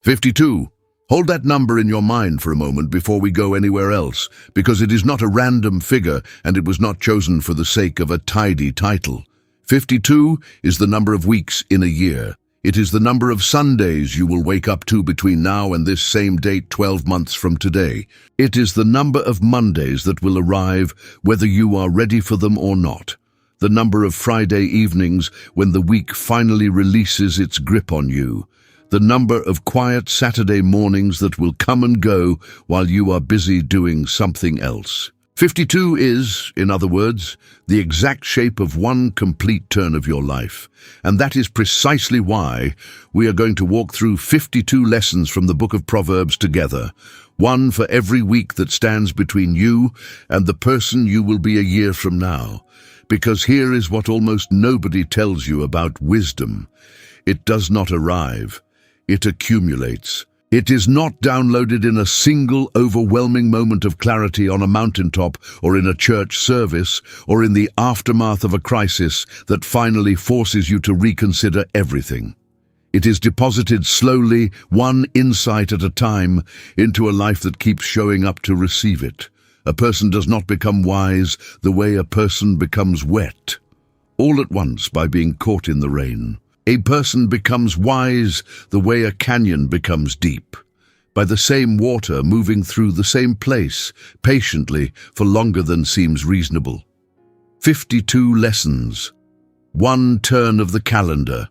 52. Hold that number in your mind for a moment before we go anywhere else, because it is not a random figure and it was not chosen for the sake of a tidy title. 52 is the number of weeks in a year. It is the number of Sundays you will wake up to between now and this same date 12 months from today. It is the number of Mondays that will arrive whether you are ready for them or not. The number of Friday evenings when the week finally releases its grip on you. The number of quiet Saturday mornings that will come and go while you are busy doing something else. 52 is, in other words, the exact shape of one complete turn of your life. And that is precisely why we are going to walk through 52 lessons from the book of Proverbs together, one for every week that stands between you and the person you will be a year from now. Because here is what almost nobody tells you about wisdom. It does not arrive. It accumulates. It is not downloaded in a single overwhelming moment of clarity on a mountaintop or in a church service or in the aftermath of a crisis that finally forces you to reconsider everything. It is deposited slowly, one insight at a time, into a life that keeps showing up to receive it. A person does not become wise the way a person becomes wet, all at once by being caught in the rain. A person becomes wise the way a canyon becomes deep, by the same water moving through the same place, patiently, for longer than seems reasonable. 52 lessons, one turn of the calendar,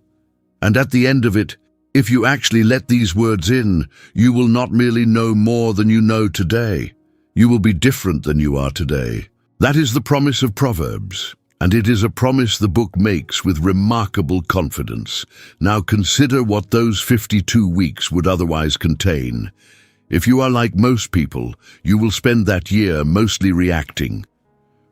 and at the end of it, if you actually let these words in, you will not merely know more than you know today. You will be different than you are today. That is the promise of Proverbs. And it is a promise the book makes with remarkable confidence. Now consider what those 52 weeks would otherwise contain. If you are like most people, you will spend that year mostly reacting,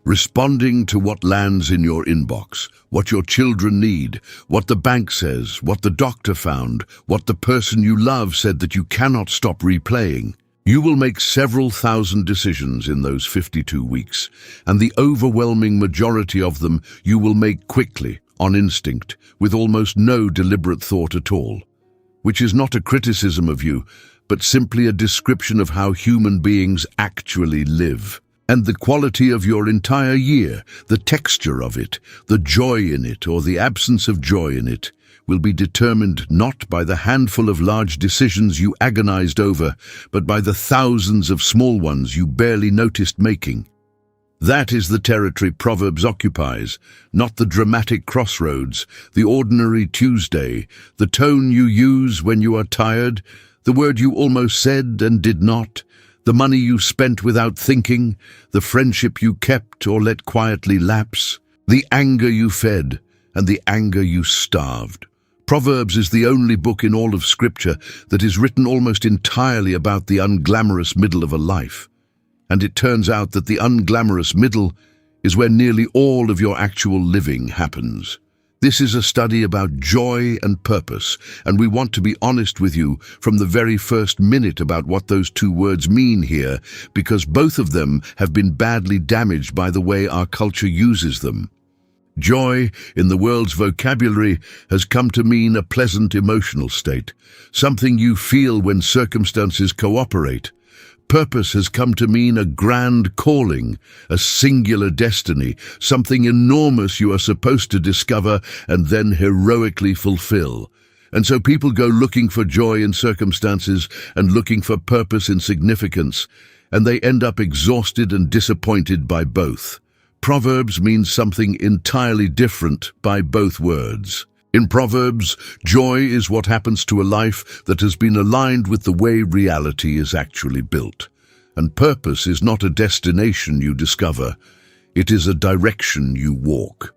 responding to what lands in your inbox, what your children need, what the bank says, what the doctor found, what the person you love said that you cannot stop replaying. You will make several thousand decisions in those 52 weeks, and the overwhelming majority of them you will make quickly, on instinct, with almost no deliberate thought at all, which is not a criticism of you, but simply a description of how human beings actually live. And the quality of your entire year, the texture of it, the joy in it or the absence of joy in it, will be determined not by the handful of large decisions you agonized over, but by the thousands of small ones you barely noticed making. That is the territory Proverbs occupies, not the dramatic crossroads, the ordinary Tuesday, the tone you use when you are tired, the word you almost said and did not, the money you spent without thinking, the friendship you kept or let quietly lapse, the anger you fed and the anger you starved. Proverbs is the only book in all of Scripture that is written almost entirely about the unglamorous middle of a life. And it turns out that the unglamorous middle is where nearly all of your actual living happens. This is a study about joy and purpose, and we want to be honest with you from the very first minute about what those two words mean here, because both of them have been badly damaged by the way our culture uses them. Joy, in the world's vocabulary, has come to mean a pleasant emotional state, something you feel when circumstances cooperate. Purpose has come to mean a grand calling, a singular destiny, something enormous you are supposed to discover and then heroically fulfill. And so people go looking for joy in circumstances and looking for purpose in significance, and they end up exhausted and disappointed by both. Proverbs means something entirely different by both words. In Proverbs, joy is what happens to a life that has been aligned with the way reality is actually built. And purpose is not a destination you discover, it is a direction you walk.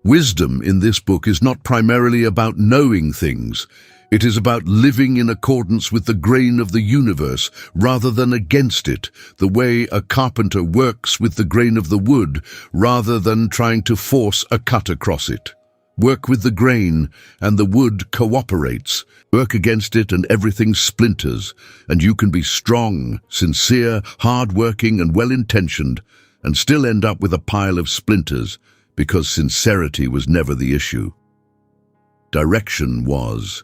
Wisdom in this book is not primarily about knowing things. It is about living in accordance with the grain of the universe rather than against it, the way a carpenter works with the grain of the wood rather than trying to force a cut across it. Work with the grain, and the wood cooperates. Work against it, and everything splinters, and you can be strong, sincere, hard-working, and well-intentioned, and still end up with a pile of splinters, because sincerity was never the issue. Direction was.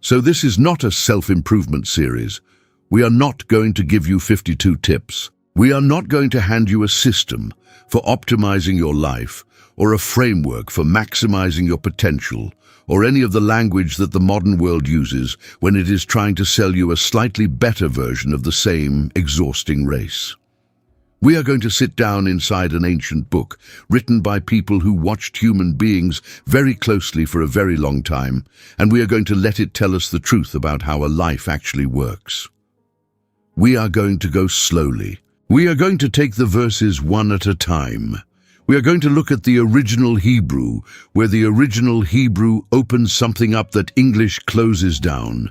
So this is not a self-improvement series. We are not going to give you 52 tips. We are not going to hand you a system for optimizing your life or a framework for maximizing your potential or any of the language that the modern world uses when it is trying to sell you a slightly better version of the same exhausting race. We are going to sit down inside an ancient book written by people who watched human beings very closely for a very long time, and we are going to let it tell us the truth about how a life actually works. We are going to go slowly. We are going to take the verses one at a time. We are going to look at the original Hebrew, where the original Hebrew opens something up that English closes down.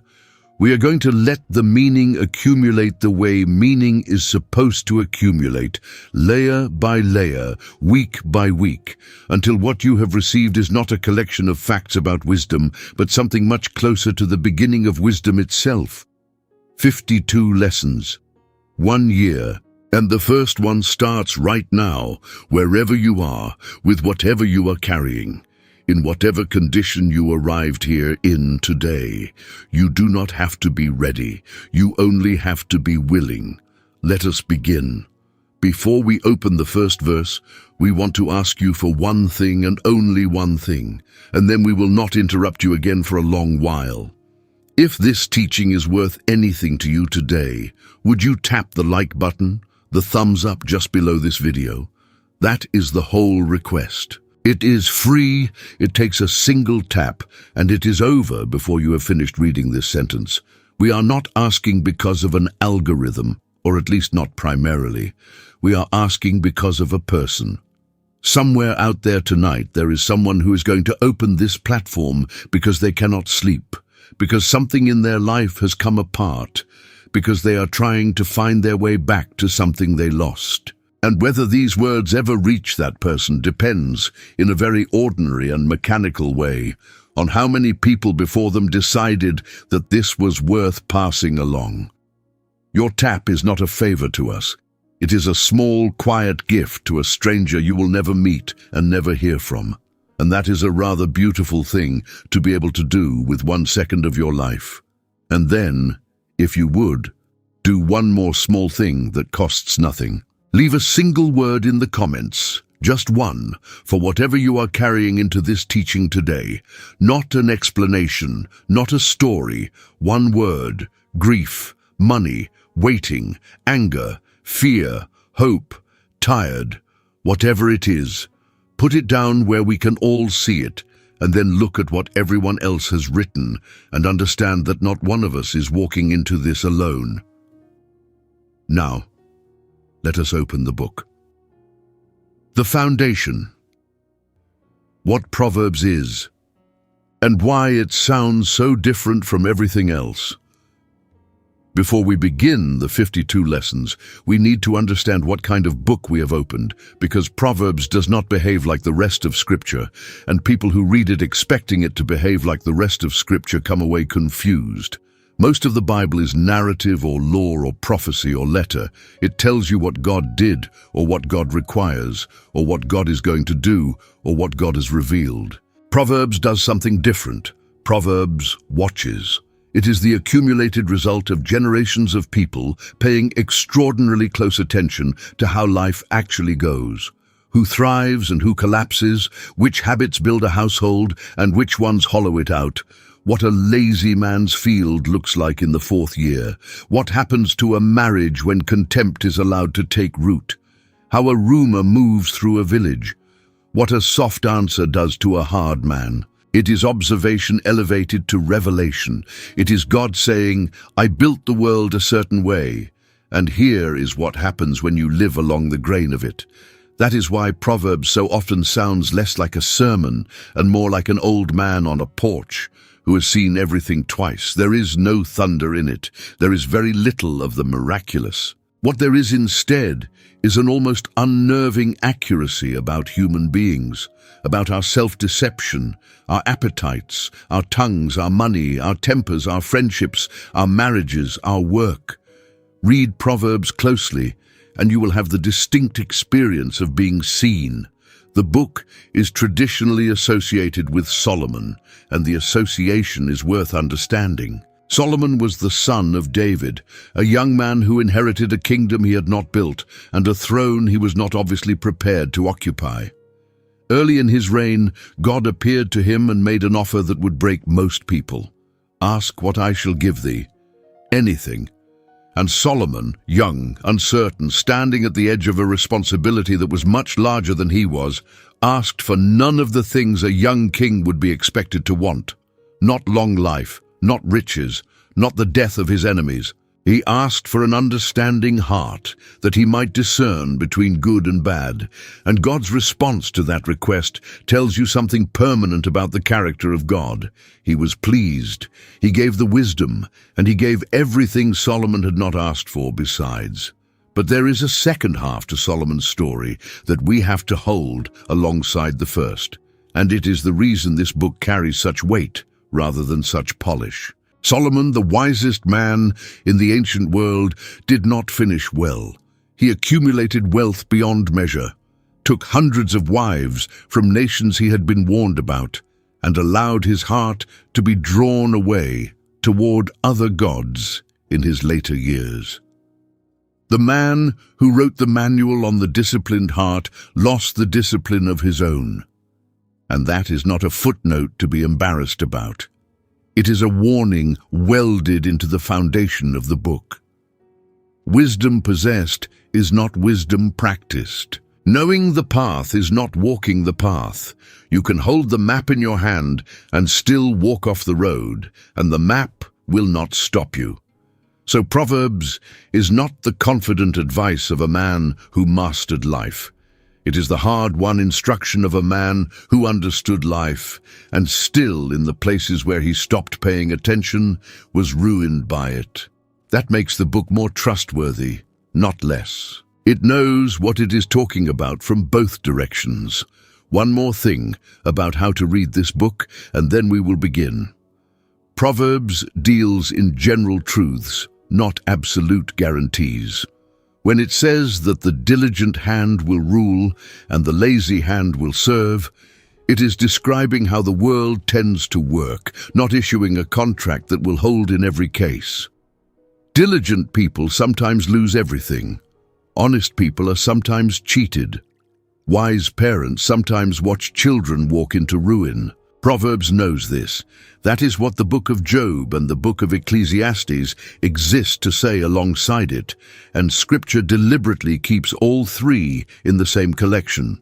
We are going to let the meaning accumulate the way meaning is supposed to accumulate, layer by layer, week by week, until what you have received is not a collection of facts about wisdom, but something much closer to the beginning of wisdom itself. 52 lessons, 1 year, and the first one starts right now, wherever you are, with whatever you are carrying. In whatever condition you arrived here in today, you do not have to be ready. You only have to be willing. Let us begin. Before we open the first verse, we want to ask you for one thing and only one thing, and then we will not interrupt you again for a long while. If this teaching is worth anything to you today, would you tap the like button, the thumbs up just below this video? That is the whole request. It is free, it takes a single tap, and it is over before you have finished reading this sentence. We are not asking because of an algorithm, or at least not primarily. We are asking because of a person. Somewhere out there tonight, there is someone who is going to open this platform because they cannot sleep, because something in their life has come apart, because they are trying to find their way back to something they lost. And whether these words ever reach that person depends, in a very ordinary and mechanical way, on how many people before them decided that this was worth passing along. Your tap is not a favor to us. It is a small, quiet gift to a stranger you will never meet and never hear from. And that is a rather beautiful thing to be able to do with 1 second of your life. And then, if you would, do one more small thing that costs nothing. Leave a single word in the comments, just one, for whatever you are carrying into this teaching today. Not an explanation, not a story, one word: grief, money, waiting, anger, fear, hope, tired. Whatever it is, put it down where we can all see it, and then look at what everyone else has written and understand that not one of us is walking into this alone. Now, let us open the book. The foundation. What Proverbs is, and why it sounds so different from everything else. Before we begin the 52 lessons, we need to understand what kind of book we have opened, because Proverbs does not behave like the rest of Scripture, and people who read it expecting it to behave like the rest of Scripture come away confused. Most of the Bible is narrative or lore or prophecy or letter. It tells you what God did or what God requires or what God is going to do or what God has revealed. Proverbs does something different. Proverbs watches. It is the accumulated result of generations of people paying extraordinarily close attention to how life actually goes. Who thrives and who collapses, which habits build a household and which ones hollow it out. What a lazy man's field looks like in the 4th year. What happens to a marriage when contempt is allowed to take root. How a rumor moves through a village. What a soft answer does to a hard man. It is observation elevated to revelation. It is God saying, I built the world a certain way, and here is what happens when you live along the grain of it. That is why Proverbs so often sounds less like a sermon and more like an old man on a porch who has seen everything twice. There is no thunder in it. There is very little of the miraculous. What there is instead is an almost unnerving accuracy about human beings, about our self-deception, our appetites, our tongues, our money, our tempers, our friendships, our marriages, our work. Read Proverbs closely, and you will have the distinct experience of being seen. The book is traditionally associated with Solomon, and the association is worth understanding. Solomon was the son of David, a young man who inherited a kingdom he had not built and a throne he was not obviously prepared to occupy. Early in his reign, God appeared to him and made an offer that would break most people. "Ask what I shall give thee." Anything. And Solomon, young, uncertain, standing at the edge of a responsibility that was much larger than he was, asked for none of the things a young king would be expected to want. Not long life, not riches, not the death of his enemies. He asked for an understanding heart, that he might discern between good and bad. And God's response to that request tells you something permanent about the character of God. He was pleased, he gave the wisdom, and he gave everything Solomon had not asked for besides. But there is a second half to Solomon's story that we have to hold alongside the first. And it is the reason this book carries such weight rather than such polish. Solomon, the wisest man in the ancient world, did not finish well. He accumulated wealth beyond measure, took hundreds of wives from nations he had been warned about, and allowed his heart to be drawn away toward other gods in his later years. The man who wrote the manual on the disciplined heart lost the discipline of his own. And that is not a footnote to be embarrassed about. It is a warning welded into the foundation of the book. Wisdom possessed is not wisdom practiced. Knowing the path is not walking the path. You can hold the map in your hand and still walk off the road, and the map will not stop you. So Proverbs is not the confident advice of a man who mastered life. It is the hard-won instruction of a man who understood life, and still, in the places where he stopped paying attention, was ruined by it. That makes the book more trustworthy, not less. It knows what it is talking about from both directions. One more thing about how to read this book, and then we will begin. Proverbs deals in general truths, not absolute guarantees. When it says that the diligent hand will rule and the lazy hand will serve, it is describing how the world tends to work, not issuing a contract that will hold in every case. Diligent people sometimes lose everything. Honest people are sometimes cheated. Wise parents sometimes watch children walk into ruin. Proverbs knows this. That is what the book of Job and the book of Ecclesiastes exist to say alongside it, and Scripture deliberately keeps all three in the same collection.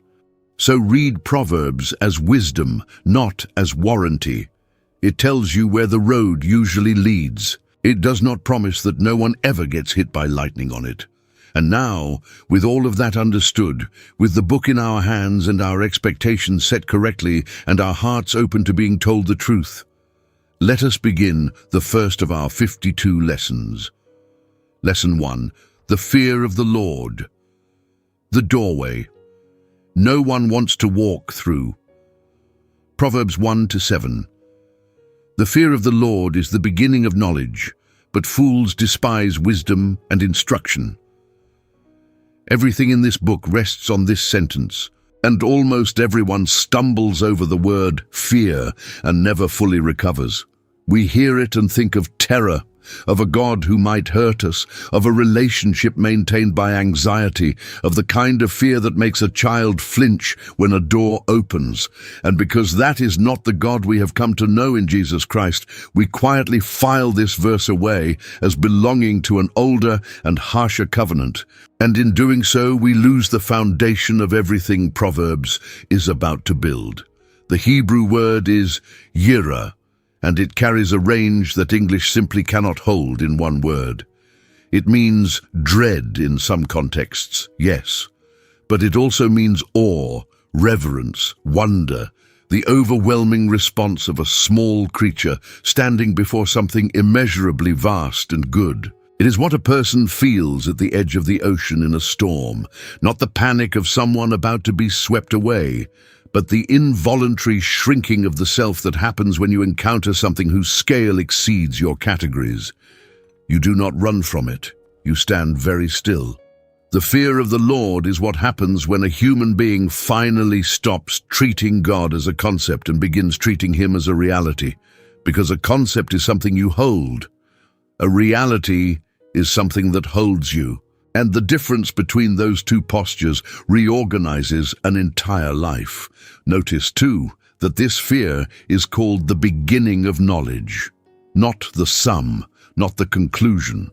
So read Proverbs as wisdom, not as warranty. It tells you where the road usually leads. It does not promise that no one ever gets hit by lightning on it. And now, with all of that understood, with the book in our hands and our expectations set correctly and our hearts open to being told the truth, let us begin the first of our 52 lessons. Lesson 1. The fear of the Lord. The doorway. No one wants to walk through. Proverbs 1-7. The fear of the Lord is the beginning of knowledge, but fools despise wisdom and instruction. Everything in this book rests on this sentence, and almost everyone stumbles over the word fear and never fully recovers. We hear it and think of terror, of a God who might hurt us, of a relationship maintained by anxiety, of the kind of fear that makes a child flinch when a door opens. And because that is not the God we have come to know in Jesus Christ, we quietly file this verse away as belonging to an older and harsher covenant. And in doing so, we lose the foundation of everything Proverbs is about to build. The Hebrew word is yirah, and it carries a range that English simply cannot hold in one word. It means dread in some contexts, yes, but it also means awe, reverence, wonder, the overwhelming response of a small creature standing before something immeasurably vast and good. It is what a person feels at the edge of the ocean in a storm, not the panic of someone about to be swept away, but the involuntary shrinking of the self that happens when you encounter something whose scale exceeds your categories. You do not run from it. You stand very still. The fear of the Lord is what happens when a human being finally stops treating God as a concept and begins treating him as a reality. Because a concept is something you hold. A reality is something that holds you. And the difference between those two postures reorganizes an entire life. Notice, too, that this fear is called the beginning of knowledge. Not the sum, not the conclusion.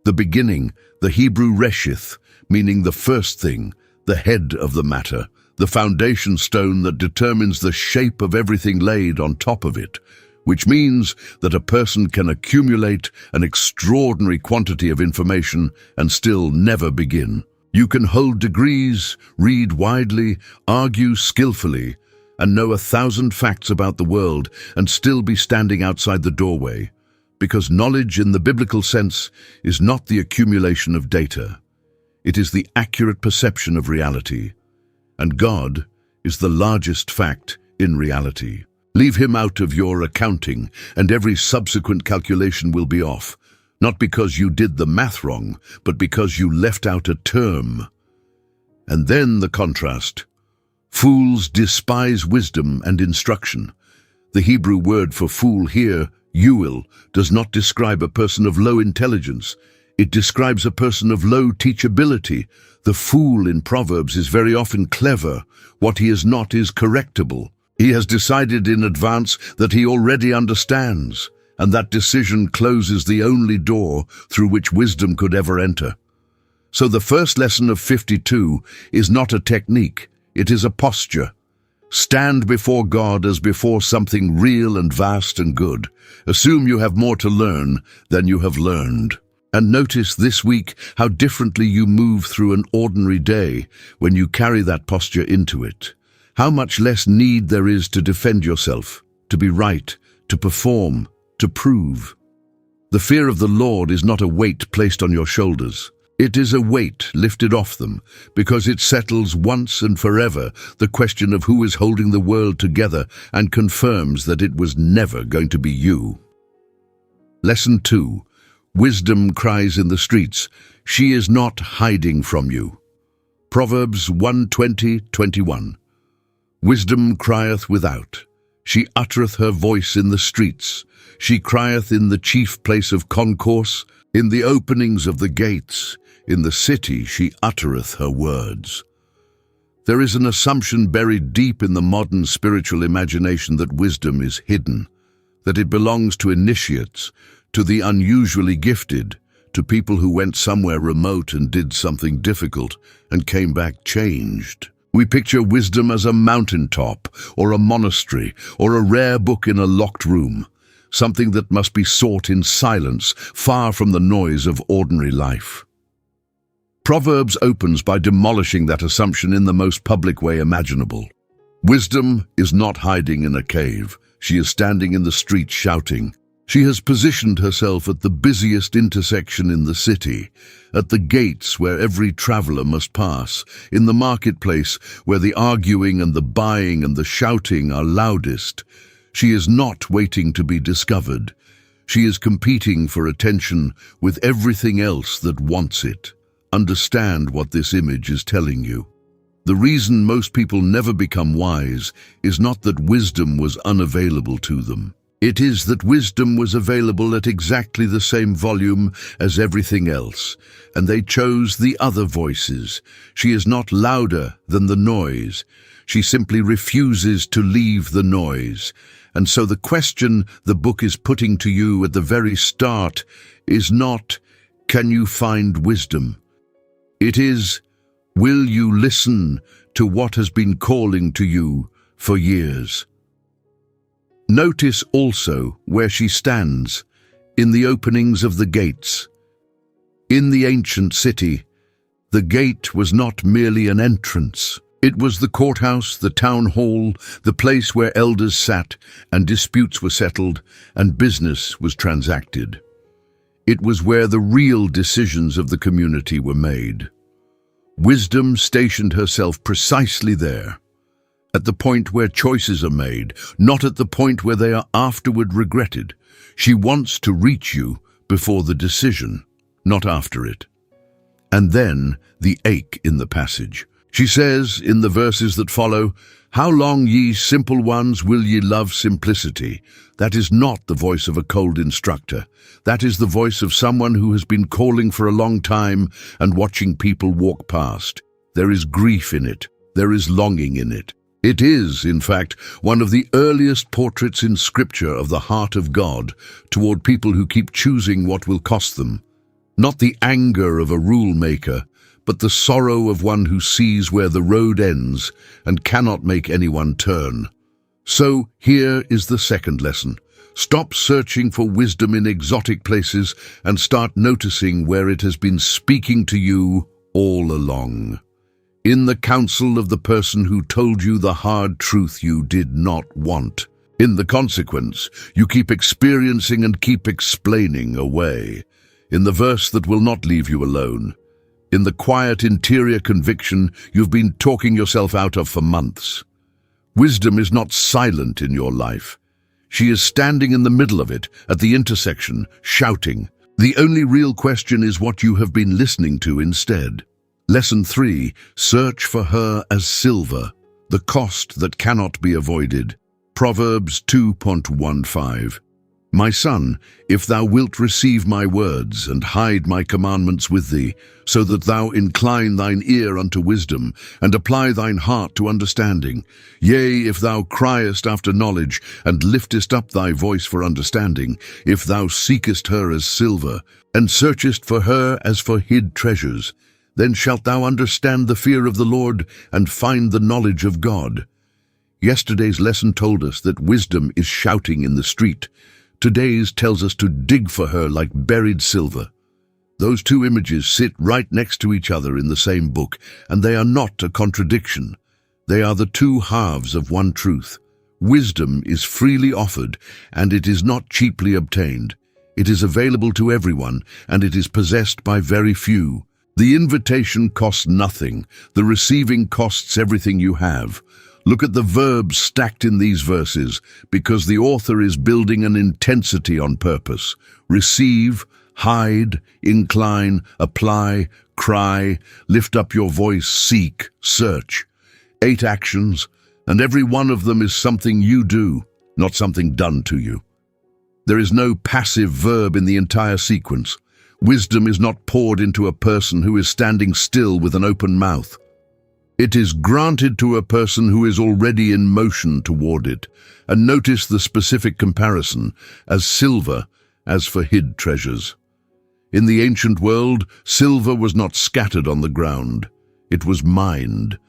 The beginning, the Hebrew reshith, meaning the first thing, the head of the matter, the foundation stone that determines the shape of everything laid on top of it, which means that a person can accumulate an extraordinary quantity of information and still never begin. You can hold degrees, read widely, argue skillfully, and know 1,000 facts about the world and still be standing outside the doorway, because knowledge in the biblical sense is not the accumulation of data. It is the accurate perception of reality, and God is the largest fact in reality. Leave him out of your accounting, and every subsequent calculation will be off, not because you did the math wrong, but because you left out a term. And then the contrast. Fools despise wisdom and instruction. The Hebrew word for fool here, yuil, does not describe a person of low intelligence. It describes a person of low teachability. The fool in Proverbs is very often clever. What he is not is correctable. He has decided in advance that he already understands, and that decision closes the only door through which wisdom could ever enter. So the first lesson of 52 is not a technique, it is a posture. Stand before God as before something real and vast and good. Assume you have more to learn than you have learned. And notice this week how differently you move through an ordinary day when you carry that posture into it. How much less need there is to defend yourself, to be right, to perform, to prove. The fear of the Lord is not a weight placed on your shoulders. It is a weight lifted off them, because it settles once and forever the question of who is holding the world together and confirms that it was never going to be you. Lesson 2. Wisdom cries in the streets. She is not hiding from you. Proverbs 1:20-21. Wisdom crieth without. She uttereth her voice in the streets. She crieth in the chief place of concourse, in the openings of the gates. In the city she uttereth her words. There is an assumption buried deep in the modern spiritual imagination that wisdom is hidden, that it belongs to initiates, to the unusually gifted, to people who went somewhere remote and did something difficult and came back changed. We picture wisdom as a mountaintop, or a monastery, or a rare book in a locked room, something that must be sought in silence, far from the noise of ordinary life. Proverbs opens by demolishing that assumption in the most public way imaginable. Wisdom is not hiding in a cave. She is standing in the street shouting. She has positioned herself at the busiest intersection in the city, at the gates where every traveler must pass, in the marketplace where the arguing and the buying and the shouting are loudest. She is not waiting to be discovered. She is competing for attention with everything else that wants it. Understand what this image is telling you. The reason most people never become wise is not that wisdom was unavailable to them. It is that wisdom was available at exactly the same volume as everything else, and they chose the other voices. She is not louder than the noise. She simply refuses to leave the noise. And so the question the book is putting to you at the very start is not, can you find wisdom? It is, will you listen to what has been calling to you for years? Notice also where she stands, in the openings of the gates. In the ancient city, the gate was not merely an entrance. It was the courthouse, the town hall, the place where elders sat and disputes were settled and business was transacted. It was where the real decisions of the community were made. Wisdom stationed herself precisely there, at the point where choices are made, not at the point where they are afterward regretted. She wants to reach you before the decision, not after it. And then the ache in the passage. She says in the verses that follow, "How long, ye simple ones, will ye love simplicity?" That is not the voice of a cold instructor. That is the voice of someone who has been calling for a long time and watching people walk past. There is grief in it. There is longing in it. It is, in fact, one of the earliest portraits in Scripture of the heart of God toward people who keep choosing what will cost them. Not the anger of a rule maker, but the sorrow of one who sees where the road ends and cannot make anyone turn. So here is the second lesson. Stop searching for wisdom in exotic places and start noticing where it has been speaking to you all along. In the counsel of the person who told you the hard truth you did not want. In the consequence, you keep experiencing and keep explaining away. In the verse that will not leave you alone. In the quiet interior conviction you've been talking yourself out of for months. Wisdom is not silent in your life. She is standing in the middle of it, at the intersection, shouting. The only real question is what you have been listening to instead. Lesson 3, search for her as silver, the cost that cannot be avoided. Proverbs 2:15. My son, if thou wilt receive my words and hide my commandments with thee, so that thou incline thine ear unto wisdom and apply thine heart to understanding, yea, if thou criest after knowledge and liftest up thy voice for understanding, if thou seekest her as silver and searchest for her as for hid treasures, then shalt thou understand the fear of the Lord and find the knowledge of God. Yesterday's lesson told us that wisdom is shouting in the street. Today's tells us to dig for her like buried silver. Those two images sit right next to each other in the same book, and they are not a contradiction. They are the two halves of one truth. Wisdom is freely offered, and it is not cheaply obtained. It is available to everyone, and it is possessed by very few. The invitation costs nothing. The receiving costs everything you have. Look at the verbs stacked in these verses, because the author is building an intensity on purpose. Receive, hide, incline, apply, cry, lift up your voice, seek, search. 8 actions, and every one of them is something you do, not something done to you. There is no passive verb in the entire sequence. Wisdom is not poured into a person who is standing still with an open mouth. It is granted to a person who is already in motion toward it. And notice the specific comparison, as silver, as for hid treasures. In the ancient world, silver was not scattered on the ground. It was mined.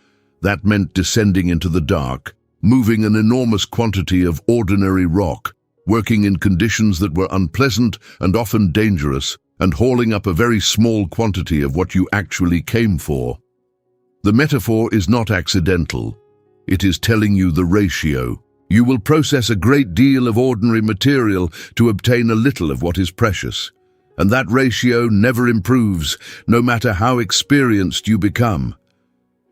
That meant descending into the dark, moving an enormous quantity of ordinary rock, working in conditions that were unpleasant and often dangerous, and hauling up a very small quantity of what you actually came for. The metaphor is not accidental. It is telling you the ratio. You will process a great deal of ordinary material to obtain a little of what is precious. And that ratio never improves, no matter how experienced you become.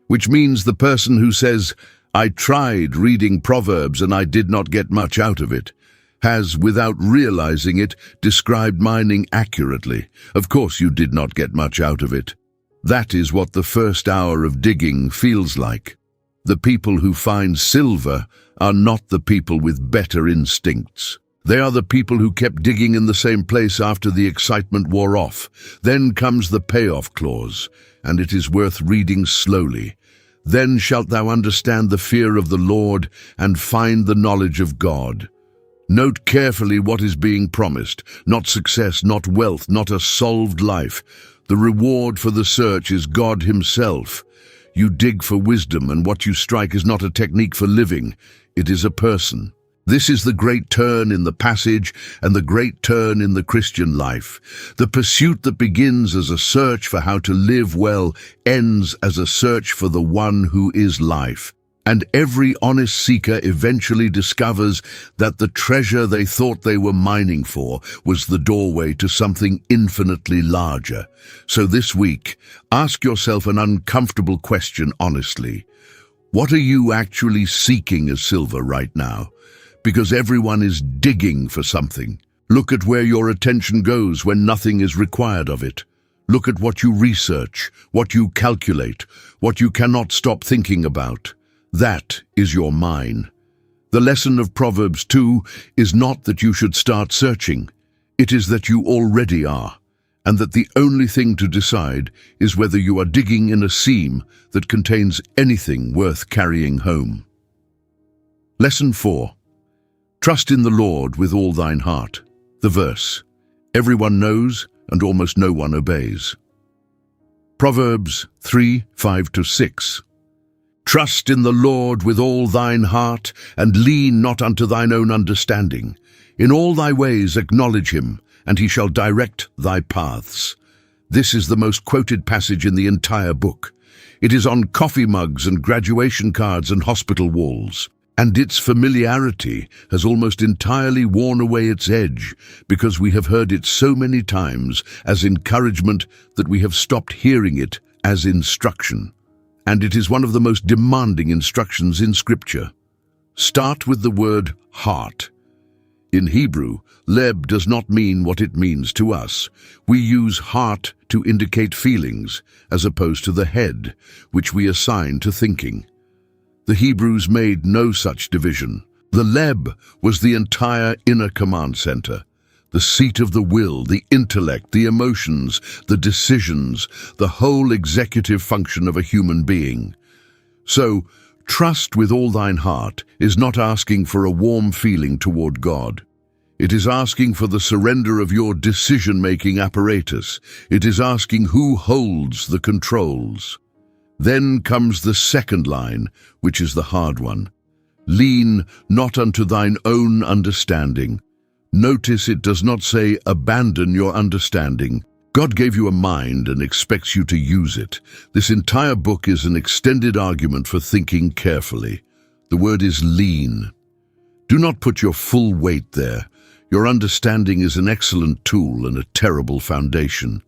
Which means the person who says, "I tried reading Proverbs and I did not get much out of it," has, without realizing it, described mining accurately. Of course you did not get much out of it. That is what the first hour of digging feels like. The people who find silver are not the people with better instincts. They are the people who kept digging in the same place after the excitement wore off. Then comes the payoff clause, and it is worth reading slowly. Then shalt thou understand the fear of the Lord and find the knowledge of God. Note carefully what is being promised. Not success, not wealth, not a solved life. The reward for the search is God Himself. You dig for wisdom, and what you strike is not a technique for living. It is a person. This is the great turn in the passage and the great turn in the Christian life. The pursuit that begins as a search for how to live well ends as a search for the one who is life. And every honest seeker eventually discovers that the treasure they thought they were mining for was the doorway to something infinitely larger. So this week, ask yourself an uncomfortable question honestly. What are you actually seeking as silver right now? Because everyone is digging for something. Look at where your attention goes when nothing is required of it. Look at what you research, what you calculate, what you cannot stop thinking about. That is your mine. The lesson of Proverbs 2 is not that you should start searching. It is that you already are, and that the only thing to decide is whether you are digging in a seam that contains anything worth carrying home. Lesson 4. Trust in the Lord with all thine heart. The verse, everyone knows and almost no one obeys. Proverbs 3:5-6. Trust in the Lord with all thine heart, and lean not unto thine own understanding. In all thy ways acknowledge him, and he shall direct thy paths. This is the most quoted passage in the entire book. It is on coffee mugs and graduation cards and hospital walls, and its familiarity has almost entirely worn away its edge because we have heard it so many times as encouragement that we have stopped hearing it as instruction. And it is one of the most demanding instructions in Scripture. Start with the word heart. In Hebrew, leb does not mean what it means to us. We use heart to indicate feelings, as opposed to the head, which we assign to thinking. The Hebrews made no such division. The leb was the entire inner command center, the seat of the will, the intellect, the emotions, the decisions, the whole executive function of a human being. So, trust with all thine heart is not asking for a warm feeling toward God. It is asking for the surrender of your decision-making apparatus. It is asking who holds the controls. Then comes the second line, which is the hard one. Lean not unto thine own understanding. Notice it does not say abandon your understanding. God gave you a mind and expects you to use it. This entire book is an extended argument for thinking carefully. The word is lean. Do not put your full weight there. Your understanding is an excellent tool and a terrible foundation.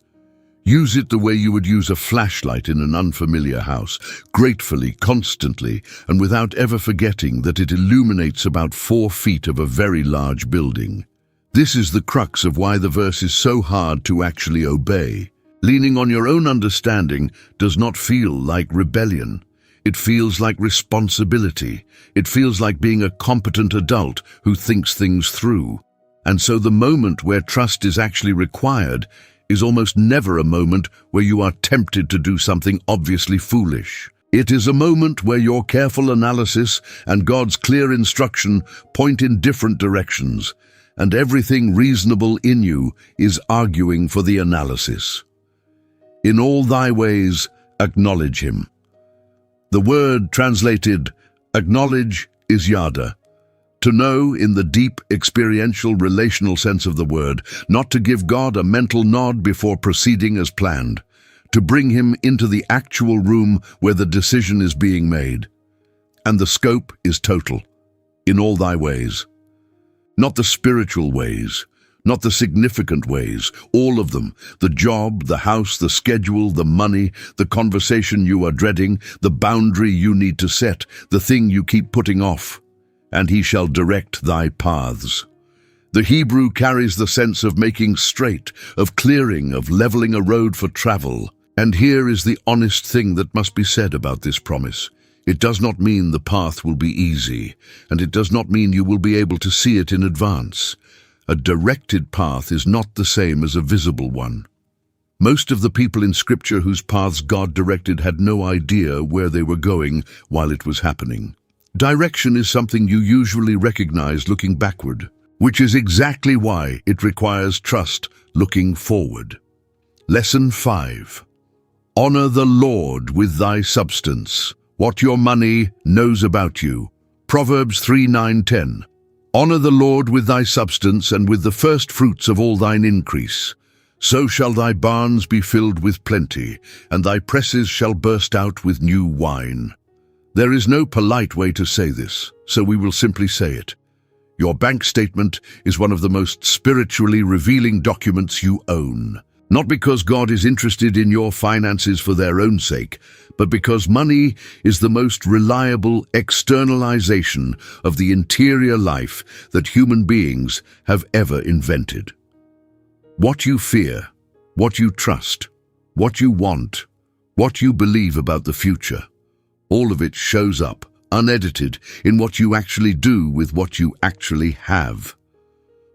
Use it the way you would use a flashlight in an unfamiliar house, gratefully, constantly, and without ever forgetting that it illuminates about 4 feet of a very large building. This is the crux of why the verse is so hard to actually obey. Leaning on your own understanding does not feel like rebellion. It feels like responsibility. It feels like being a competent adult who thinks things through. And so the moment where trust is actually required is almost never a moment where you are tempted to do something obviously foolish. It is a moment where your careful analysis and God's clear instruction point in different directions, and everything reasonable in you is arguing for the analysis. In all thy ways, acknowledge him. The word translated acknowledge is yada. To know in the deep, experiential, relational sense of the word, not to give God a mental nod before proceeding as planned, to bring him into the actual room where the decision is being made. And the scope is total, in all thy ways. Not the spiritual ways, not the significant ways, all of them, the job, the house, the schedule, the money, the conversation you are dreading, the boundary you need to set, the thing you keep putting off. And he shall direct thy paths. The Hebrew carries the sense of making straight, of clearing, of leveling a road for travel. And here is the honest thing that must be said about this promise. It does not mean the path will be easy, and it does not mean you will be able to see it in advance. A directed path is not the same as a visible one. Most of the people in Scripture whose paths God directed had no idea where they were going while it was happening. Direction is something you usually recognize looking backward, which is exactly why it requires trust looking forward. Lesson 5. Honor the Lord with thy substance, what your money knows about you. Proverbs 3:9-10. Honor the Lord with thy substance and with the first fruits of all thine increase. So shall thy barns be filled with plenty, and thy presses shall burst out with new wine. There is no polite way to say this, so we will simply say it. Your bank statement is one of the most spiritually revealing documents you own. Not because God is interested in your finances for their own sake, but because money is the most reliable externalization of the interior life that human beings have ever invented. What you fear, what you trust, what you want, what you believe about the future. All of it shows up, unedited, in what you actually do with what you actually have.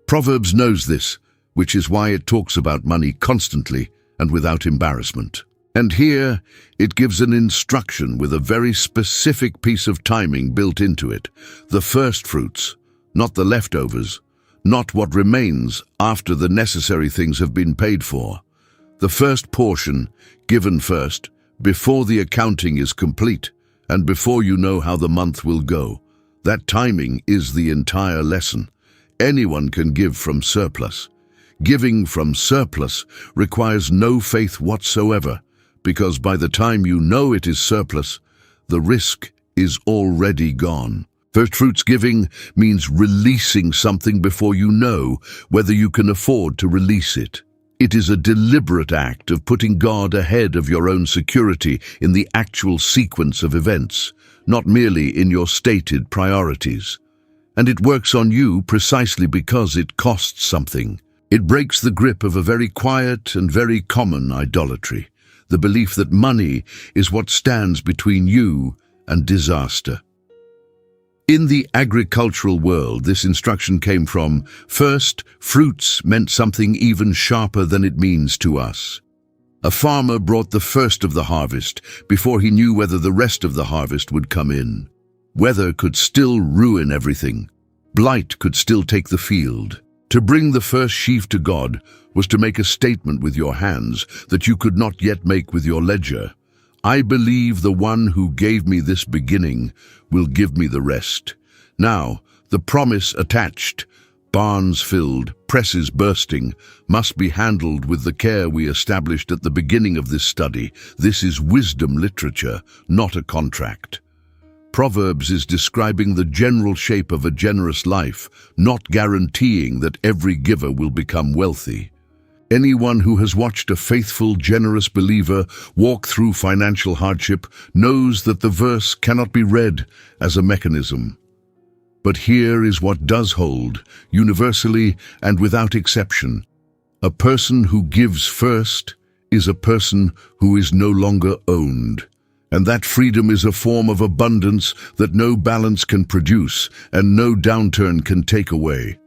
Proverbs knows this, which is why it talks about money constantly and without embarrassment. And here, it gives an instruction with a very specific piece of timing built into it. The first fruits, not the leftovers, not what remains after the necessary things have been paid for. The first portion, given first, before the accounting is complete, and before you know how the month will go. That timing is the entire lesson. Anyone can give from surplus. Giving from surplus requires no faith whatsoever, because by the time you know it is surplus, the risk is already gone. First fruits giving means releasing something before you know whether you can afford to release it. It is a deliberate act of putting God ahead of your own security in the actual sequence of events, not merely in your stated priorities. And it works on you precisely because it costs something. It breaks the grip of a very quiet and very common idolatry, the belief that money is what stands between you and disaster. In the agricultural world, this instruction came from, first, fruits meant something even sharper than it means to us. A farmer brought the first of the harvest before he knew whether the rest of the harvest would come in. Weather could still ruin everything. Blight could still take the field. To bring the first sheaf to God was to make a statement with your hands that you could not yet make with your ledger. I believe the one who gave me this beginning will give me the rest. Now, the promise attached, barns filled, presses bursting, must be handled with the care we established at the beginning of this study. This is wisdom literature, not a contract. Proverbs is describing the general shape of a generous life, not guaranteeing that every giver will become wealthy. Anyone who has watched a faithful, generous believer walk through financial hardship knows that the verse cannot be read as a mechanism. But here is what does hold, universally and without exception. A person who gives first is a person who is no longer owned. And that freedom is a form of abundance that no balance can produce and no downturn can take away.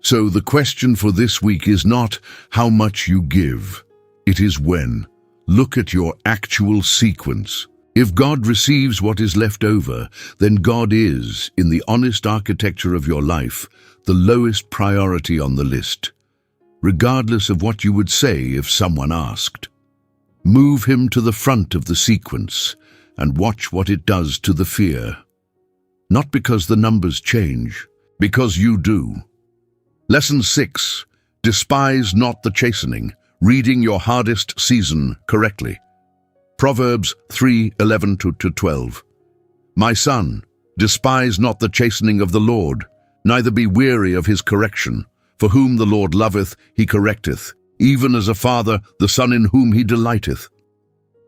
So the question for this week is not how much you give. It is when. Look at your actual sequence. If God receives what is left over, then God is, in the honest architecture of your life, the lowest priority on the list, regardless of what you would say if someone asked. Move him to the front of the sequence and watch what it does to the fear. Not because the numbers change, because you do. Lesson 6. Despise not the chastening, reading your hardest season correctly. Proverbs 3:11-12. My son, despise not the chastening of the Lord, neither be weary of his correction. For whom the Lord loveth, he correcteth, even as a father the son in whom he delighteth.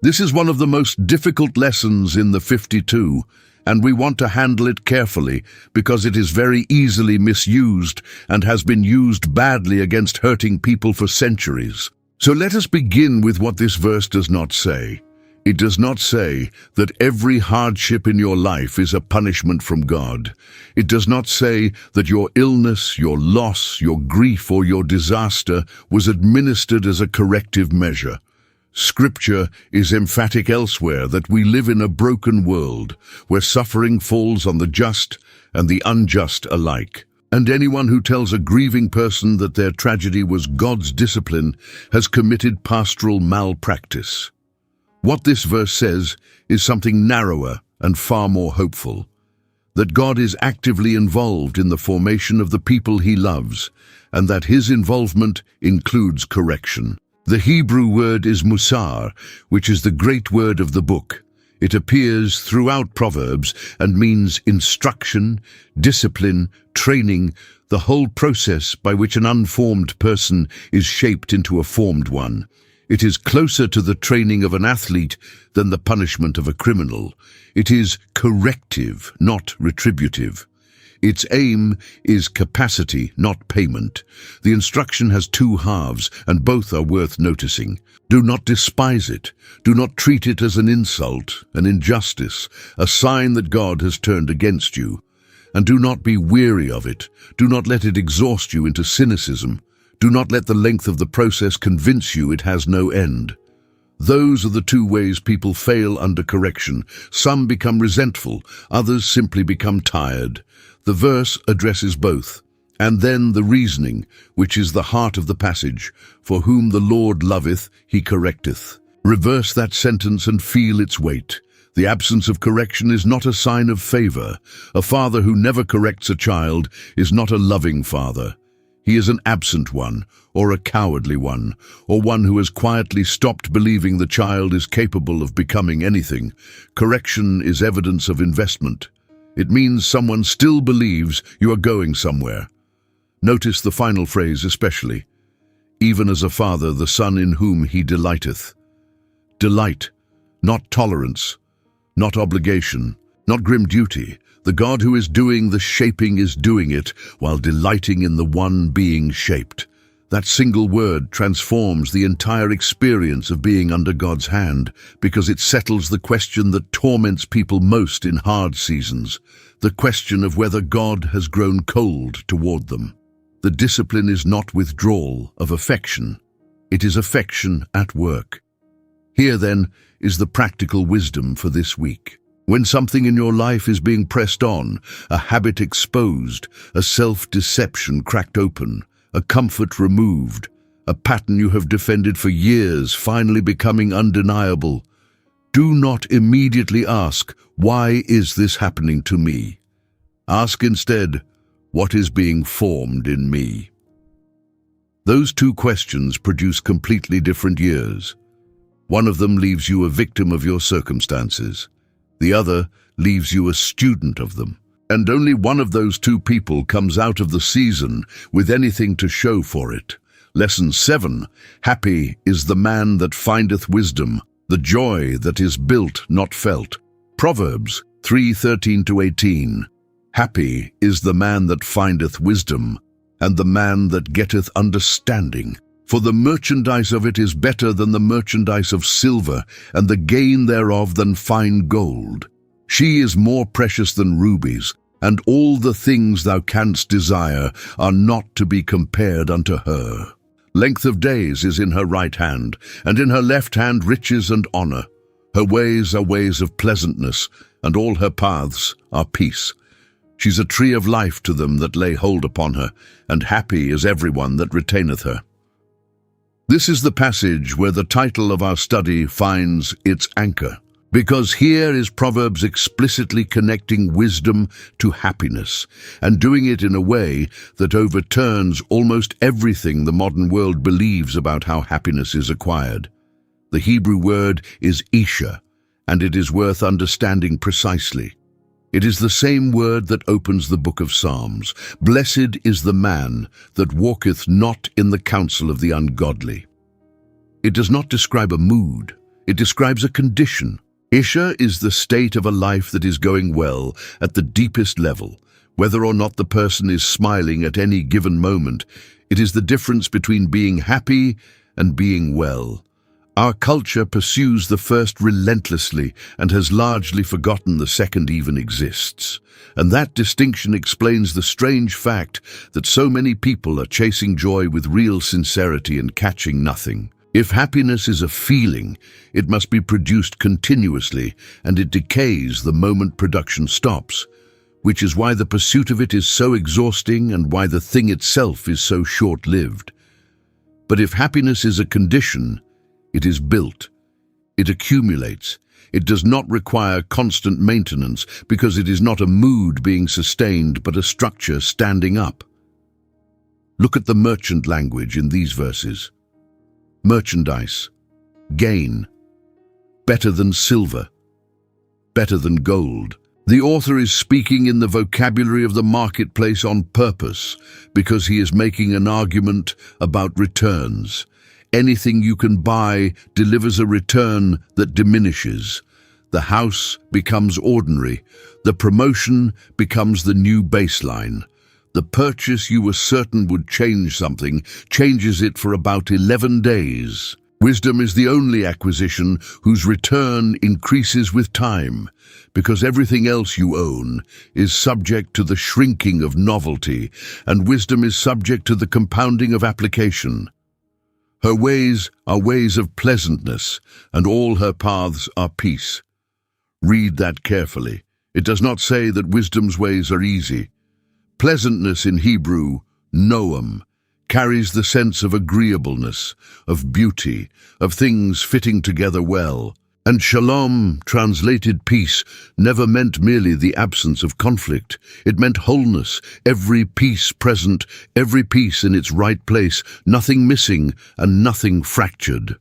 This is one of the most difficult lessons in the 52, and we want to handle it carefully because it is very easily misused and has been used badly against hurting people for centuries. So let us begin with what this verse does not say. It does not say that every hardship in your life is a punishment from God. It does not say that your illness, your loss, your grief, or your disaster was administered as a corrective measure. Scripture is emphatic elsewhere that we live in a broken world where suffering falls on the just and the unjust alike. And anyone who tells a grieving person that their tragedy was God's discipline has committed pastoral malpractice. What this verse says is something narrower and far more hopeful, that God is actively involved in the formation of the people he loves, and that his involvement includes correction. The Hebrew word is musar, which is the great word of the book. It appears throughout Proverbs and means instruction, discipline, training, the whole process by which an unformed person is shaped into a formed one. It is closer to the training of an athlete than the punishment of a criminal. It is corrective, not retributive. Its aim is capacity, not payment. The instruction has two halves, and both are worth noticing. Do not despise it. Do not treat it as an insult, an injustice, a sign that God has turned against you. And do not be weary of it. Do not let it exhaust you into cynicism. Do not let the length of the process convince you it has no end. Those are the two ways people fail under correction. Some become resentful, others simply become tired. The verse addresses both. And then the reasoning, which is the heart of the passage, for whom the Lord loveth, he correcteth. Reverse that sentence and feel its weight. The absence of correction is not a sign of favor. A father who never corrects a child is not a loving father. He is an absent one, or a cowardly one, or one who has quietly stopped believing the child is capable of becoming anything. Correction is evidence of investment. It means someone still believes you are going somewhere. Notice the final phrase especially. Even as a father, the son in whom he delighteth. Delight, not tolerance, not obligation, not grim duty. The God who is doing the shaping is doing it while delighting in the one being shaped. That single word transforms the entire experience of being under God's hand because it settles the question that torments people most in hard seasons, the question of whether God has grown cold toward them. The discipline is not withdrawal of affection. It is affection at work. Here, then, is the practical wisdom for this week. When something in your life is being pressed on, a habit exposed, a self-deception cracked open, a comfort removed, a pattern you have defended for years finally becoming undeniable, do not immediately ask, "Why is this happening to me?" Ask instead, "What is being formed in me?" Those two questions produce completely different years. One of them leaves you a victim of your circumstances. The other leaves you a student of them. And only one of those two people comes out of the season with anything to show for it. Lesson 7. Happy is the man that findeth wisdom, the joy that is built, not felt. Proverbs 3:13-18. Happy is the man that findeth wisdom, and the man that getteth understanding. For the merchandise of it is better than the merchandise of silver, and the gain thereof than fine gold. She is more precious than rubies, and all the things thou canst desire are not to be compared unto her. Length of days is in her right hand, and in her left hand riches and honor. Her ways are ways of pleasantness, and all her paths are peace. She's a tree of life to them that lay hold upon her, and happy is everyone that retaineth her. This is the passage where the title of our study finds its anchor, because here is Proverbs explicitly connecting wisdom to happiness, and doing it in a way that overturns almost everything the modern world believes about how happiness is acquired. The Hebrew word is isha, and it is worth understanding precisely. It is the same word that opens the book of Psalms. Blessed is the man that walketh not in the counsel of the ungodly. It does not describe a mood. It describes a condition. Isha is the state of a life that is going well at the deepest level. Whether or not the person is smiling at any given moment, it is the difference between being happy and being well. Our culture pursues the first relentlessly and has largely forgotten the second even exists. And that distinction explains the strange fact that so many people are chasing joy with real sincerity and catching nothing. If happiness is a feeling, it must be produced continuously, and it decays the moment production stops, which is why the pursuit of it is so exhausting and why the thing itself is so short-lived. But if happiness is a condition, it is built. It accumulates. It does not require constant maintenance because it is not a mood being sustained but a structure standing up. Look at the merchant language in these verses. Merchandise, gain, better than silver, better than gold. The author is speaking in the vocabulary of the marketplace on purpose because he is making an argument about returns. Anything you can buy delivers a return that diminishes. The house becomes ordinary. The promotion becomes the new baseline. The purchase you were certain would change something changes it for about 11 days. Wisdom is the only acquisition whose return increases with time, because everything else you own is subject to the shrinking of novelty, and wisdom is subject to the compounding of application. Her ways are ways of pleasantness, and all her paths are peace. Read that carefully. It does not say that wisdom's ways are easy. Pleasantness in Hebrew, noam, carries the sense of agreeableness, of beauty, of things fitting together well. And shalom, translated peace, never meant merely the absence of conflict. It meant wholeness, every piece present, every piece in its right place, nothing missing and nothing fractured.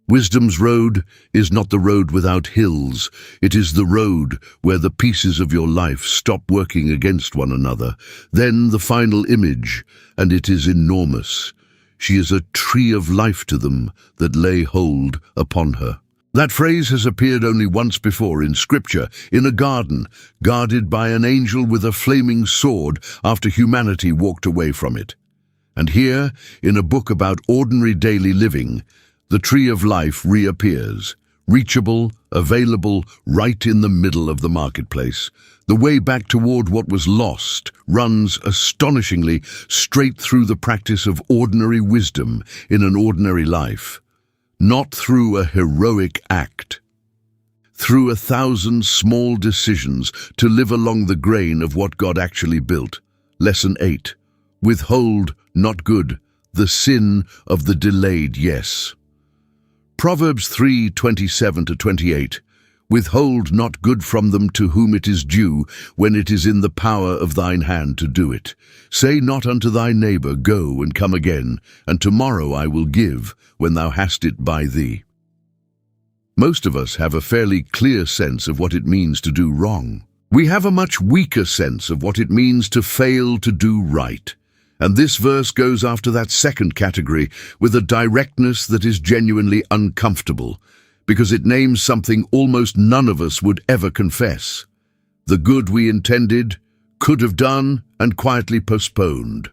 Wisdom's road is not the road without hills. It is the road where the pieces of your life stop working against one another. Then the final image, and it is enormous. She is a tree of life to them that lay hold upon her. That phrase has appeared only once before in Scripture, in a garden, guarded by an angel with a flaming sword after humanity walked away from it. And here, in a book about ordinary daily living, the tree of life reappears, reachable, available, right in the middle of the marketplace. The way back toward what was lost runs astonishingly straight through the practice of ordinary wisdom in an ordinary life, not through a heroic act, through 1,000 small decisions to live along the grain of what God actually built. Lesson 8. Withhold not good, the sin of the delayed yes. Proverbs 3:27-28. Withhold not good from them to whom it is due, when it is in the power of thine hand to do it. Say not unto thy neighbor, Go and come again, and tomorrow I will give, when thou hast it by thee. Most of us have a fairly clear sense of what it means to do wrong. We have a much weaker sense of what it means to fail to do right. And this verse goes after that second category with a directness that is genuinely uncomfortable, because it names something almost none of us would ever confess. The good we intended, could have done, and quietly postponed.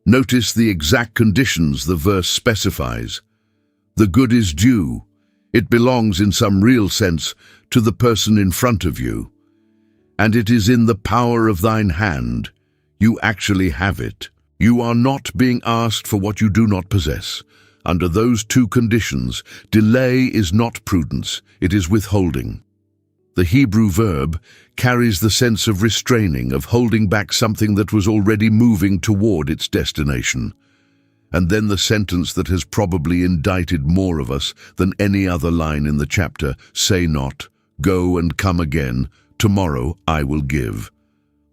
Notice the exact conditions the verse specifies. The good is due. It belongs in some real sense to the person in front of you. And it is in the power of thine hand. You actually have it. You are not being asked for what you do not possess. Under those two conditions, delay is not prudence, it is withholding. The Hebrew verb carries the sense of restraining, of holding back something that was already moving toward its destination. And then the sentence that has probably indicted more of us than any other line in the chapter, say not, Go and come again, tomorrow I will give,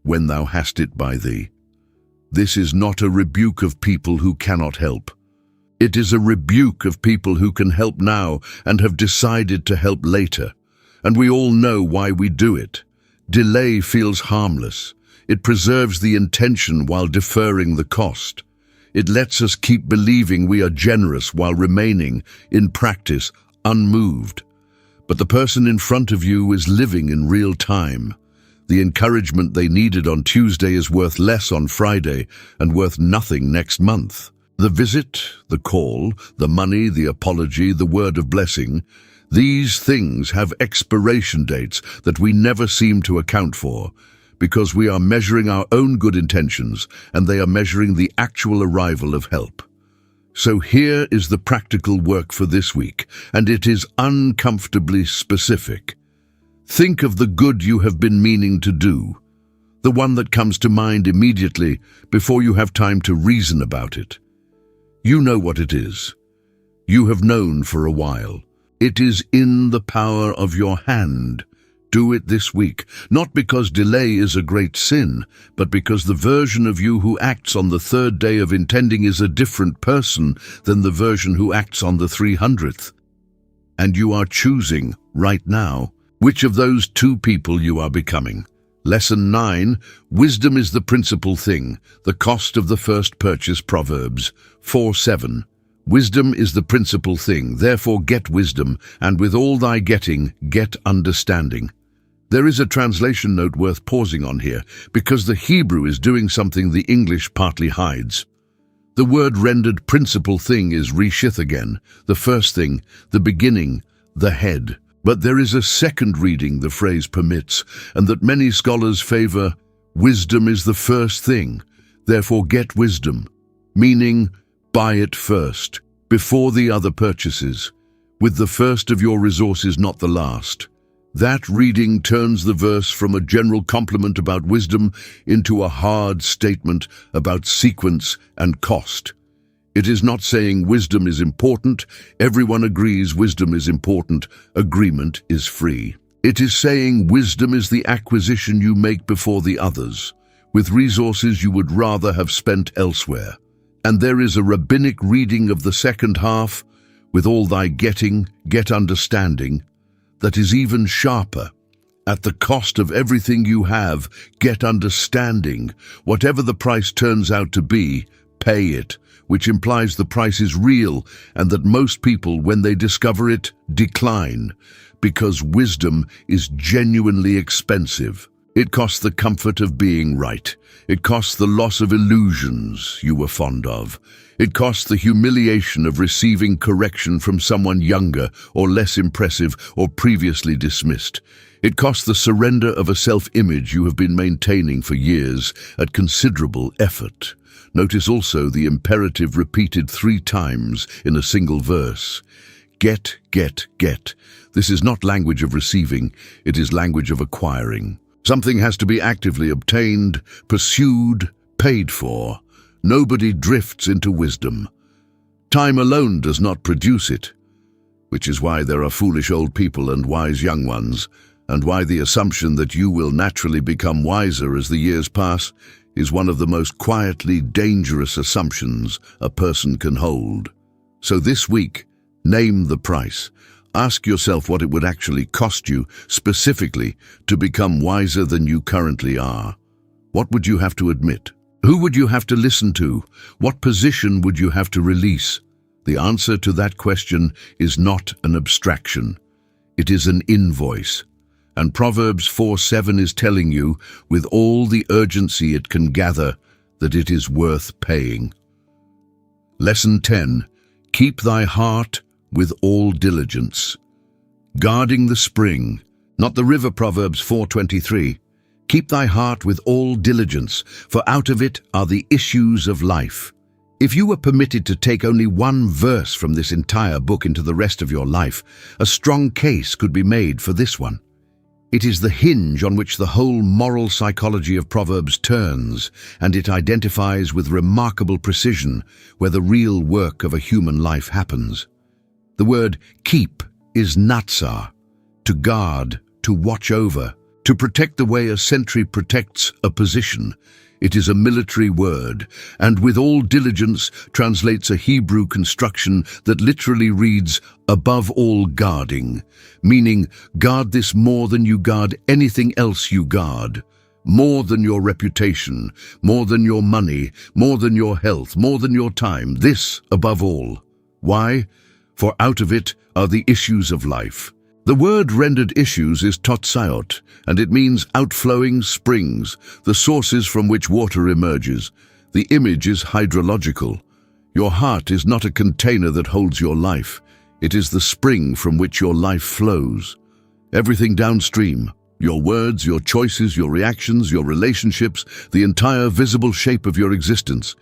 when thou hast it by thee. This is not a rebuke of people who cannot help. It is a rebuke of people who can help now and have decided to help later. And we all know why we do it. Delay feels harmless. It preserves the intention while deferring the cost. It lets us keep believing we are generous while remaining, in practice, unmoved. But the person in front of you is living in real time. The encouragement they needed on Tuesday is worth less on Friday and worth nothing next month. The visit, the call, the money, the apology, the word of blessing, these things have expiration dates that we never seem to account for, because we are measuring our own good intentions and they are measuring the actual arrival of help. So here is the practical work for this week, and it is uncomfortably specific. Think of the good you have been meaning to do, the one that comes to mind immediately before you have time to reason about it. You know what it is. You have known for a while. It is in the power of your hand. Do it this week, not because delay is a great sin, but because the version of you who acts on the third day of intending is a different person than the version who acts on the 300th. And you are choosing, right now, which of those two people you are becoming. Lesson 9, wisdom is the principal thing, the cost of the first purchase. Proverbs 4:7. Wisdom is the principal thing, therefore get wisdom, and with all thy getting, get understanding. There is a translation note worth pausing on here, because the Hebrew is doing something the English partly hides. The word rendered principal thing is reshape again, the first thing, the beginning, the head. But there is a second reading the phrase permits, and that many scholars favor. Wisdom is the first thing, therefore get wisdom, meaning buy it first, before the other purchases, with the first of your resources, not the last. That reading turns the verse from a general compliment about wisdom into a hard statement about sequence and cost. It is not saying wisdom is important, everyone agrees wisdom is important, agreement is free. It is saying wisdom is the acquisition you make before the others, with resources you would rather have spent elsewhere. And there is a rabbinic reading of the second half, with all thy getting, get understanding, that is even sharper. At the cost of everything you have, get understanding. Whatever the price turns out to be, pay it, which implies the price is real and that most people, when they discover it, decline, because wisdom is genuinely expensive. It costs the comfort of being right. It costs the loss of illusions you were fond of. It costs the humiliation of receiving correction from someone younger or less impressive or previously dismissed. It costs the surrender of a self-image you have been maintaining for years at considerable effort. Notice also the imperative repeated 3 times in a single verse. Get, get, get. This is not language of receiving, it is language of acquiring. Something has to be actively obtained, pursued, paid for. Nobody drifts into wisdom. Time alone does not produce it, which is why there are foolish old people and wise young ones, and why the assumption that you will naturally become wiser as the years pass is one of the most quietly dangerous assumptions a person can hold. So this week, name the price. Ask yourself what it would actually cost you, specifically, to become wiser than you currently are. What would you have to admit? Who would you have to listen to? What position would you have to release? The answer to that question is not an abstraction. It is an invoice. And Proverbs 4:7 is telling you, with all the urgency it can gather, that it is worth paying. Lesson 10. Keep thy heart with all diligence. Guarding the spring, not the river. Proverbs 4:23. Keep thy heart with all diligence, for out of it are the issues of life. If you were permitted to take only one verse from this entire book into the rest of your life, a strong case could be made for this one. It is the hinge on which the whole moral psychology of Proverbs turns, and it identifies with remarkable precision where the real work of a human life happens. The word keep is natsar, to guard, to watch over, to protect the way a sentry protects a position. It is a military word, and with all diligence translates a Hebrew construction that literally reads, above all guarding, meaning guard this more than you guard anything else you guard, more than your reputation, more than your money, more than your health, more than your time, this above all. Why? For out of it are the issues of life. The word rendered issues is totsaiot, and it means outflowing springs, the sources from which water emerges. The image is hydrological. Your heart is not a container that holds your life. It is the spring from which your life flows. Everything downstream, your words, your choices, your reactions, your relationships, the entire visible shape of your existence,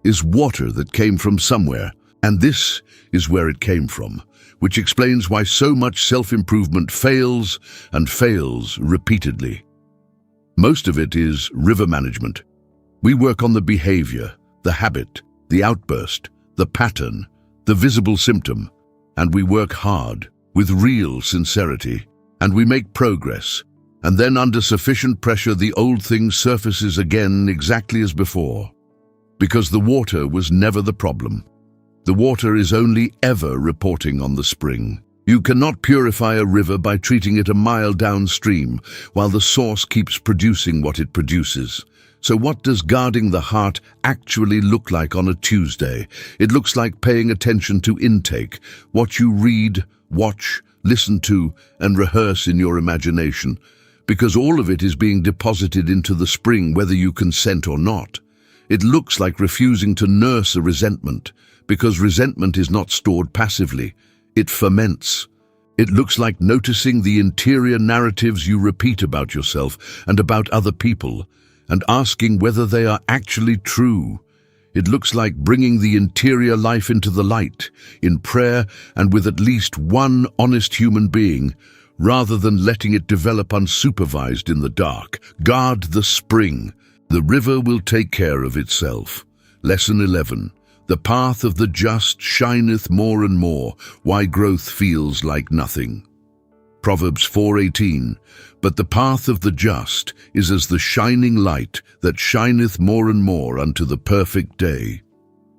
is water that came from somewhere, and this is where it came from, which explains why so much self-improvement fails and fails repeatedly. Most of it is river management. We work on the behavior, the habit, the outburst, the pattern, the visible symptom, and we work hard, with real sincerity, and we make progress, and then under sufficient pressure the old thing surfaces again exactly as before. Because the water was never the problem. The water is only ever reporting on the spring. You cannot purify a river by treating it a mile downstream while the source keeps producing what it produces. So what does guarding the heart actually look like on a Tuesday? It looks like paying attention to intake, what you read, watch, listen to, and rehearse in your imagination, because all of it is being deposited into the spring whether you consent or not. It looks like refusing to nurse a resentment, because resentment is not stored passively. It ferments. It looks like noticing the interior narratives you repeat about yourself and about other people, and asking whether they are actually true. It looks like bringing the interior life into the light, in prayer and with at least one honest human being, rather than letting it develop unsupervised in the dark. Guard the spring. The river will take care of itself. Lesson 11. The path of the just shineth more and more, why growth feels like nothing. Proverbs 4:18. But the path of the just is as the shining light that shineth more and more unto the perfect day.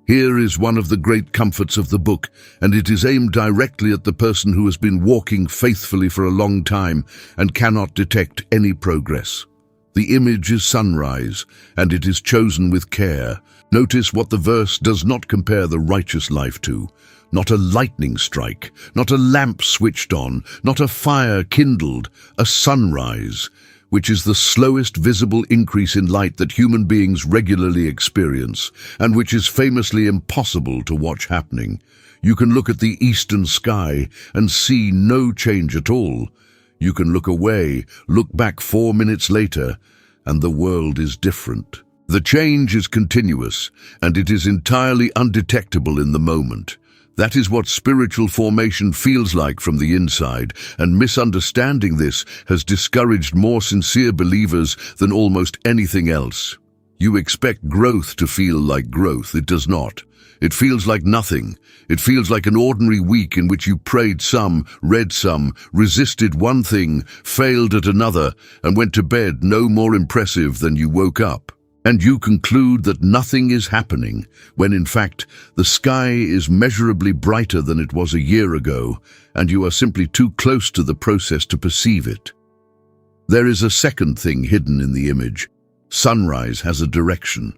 Here is one of the great comforts of the book, and it is aimed directly at the person who has been walking faithfully for a long time and cannot detect any progress. The image is sunrise, and it is chosen with care. Notice what the verse does not compare the righteous life to. Not a lightning strike, not a lamp switched on, not a fire kindled, a sunrise, which is the slowest visible increase in light that human beings regularly experience, and which is famously impossible to watch happening. You can look at the eastern sky and see no change at all. You can look away, look back 4 minutes later, and the world is different. The change is continuous, and it is entirely undetectable in the moment. That is what spiritual formation feels like from the inside, and misunderstanding this has discouraged more sincere believers than almost anything else. You expect growth to feel like growth. It does not. It feels like nothing. It feels like an ordinary week in which you prayed some, read some, resisted one thing, failed at another, and went to bed no more impressive than you woke up. And you conclude that nothing is happening, when in fact the sky is measurably brighter than it was a year ago, and you are simply too close to the process to perceive it. There is a second thing hidden in the image. Sunrise has a direction.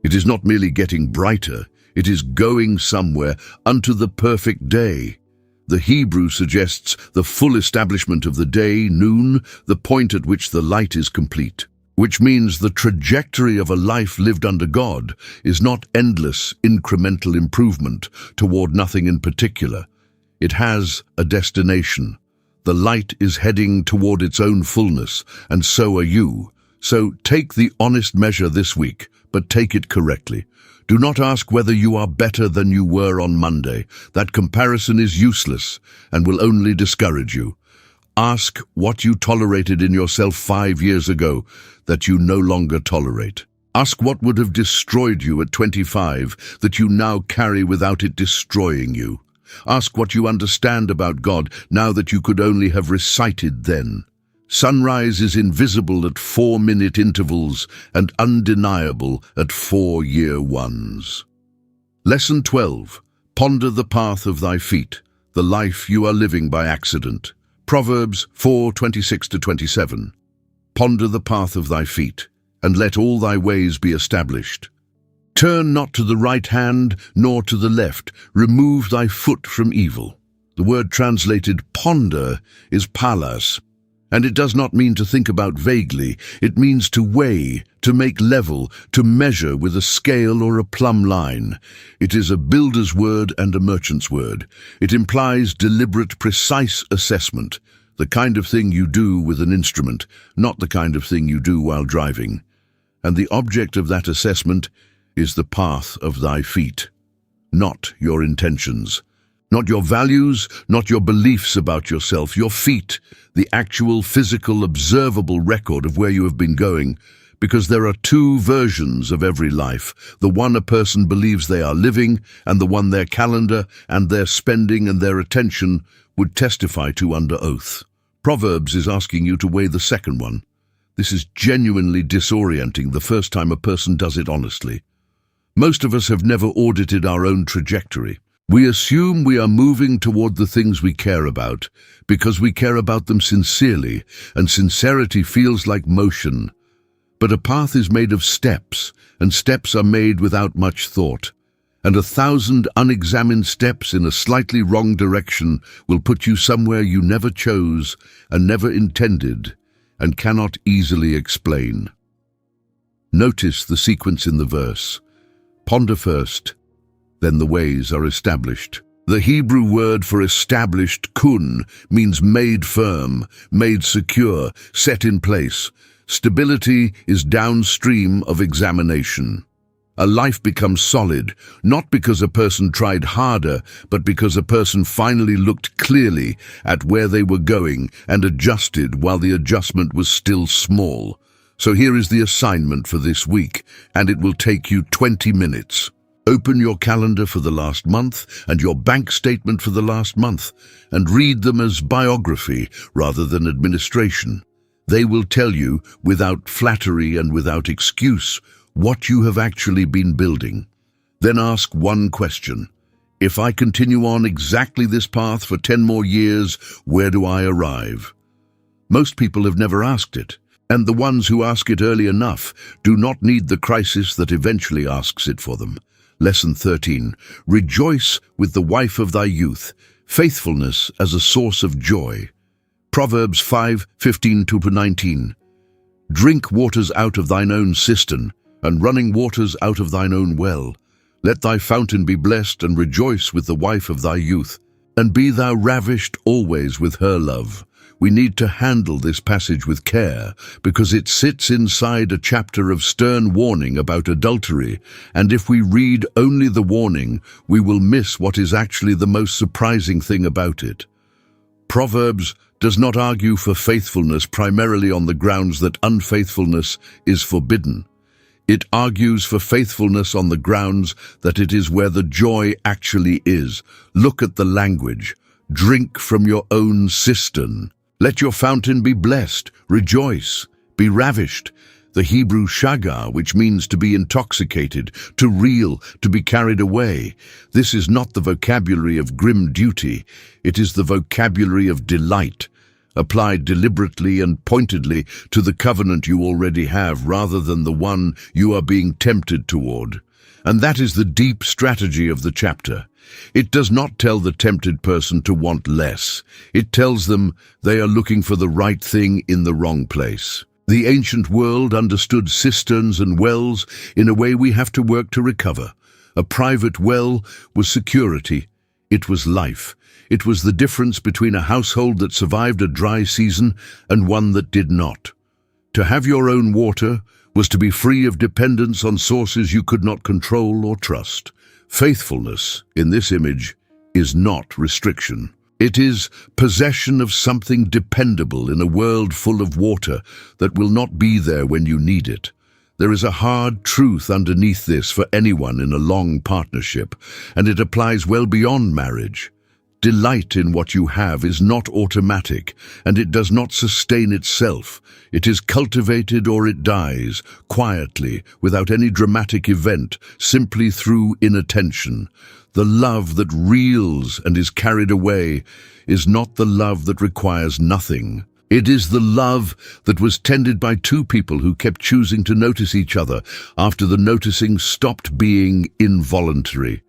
It is not merely getting brighter, it is going somewhere unto the perfect day. The Hebrew suggests the full establishment of the day, noon, the point at which the light is complete, which means the trajectory of a life lived under God is not endless, incremental improvement toward nothing in particular. It has a destination. The light is heading toward its own fullness, and so are you. So take the honest measure this week, but take it correctly. Do not ask whether you are better than you were on Monday. That comparison is useless and will only discourage you. Ask what you tolerated in yourself 5 years ago that you no longer tolerate. Ask what would have destroyed you at 25 that you now carry without it destroying you. Ask what you understand about God now that you could only have recited then. Sunrise is invisible at 4-minute intervals and undeniable at 4-year ones. Lesson 12. Ponder the path of thy feet, the life you are living by accident. Proverbs 4:26-27. Ponder the path of thy feet, and let all thy ways be established. Turn not to the right hand, nor to the left. Remove thy foot from evil. The word translated ponder is palas, and it does not mean to think about vaguely. It means to weigh, to make level, to measure with a scale or a plumb line. It is a builder's word and a merchant's word. It implies deliberate, precise assessment, the kind of thing you do with an instrument, not the kind of thing you do while driving. And the object of that assessment is the path of thy feet, not your intentions. Not your values, not your beliefs about yourself, your feet, the actual physical, observable record of where you have been going, because there are two versions of every life, the one a person believes they are living, and the one their calendar and their spending and their attention would testify to under oath. Proverbs is asking you to weigh the second one. This is genuinely disorienting the first time a person does it honestly. Most of us have never audited our own trajectory. We assume we are moving toward the things we care about because we care about them sincerely, and sincerity feels like motion. But a path is made of steps, and steps are made without much thought. And 1,000 unexamined steps in a slightly wrong direction will put you somewhere you never chose and never intended and cannot easily explain. Notice the sequence in the verse. Ponder first, then the ways are established. The Hebrew word for established, kun, means made firm, made secure, set in place. Stability is downstream of examination. A life becomes solid, not because a person tried harder, but because a person finally looked clearly at where they were going and adjusted while the adjustment was still small. So here is the assignment for this week, and it will take you 20 minutes. Open your calendar for the last month and your bank statement for the last month, and read them as biography rather than administration. They will tell you, without flattery and without excuse, what you have actually been building. Then ask one question. If I continue on exactly this path for 10 more years, where do I arrive? Most people have never asked it, and the ones who ask it early enough do not need the crisis that eventually asks it for them. Lesson 13. Rejoice with the wife of thy youth, faithfulness as a source of joy. Proverbs 5:15-19. Drink waters out of thine own cistern, and running waters out of thine own well. Let thy fountain be blessed, and rejoice with the wife of thy youth. And be thou ravished always with her love. We need to handle this passage with care, because it sits inside a chapter of stern warning about adultery, and if we read only the warning, we will miss what is actually the most surprising thing about it. Proverbs does not argue for faithfulness primarily on the grounds that unfaithfulness is forbidden. It argues for faithfulness on the grounds that it is where the joy actually is. Look at the language. Drink from your own cistern. Let your fountain be blessed. Rejoice. Be ravished. The Hebrew shagar, which means to be intoxicated, to reel, to be carried away. This is not the vocabulary of grim duty. It is the vocabulary of delight, applied deliberately and pointedly to the covenant you already have rather than the one you are being tempted toward. And that is the deep strategy of the chapter. It does not tell the tempted person to want less. It tells them they are looking for the right thing in the wrong place. The ancient world understood cisterns and wells in a way we have to work to recover. A private well was security. It was life. It was the difference between a household that survived a dry season and one that did not. To have your own water was to be free of dependence on sources you could not control or trust. Faithfulness, in this image, is not restriction. It is possession of something dependable in a world full of water that will not be there when you need it. There is a hard truth underneath this for anyone in a long partnership, and it applies well beyond marriage. Delight in what you have is not automatic, and it does not sustain itself. It is cultivated or it dies, quietly, without any dramatic event, simply through inattention. The love that reels and is carried away is not the love that requires nothing. It is the love that was tended by two people who kept choosing to notice each other after the noticing stopped being involuntary.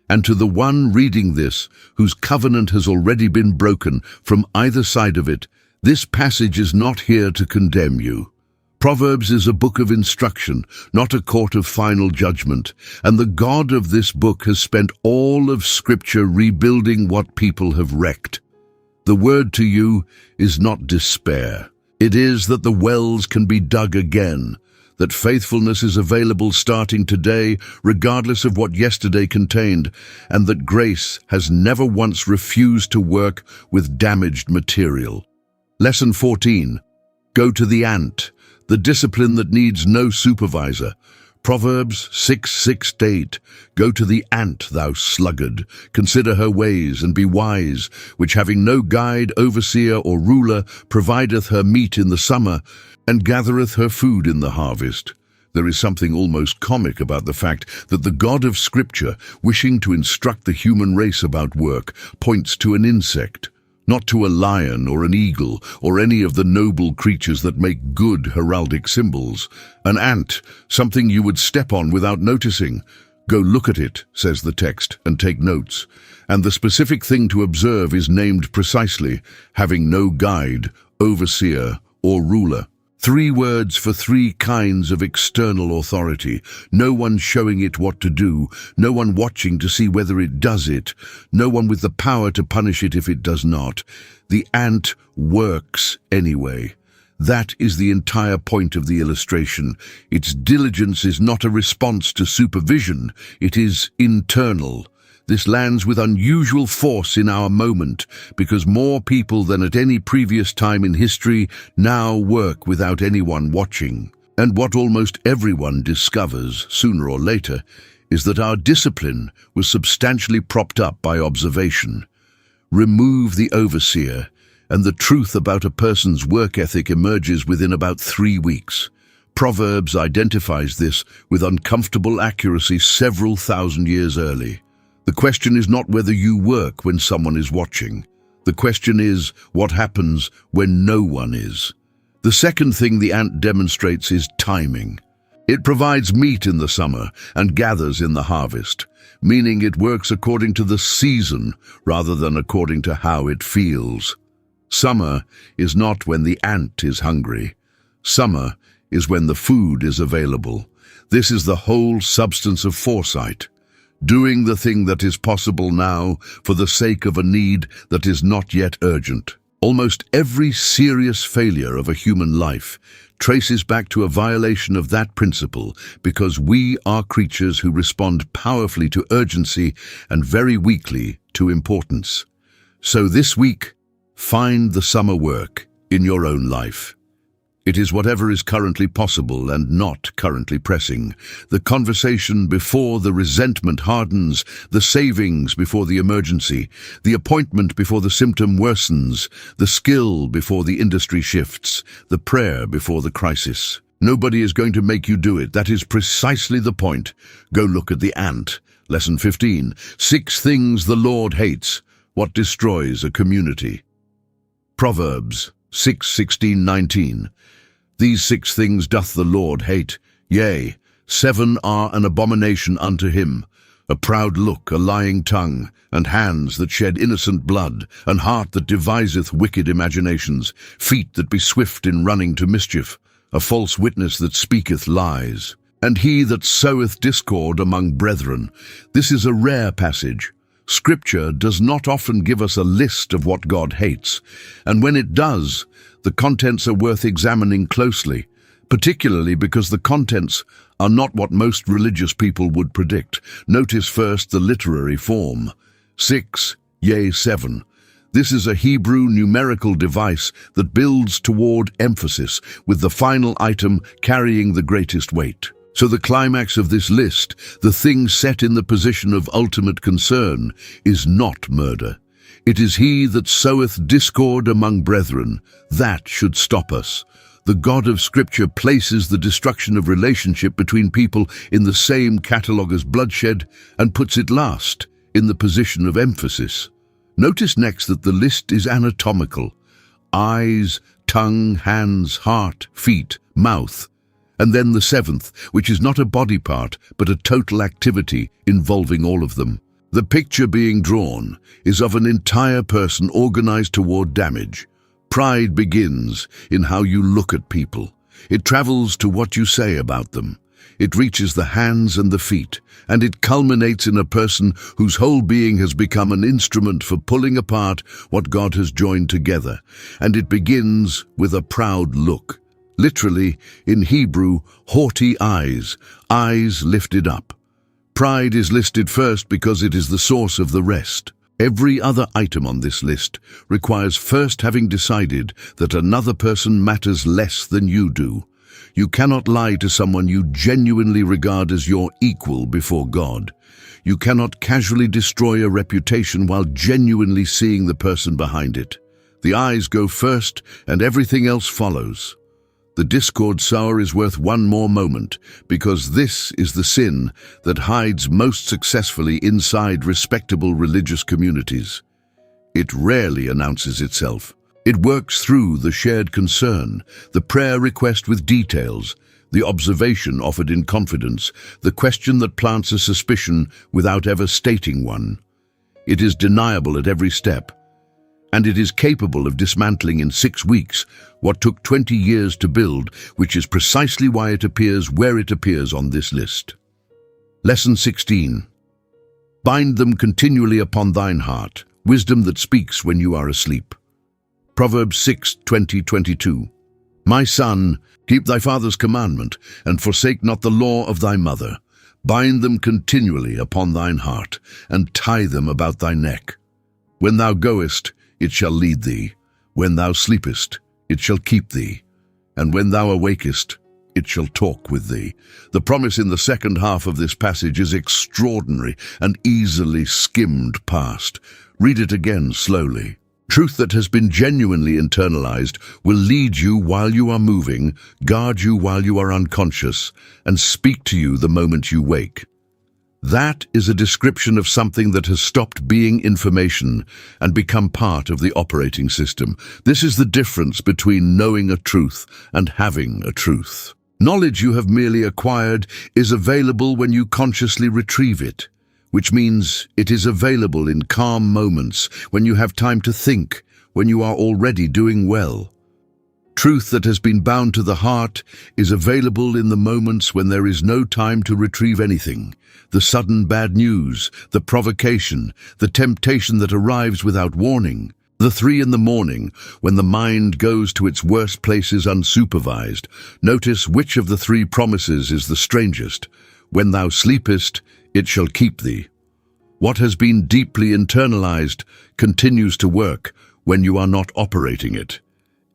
And to the one reading this, whose covenant has already been broken from either side of it, this passage is not here to condemn you. Proverbs is a book of instruction, not a court of final judgment, and the God of this book has spent all of Scripture rebuilding what people have wrecked. The word to you is not despair. It is that the wells can be dug again, that faithfulness is available starting today, regardless of what yesterday contained, and that grace has never once refused to work with damaged material. Lesson 14. Go to the ant, the discipline that needs no supervisor. Proverbs 6:6-8. Go to the ant, thou sluggard. Consider her ways and be wise, which having no guide, overseer, or ruler, provideth her meat in the summer, and gathereth her food in the harvest. There is something almost comic about the fact that the God of Scripture, wishing to instruct the human race about work, points to an insect. not to a lion or an eagle or any of the noble creatures that make good heraldic symbols. An ant, something you would step on without noticing. Go look at it, says the text, and take notes. And the specific thing to observe is named precisely, having no guide, overseer, or ruler. 3 words for 3 kinds of external authority. No one showing it what to do, no one watching to see whether it does it, no one with the power to punish it if it does not. The ant works anyway. That is the entire point of the illustration. Its diligence is not a response to supervision, it is internal. This lands with unusual force in our moment, because more people than at any previous time in history now work without anyone watching. And what almost everyone discovers, sooner or later, is that our discipline was substantially propped up by observation. Remove the overseer, and the truth about a person's work ethic emerges within about 3 weeks. Proverbs identifies this with uncomfortable accuracy several thousand years early. The question is not whether you work when someone is watching. The question is what happens when no one is. The second thing the ant demonstrates is timing. It provides meat in the summer and gathers in the harvest, meaning it works according to the season rather than according to how it feels. Summer is not when the ant is hungry. Summer is when the food is available. This is the whole substance of foresight. Doing the thing that is possible now for the sake of a need that is not yet urgent. Almost every serious failure of a human life traces back to a violation of that principle, because we are creatures who respond powerfully to urgency and very weakly to importance. So this week, find the summer work in your own life. It is whatever is currently possible and not currently pressing. The conversation before the resentment hardens, the savings before the emergency, the appointment before the symptom worsens, the skill before the industry shifts, the prayer before the crisis. Nobody is going to make you do it. That is precisely the point. Go look at the ant. Lesson 15. 6 things the Lord hates. What destroys a community? Proverbs 6:16-19. These 6 things doth the Lord hate, yea, 7 are an abomination unto him: a proud look, a lying tongue, and hands that shed innocent blood, an heart that deviseth wicked imaginations, feet that be swift in running to mischief, a false witness that speaketh lies, and he that soweth discord among brethren. This is a rare passage. Scripture does not often give us a list of what God hates, and when it does, the contents are worth examining closely, particularly because the contents are not what most religious people would predict. Notice first the literary form. 6, yea 7. This is a Hebrew numerical device that builds toward emphasis, with the final item carrying the greatest weight. So the climax of this list, the thing set in the position of ultimate concern, is not murder. It is he that soweth discord among brethren. That should stop us. The God of Scripture places the destruction of relationship between people in the same catalogue as bloodshed and puts it last, in the position of emphasis. Notice next that the list is anatomical. Eyes, tongue, hands, heart, feet, mouth. And then the 7th, which is not a body part, but a total activity involving all of them. The picture being drawn is of an entire person organized toward damage. Pride begins in how you look at people. It travels to what you say about them. It reaches the hands and the feet, and it culminates in a person whose whole being has become an instrument for pulling apart what God has joined together. And it begins with a proud look. Literally, in Hebrew, haughty eyes, eyes lifted up. Pride is listed first because it is the source of the rest. Every other item on this list requires first having decided that another person matters less than you do. You cannot lie to someone you genuinely regard as your equal before God. You cannot casually destroy a reputation while genuinely seeing the person behind it. The eyes go first and everything else follows. The discord sower is worth one more moment, because this is the sin that hides most successfully inside respectable religious communities. It rarely announces itself. It works through the shared concern, the prayer request with details, the observation offered in confidence, the question that plants a suspicion without ever stating one. It is deniable at every step, and it is capable of dismantling in 6 weeks what took 20 years to build, which is precisely why it appears where it appears on this list. Lesson 16. Bind them continually upon thine heart, wisdom that speaks when you are asleep. Proverbs 6:20-22. My son, keep thy father's commandment, and forsake not the law of thy mother. Bind them continually upon thine heart, and tie them about thy neck. When thou goest, it shall lead thee. When thou sleepest, it shall keep thee. And when thou awakest, it shall talk with thee. The promise in the second half of this passage is extraordinary and easily skimmed past. Read it again slowly. Truth that has been genuinely internalized will lead you while you are moving, guard you while you are unconscious, and speak to you the moment you wake. That is a description of something that has stopped being information and become part of the operating system. This is the difference between knowing a truth and having a truth. Knowledge you have merely acquired is available when you consciously retrieve it, which means it is available in calm moments, when you have time to think, when you are already doing well. Truth that has been bound to the heart is available in the moments when there is no time to retrieve anything. The sudden bad news, the provocation, the temptation that arrives without warning. The 3 in the morning, when the mind goes to its worst places unsupervised. Notice which of the 3 promises is the strangest. When thou sleepest, it shall keep thee. What has been deeply internalized continues to work when you are not operating it.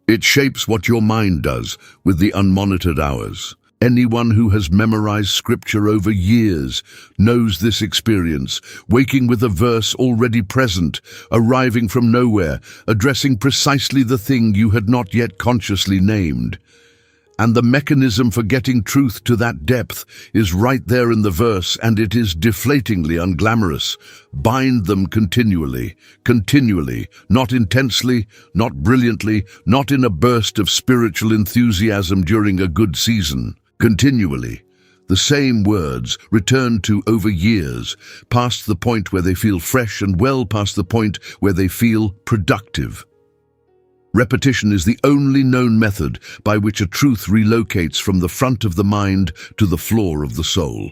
It shapes what your mind does with the unmonitored hours. Anyone who has memorized scripture over years knows this experience, waking with a verse already present, arriving from nowhere, addressing precisely the thing you had not yet consciously named. And the mechanism for getting truth to that depth is right there in the verse, and it is deflatingly unglamorous. Bind them continually, not intensely, not brilliantly, not in a burst of spiritual enthusiasm during a good season. Continually. The same words returned to over years, past the point where they feel fresh and well past the point where they feel productive. Repetition is the only known method by which a truth relocates from the front of the mind to the floor of the soul.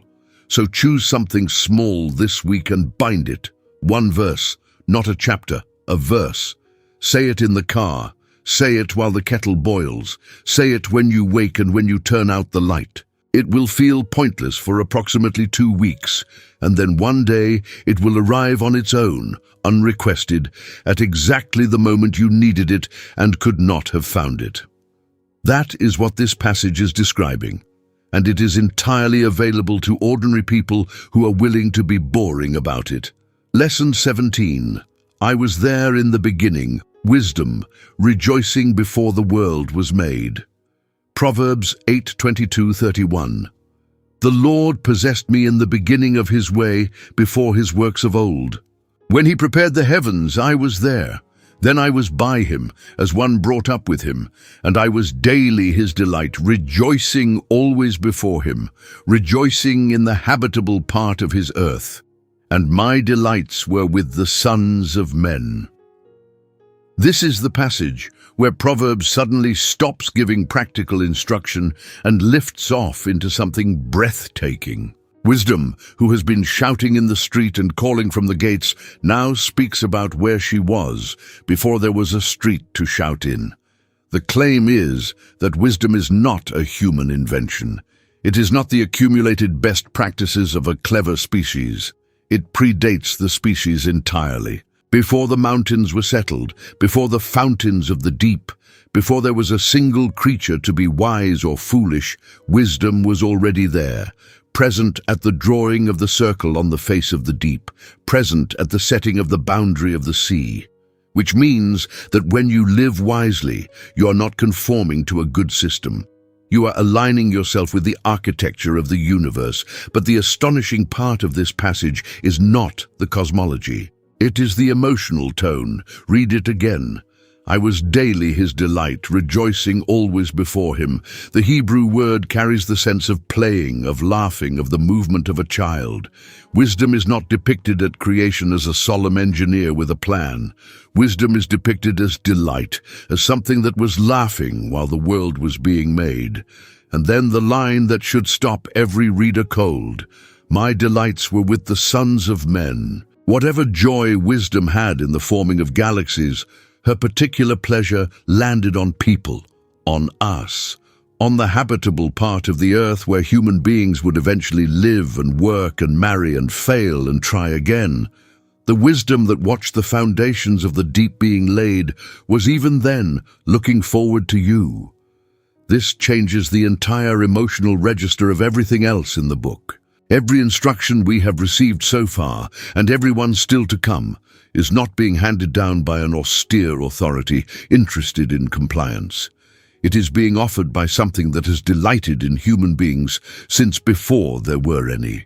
So choose something small this week and bind it. 1 verse, not a chapter, a verse. Say it in the car. Say it while the kettle boils. Say it when you wake and when you turn out the light. It will feel pointless for approximately 2 weeks, and then one day it will arrive on its own, unrequested, at exactly the moment you needed it and could not have found it. That is what this passage is describing, and it is entirely available to ordinary people who are willing to be boring about it. Lesson 17. I was there in the beginning, wisdom, rejoicing before the world was made. Proverbs 8:22-31. The Lord possessed me in the beginning of his way, before his works of old. When he prepared the heavens, I was there. Then I was by him, as one brought up with him, and I was daily his delight, rejoicing always before him, rejoicing in the habitable part of his earth. And my delights were with the sons of men. This is the passage where Proverbs suddenly stops giving practical instruction and lifts off into something breathtaking. Wisdom, who has been shouting in the street and calling from the gates, now speaks about where she was before there was a street to shout in. The claim is that wisdom is not a human invention. It is not the accumulated best practices of a clever species. It predates the species entirely. Before the mountains were settled, before the fountains of the deep, before there was a single creature to be wise or foolish, wisdom was already there, present at the drawing of the circle on the face of the deep, present at the setting of the boundary of the sea. Which means that when you live wisely, you are not conforming to a good system. You are aligning yourself with the architecture of the universe, but the astonishing part of this passage is not the cosmology. It is the emotional tone. Read it again. I was daily his delight, rejoicing always before him. The Hebrew word carries the sense of playing, of laughing, of the movement of a child. Wisdom is not depicted at creation as a solemn engineer with a plan. Wisdom is depicted as delight, as something that was laughing while the world was being made. And then the line that should stop every reader cold. My delights were with the sons of men. Whatever joy wisdom had in the forming of galaxies, her particular pleasure landed on people, on us, on the habitable part of the earth where human beings would eventually live and work and marry and fail and try again. The wisdom that watched the foundations of the deep being laid was even then looking forward to you. This changes the entire emotional register of everything else in the book. Every instruction we have received so far, and every one still to come, is not being handed down by an austere authority interested in compliance. It is being offered by something that has delighted in human beings since before there were any.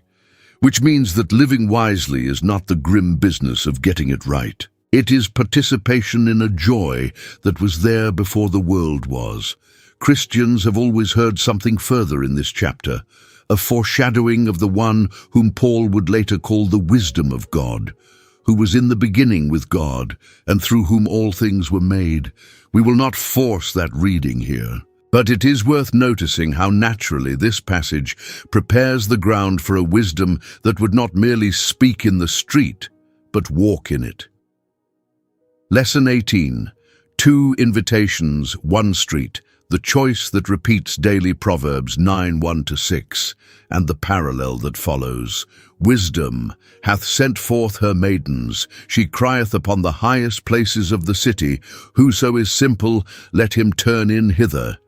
Which means that living wisely is not the grim business of getting it right. It is participation in a joy that was there before the world was. Christians have always heard something further in this chapter, a foreshadowing of the one whom Paul would later call the wisdom of God, who was in the beginning with God, and through whom all things were made. We will not force that reading here, but it is worth noticing how naturally this passage prepares the ground for a wisdom that would not merely speak in the street, but walk in it. Lesson 18. 2 invitations, 1 street. The choice that repeats daily Proverbs 9:1-6, and the parallel that follows. Wisdom hath sent forth her maidens, she crieth upon the highest places of the city, whoso is simple, let him turn in hither.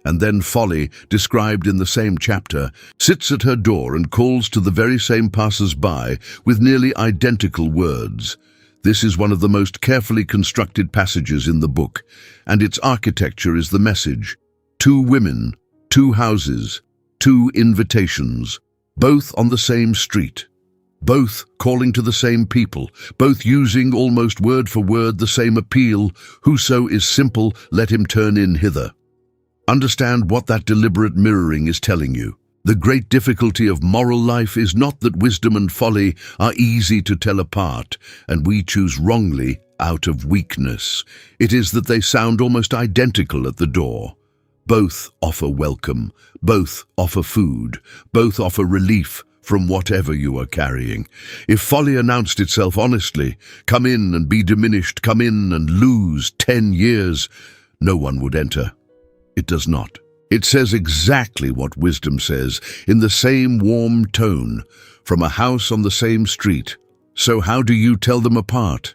And then folly, described in the same chapter, sits at her door and calls to the very same passers-by with nearly identical words. This is one of the most carefully constructed passages in the book, and its architecture is the message. 2 women, 2 houses, 2 invitations, both on the same street, both calling to the same people, both using almost word for word the same appeal, whoso is simple, let him turn in hither. Understand what that deliberate mirroring is telling you. The great difficulty of moral life is not that wisdom and folly are easy to tell apart, and we choose wrongly out of weakness. It is that they sound almost identical at the door. Both offer welcome, both offer food, both offer relief from whatever you are carrying. If folly announced itself honestly, come in and be diminished, come in and lose 10 years, no one would enter. It does not. It says exactly what wisdom says, in the same warm tone, from a house on the same street. So how do you tell them apart?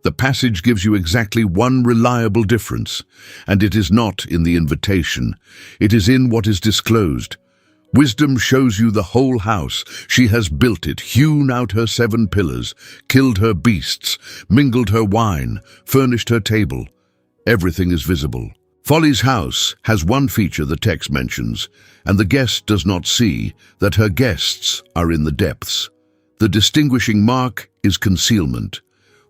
The passage gives you exactly one reliable difference, and it is not in the invitation. It is in what is disclosed. Wisdom shows you the whole house. She has built it, hewn out her 7 pillars, killed her beasts, mingled her wine, furnished her table. Everything is visible. Folly's house has one feature the text mentions, and the guest does not see that her guests are in the depths. The distinguishing mark is concealment.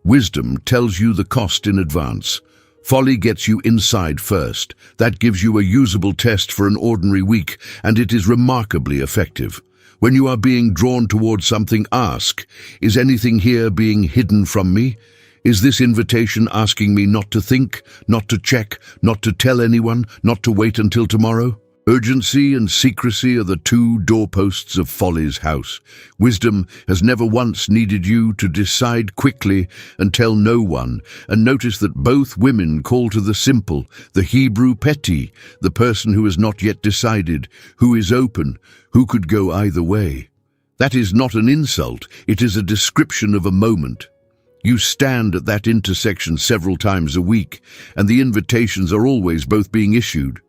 Wisdom tells you the cost in advance. Folly gets you inside first. That gives you a usable test for an ordinary week, and it is remarkably effective. When you are being drawn towards something, ask, is anything here being hidden from me? Is this invitation asking me not to think, not to check, not to tell anyone, not to wait until tomorrow? Urgency and secrecy are the 2 doorposts of folly's house. Wisdom has never once needed you to decide quickly and tell no one. And notice that both women call to the simple, the Hebrew petty, the person who has not yet decided, who is open, who could go either way. That is not an insult, it is a description of a moment. You stand at that intersection several times a week, and the invitations are always both being issued.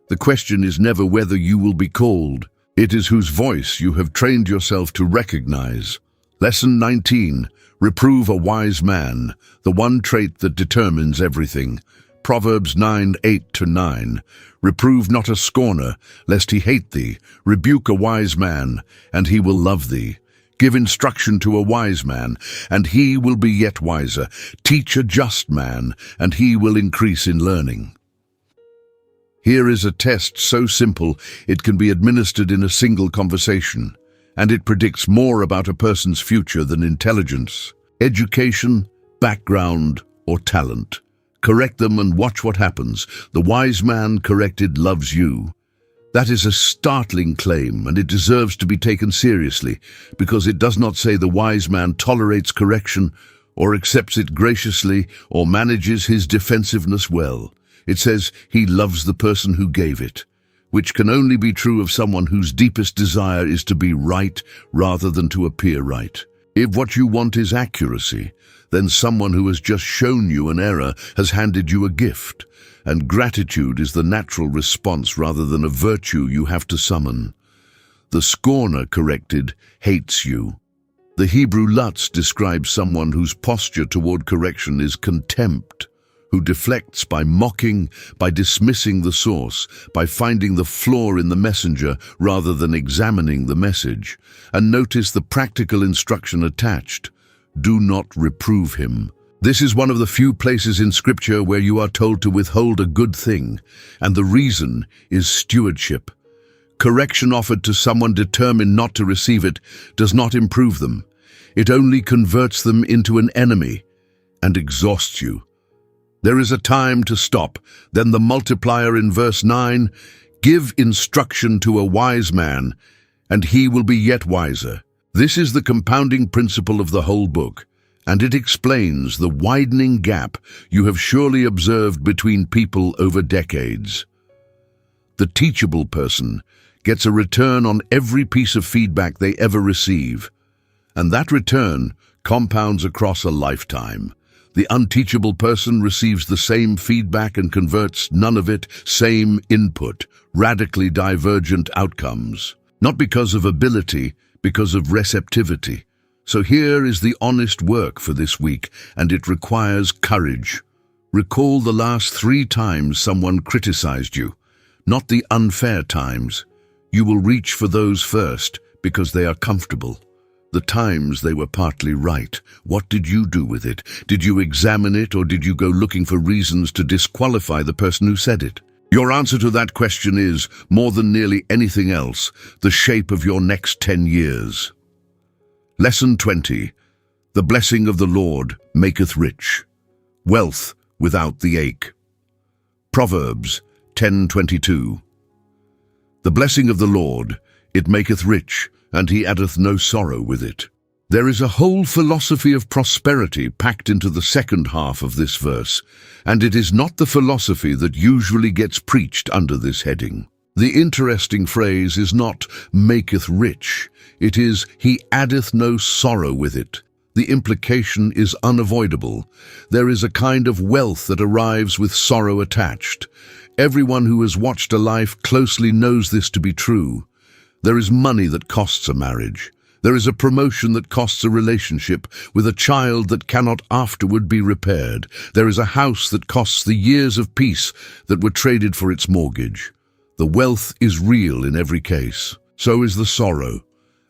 The question is never whether you will be called. It is whose voice you have trained yourself to recognize. Lesson 19. Reprove a wise man, the one trait that determines everything. Proverbs 9:8-9. Reprove not a scorner, lest he hate thee. Rebuke a wise man, and he will love thee. Give instruction to a wise man, and he will be yet wiser. Teach a just man, and he will increase in learning. Here is a test so simple it can be administered in a single conversation, and it predicts more about a person's future than intelligence, education, background, or talent. Correct them and watch what happens. The wise man corrected loves you. That is a startling claim, and it deserves to be taken seriously, because it does not say the wise man tolerates correction, or accepts it graciously, or manages his defensiveness well. It says he loves the person who gave it, which can only be true of someone whose deepest desire is to be right rather than to appear right. If what you want is accuracy, then someone who has just shown you an error has handed you a gift, and gratitude is the natural response rather than a virtue you have to summon. The scorner corrected hates you. The Hebrew Lutz describes someone whose posture toward correction is contempt, who deflects by mocking, by dismissing the source, by finding the flaw in the messenger rather than examining the message. And notice the practical instruction attached. Do not reprove him. This is one of the few places in Scripture where you are told to withhold a good thing, and the reason is stewardship. Correction offered to someone determined not to receive it does not improve them. It only converts them into an enemy and exhausts you. There is a time to stop. Then the multiplier in verse 9, give instruction to a wise man, and he will be yet wiser. This is the compounding principle of the whole book, and it explains the widening gap you have surely observed between people over decades. The teachable person gets a return on every piece of feedback they ever receive, and that return compounds across a lifetime. The unteachable person receives the same feedback and converts none of it, same input, radically divergent outcomes. Not because of ability, because of receptivity. So here is the honest work for this week, and it requires courage. Recall the last 3 times someone criticized you, not the unfair times. You will reach for those first because they are comfortable. The times they were partly right. What did you do with it? Did you examine it, or did you go looking for reasons to disqualify the person who said it? Your answer to that question is, more than nearly anything else, the shape of your next 10 years. Lesson 20. The blessing of the Lord maketh rich, wealth without the ache. Proverbs 10:22. The blessing of the Lord, it maketh rich, and he addeth no sorrow with it. There is a whole philosophy of prosperity packed into the second half of this verse, and it is not the philosophy that usually gets preached under this heading. The interesting phrase is not maketh rich, it is he addeth no sorrow with it. The implication is unavoidable. There is a kind of wealth that arrives with sorrow attached. Everyone who has watched a life closely knows this to be true. There is money that costs a marriage. There is a promotion that costs a relationship with a child that cannot afterward be repaired. There is a house that costs the years of peace that were traded for its mortgage. The wealth is real in every case. So is the sorrow.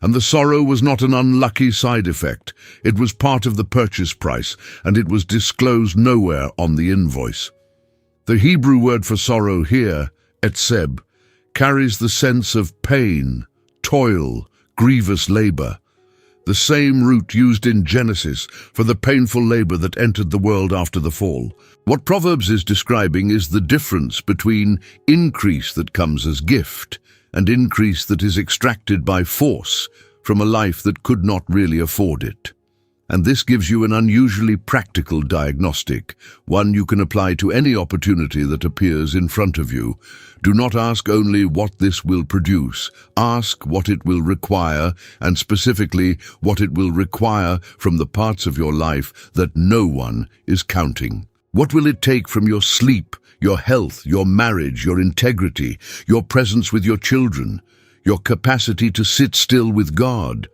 And the sorrow was not an unlucky side effect. It was part of the purchase price, and it was disclosed nowhere on the invoice. The Hebrew word for sorrow here, etzeb, carries the sense of pain, toil, grievous labor, the same root used in Genesis for the painful labor that entered the world after the fall. What Proverbs is describing is the difference between increase that comes as gift and increase that is extracted by force from a life that could not really afford it. And this gives you an unusually practical diagnostic, one you can apply to any opportunity that appears in front of you. Do not ask only what this will produce. Ask what it will require, and specifically what it will require from the parts of your life that no one is counting. What will it take from your sleep, your health, your marriage, your integrity, your presence with your children, your capacity to sit still with God?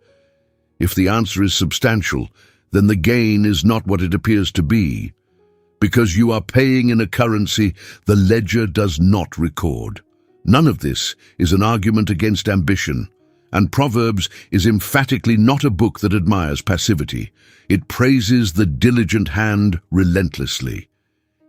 If the answer is substantial, then the gain is not what it appears to be, because you are paying in a currency the ledger does not record. None of this is an argument against ambition, And Proverbs is emphatically not a book that admires passivity. It praises the diligent hand relentlessly.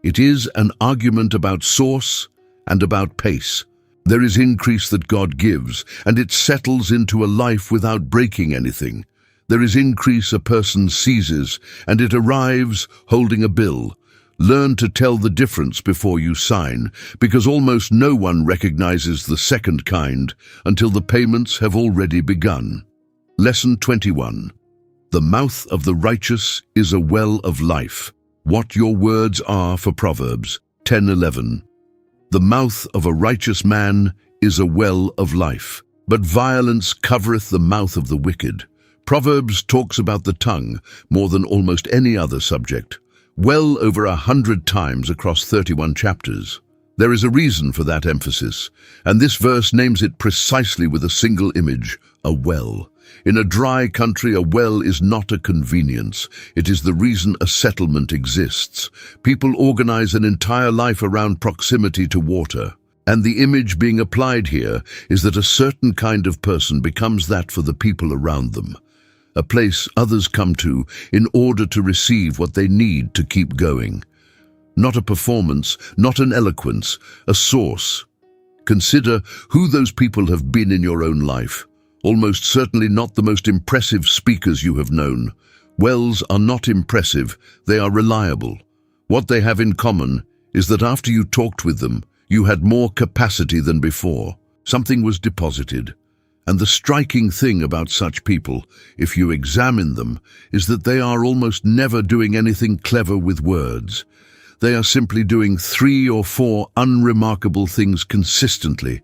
It is an argument about source and about pace. There is increase that God gives, and it settles into a life without breaking anything. There is increase a person seizes, and it arrives holding a bill. Learn to tell the difference before you sign, because almost no one recognizes the second kind until the payments have already begun. Lesson 21. The mouth of the righteous is a well of life. What your words are for Proverbs 10:11. The mouth of a righteous man is a well of life, but violence covereth the mouth of the wicked. Proverbs talks about the tongue more than almost any other subject, well over 100 times across 31 chapters. There is a reason for that emphasis, and this verse names it precisely with a single image, a well. In a dry country, a well is not a convenience. It is the reason a settlement exists. People organize an entire life around proximity to water. And the image being applied here is that a certain kind of person becomes that for the people around them. A place others come to in order to receive what they need to keep going. Not a performance, not an eloquence, a source. Consider who those people have been in your own life. Almost certainly not the most impressive speakers you have known. Wells are not impressive, they are reliable. What they have in common is that after you talked with them, you had more capacity than before. Something was deposited. And the striking thing about such people, if you examine them, is that they are almost never doing anything clever with words. They are simply doing 3 or 4 unremarkable things consistently.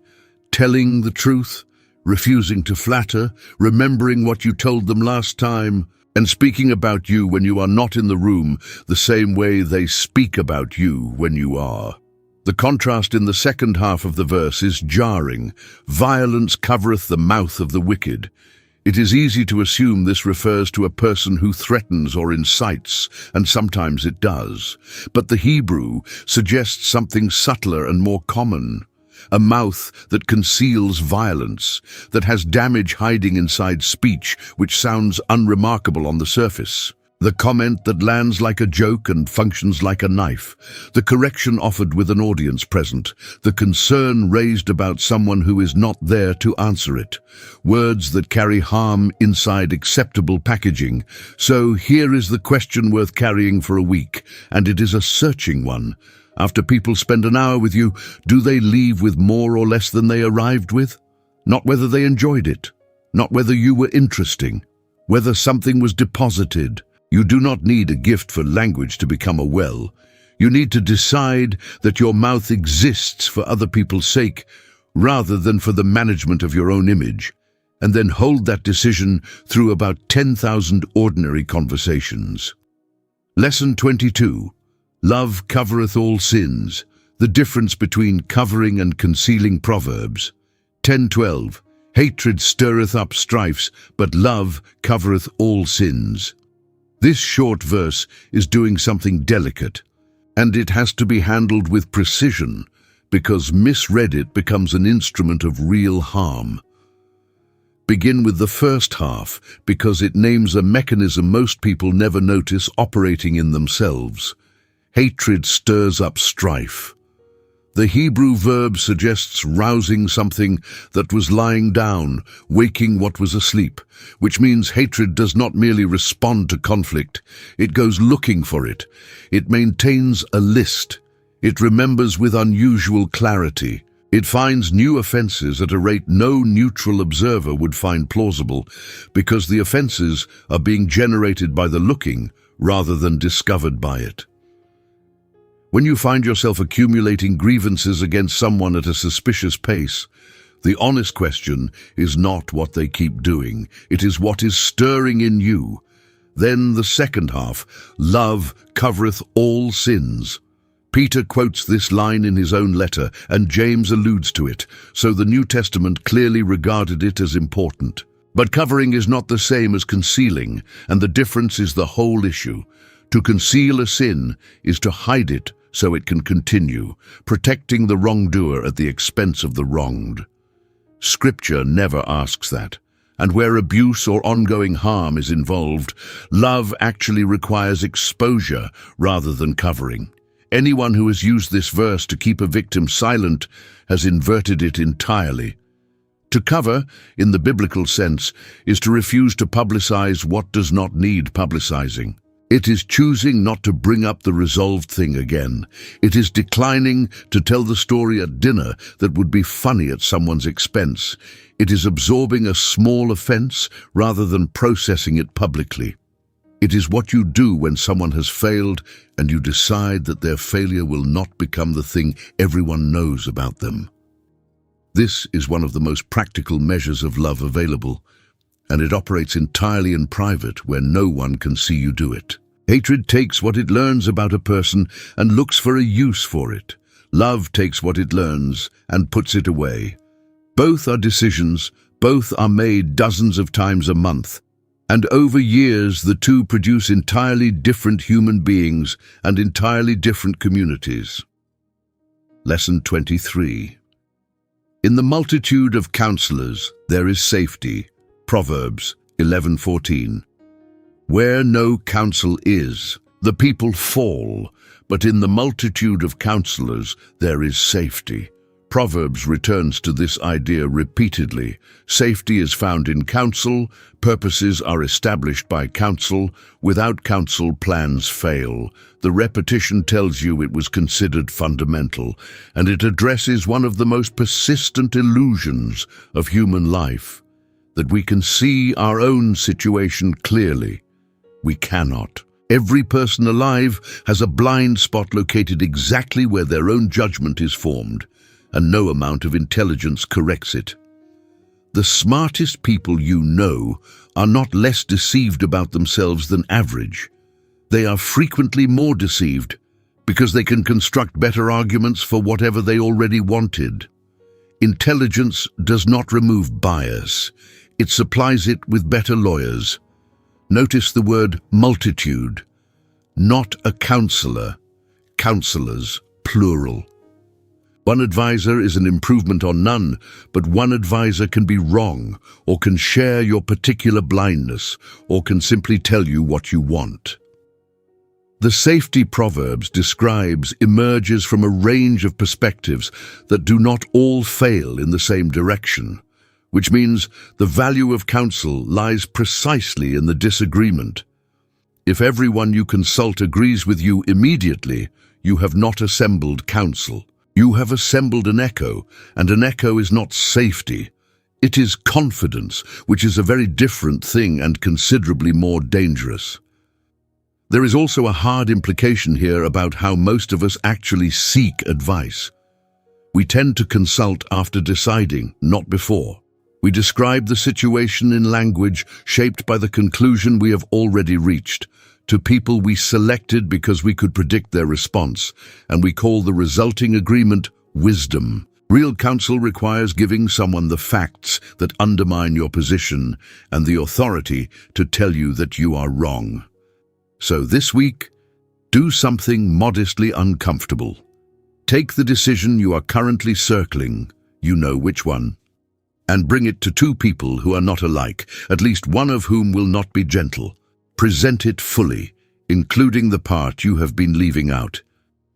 Telling the truth, refusing to flatter, remembering what you told them last time, and speaking about you when you are not in the room the same way they speak about you when you are. The contrast in the second half of the verse is jarring. Violence covereth the mouth of the wicked. It is easy to assume this refers to a person who threatens or incites, and sometimes it does. But the Hebrew suggests something subtler and more common. A mouth that conceals violence, that has damage hiding inside speech which sounds unremarkable on the surface. The comment that lands like a joke and functions like a knife. The correction offered with an audience present. The concern raised about someone who is not there to answer it. Words that carry harm inside acceptable packaging. So here is the question worth carrying for a week, and it is a searching one. After people spend an hour with you, do they leave with more or less than they arrived with? Not whether they enjoyed it, not whether you were interesting, whether something was deposited. You do not need a gift for language to become a well. You need to decide that your mouth exists for other people's sake rather than for the management of your own image, and then hold that decision through about 10,000 ordinary conversations. Lesson 22. Love covereth all sins. The difference between covering and concealing. Proverbs 10:12. Hatred stirreth up strifes, but love covereth all sins. This short verse is doing something delicate, and it has to be handled with precision, because misread it becomes an instrument of real harm. Begin with the first half, because it names a mechanism most people never notice operating in themselves. Hatred stirs up strife. The Hebrew verb suggests rousing something that was lying down, waking what was asleep, which means hatred does not merely respond to conflict, it goes looking for it. It maintains a list. It remembers with unusual clarity. It finds new offenses at a rate no neutral observer would find plausible, because the offenses are being generated by the looking rather than discovered by it. When you find yourself accumulating grievances against someone at a suspicious pace, the honest question is not what they keep doing, it is what is stirring in you. Then the second half, love covereth all sins. Peter quotes this line in his own letter, and James alludes to it, so the New Testament clearly regarded it as important. But covering is not the same as concealing, and the difference is the whole issue. To conceal a sin is to hide it so it can continue, protecting the wrongdoer at the expense of the wronged. Scripture never asks that. And where abuse or ongoing harm is involved, love actually requires exposure rather than covering. Anyone who has used this verse to keep a victim silent has inverted it entirely. To cover, in the biblical sense, is to refuse to publicize what does not need publicizing. It is choosing not to bring up the resolved thing again. It is declining to tell the story at dinner that would be funny at someone's expense. It is absorbing a small offense rather than processing it publicly. It is what you do when someone has failed and you decide that their failure will not become the thing everyone knows about them. This is one of the most practical measures of love available, and it operates entirely in private where no one can see you do it. Hatred takes what it learns about a person and looks for a use for it. Love takes what it learns and puts it away. Both are decisions, both are made dozens of times a month, and over years the two produce entirely different human beings and entirely different communities. Lesson 23. In the multitude of counselors there is safety. Proverbs 11:14. Where no counsel is, the people fall, but in the multitude of counselors there is safety. Proverbs returns to this idea repeatedly. Safety is found in counsel, purposes are established by counsel, without counsel plans fail. The repetition tells you it was considered fundamental, and it addresses one of the most persistent illusions of human life, that we can see our own situation clearly. We cannot. Every person alive has a blind spot located exactly where their own judgment is formed, and no amount of intelligence corrects it. The smartest people you know are not less deceived about themselves than average. They are frequently more deceived because they can construct better arguments for whatever they already wanted. Intelligence does not remove bias. It supplies it with better lawyers. Notice the word multitude, not a counselor, counselors, plural. One advisor is an improvement on none, but one advisor can be wrong, or can share your particular blindness, or can simply tell you what you want. The safety Proverbs describes emerges from a range of perspectives that do not all fail in the same direction, which means the value of counsel lies precisely in the disagreement. If everyone you consult agrees with you immediately, you have not assembled counsel. You have assembled an echo, and an echo is not safety. It is confidence, which is a very different thing and considerably more dangerous. There is also a hard implication here about how most of us actually seek advice. We tend to consult after deciding, not before. We describe the situation in language shaped by the conclusion we have already reached, to people we selected because we could predict their response, and we call the resulting agreement wisdom. Real counsel requires giving someone the facts that undermine your position and the authority to tell you that you are wrong. So this week, do something modestly uncomfortable. Take the decision you are currently circling, you know which one, and bring it to two people who are not alike, at least one of whom will not be gentle. Present it fully, including the part you have been leaving out.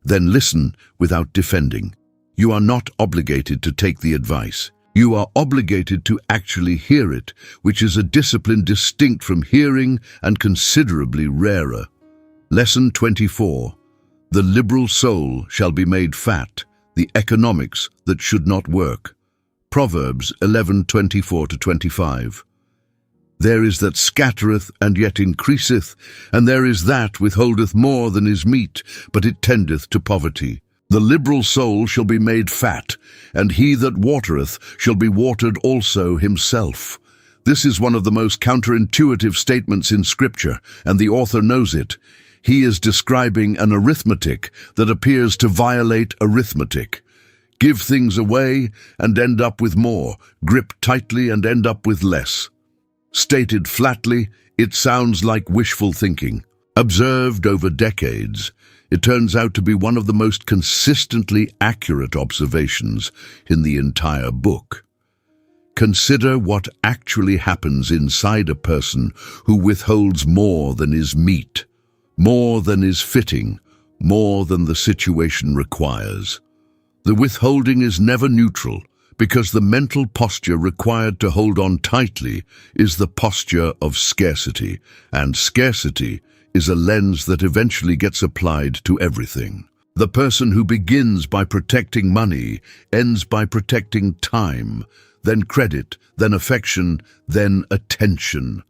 Then listen without defending. You are not obligated to take the advice. You are obligated to actually hear it, which is a discipline distinct from hearing and considerably rarer. Lesson 24. The liberal soul shall be made fat, the economics that should not work. Proverbs 11:24-25. There is that scattereth and yet increaseth, and there is that withholdeth more than is meet, but it tendeth to poverty. The liberal soul shall be made fat, and he that watereth shall be watered also himself. This is one of the most counterintuitive statements in Scripture, and the author knows it. He is describing an arithmetic that appears to violate arithmetic. Give things away and end up with more, grip tightly and end up with less. Stated flatly, it sounds like wishful thinking. Observed over decades, it turns out to be one of the most consistently accurate observations in the entire book. Consider what actually happens inside a person who withholds more than is meet, more than is fitting, more than the situation requires. The withholding is never neutral, because the mental posture required to hold on tightly is the posture of scarcity, and scarcity is a lens that eventually gets applied to everything. The person who begins by protecting money ends by protecting time, then credit, then affection, then attention.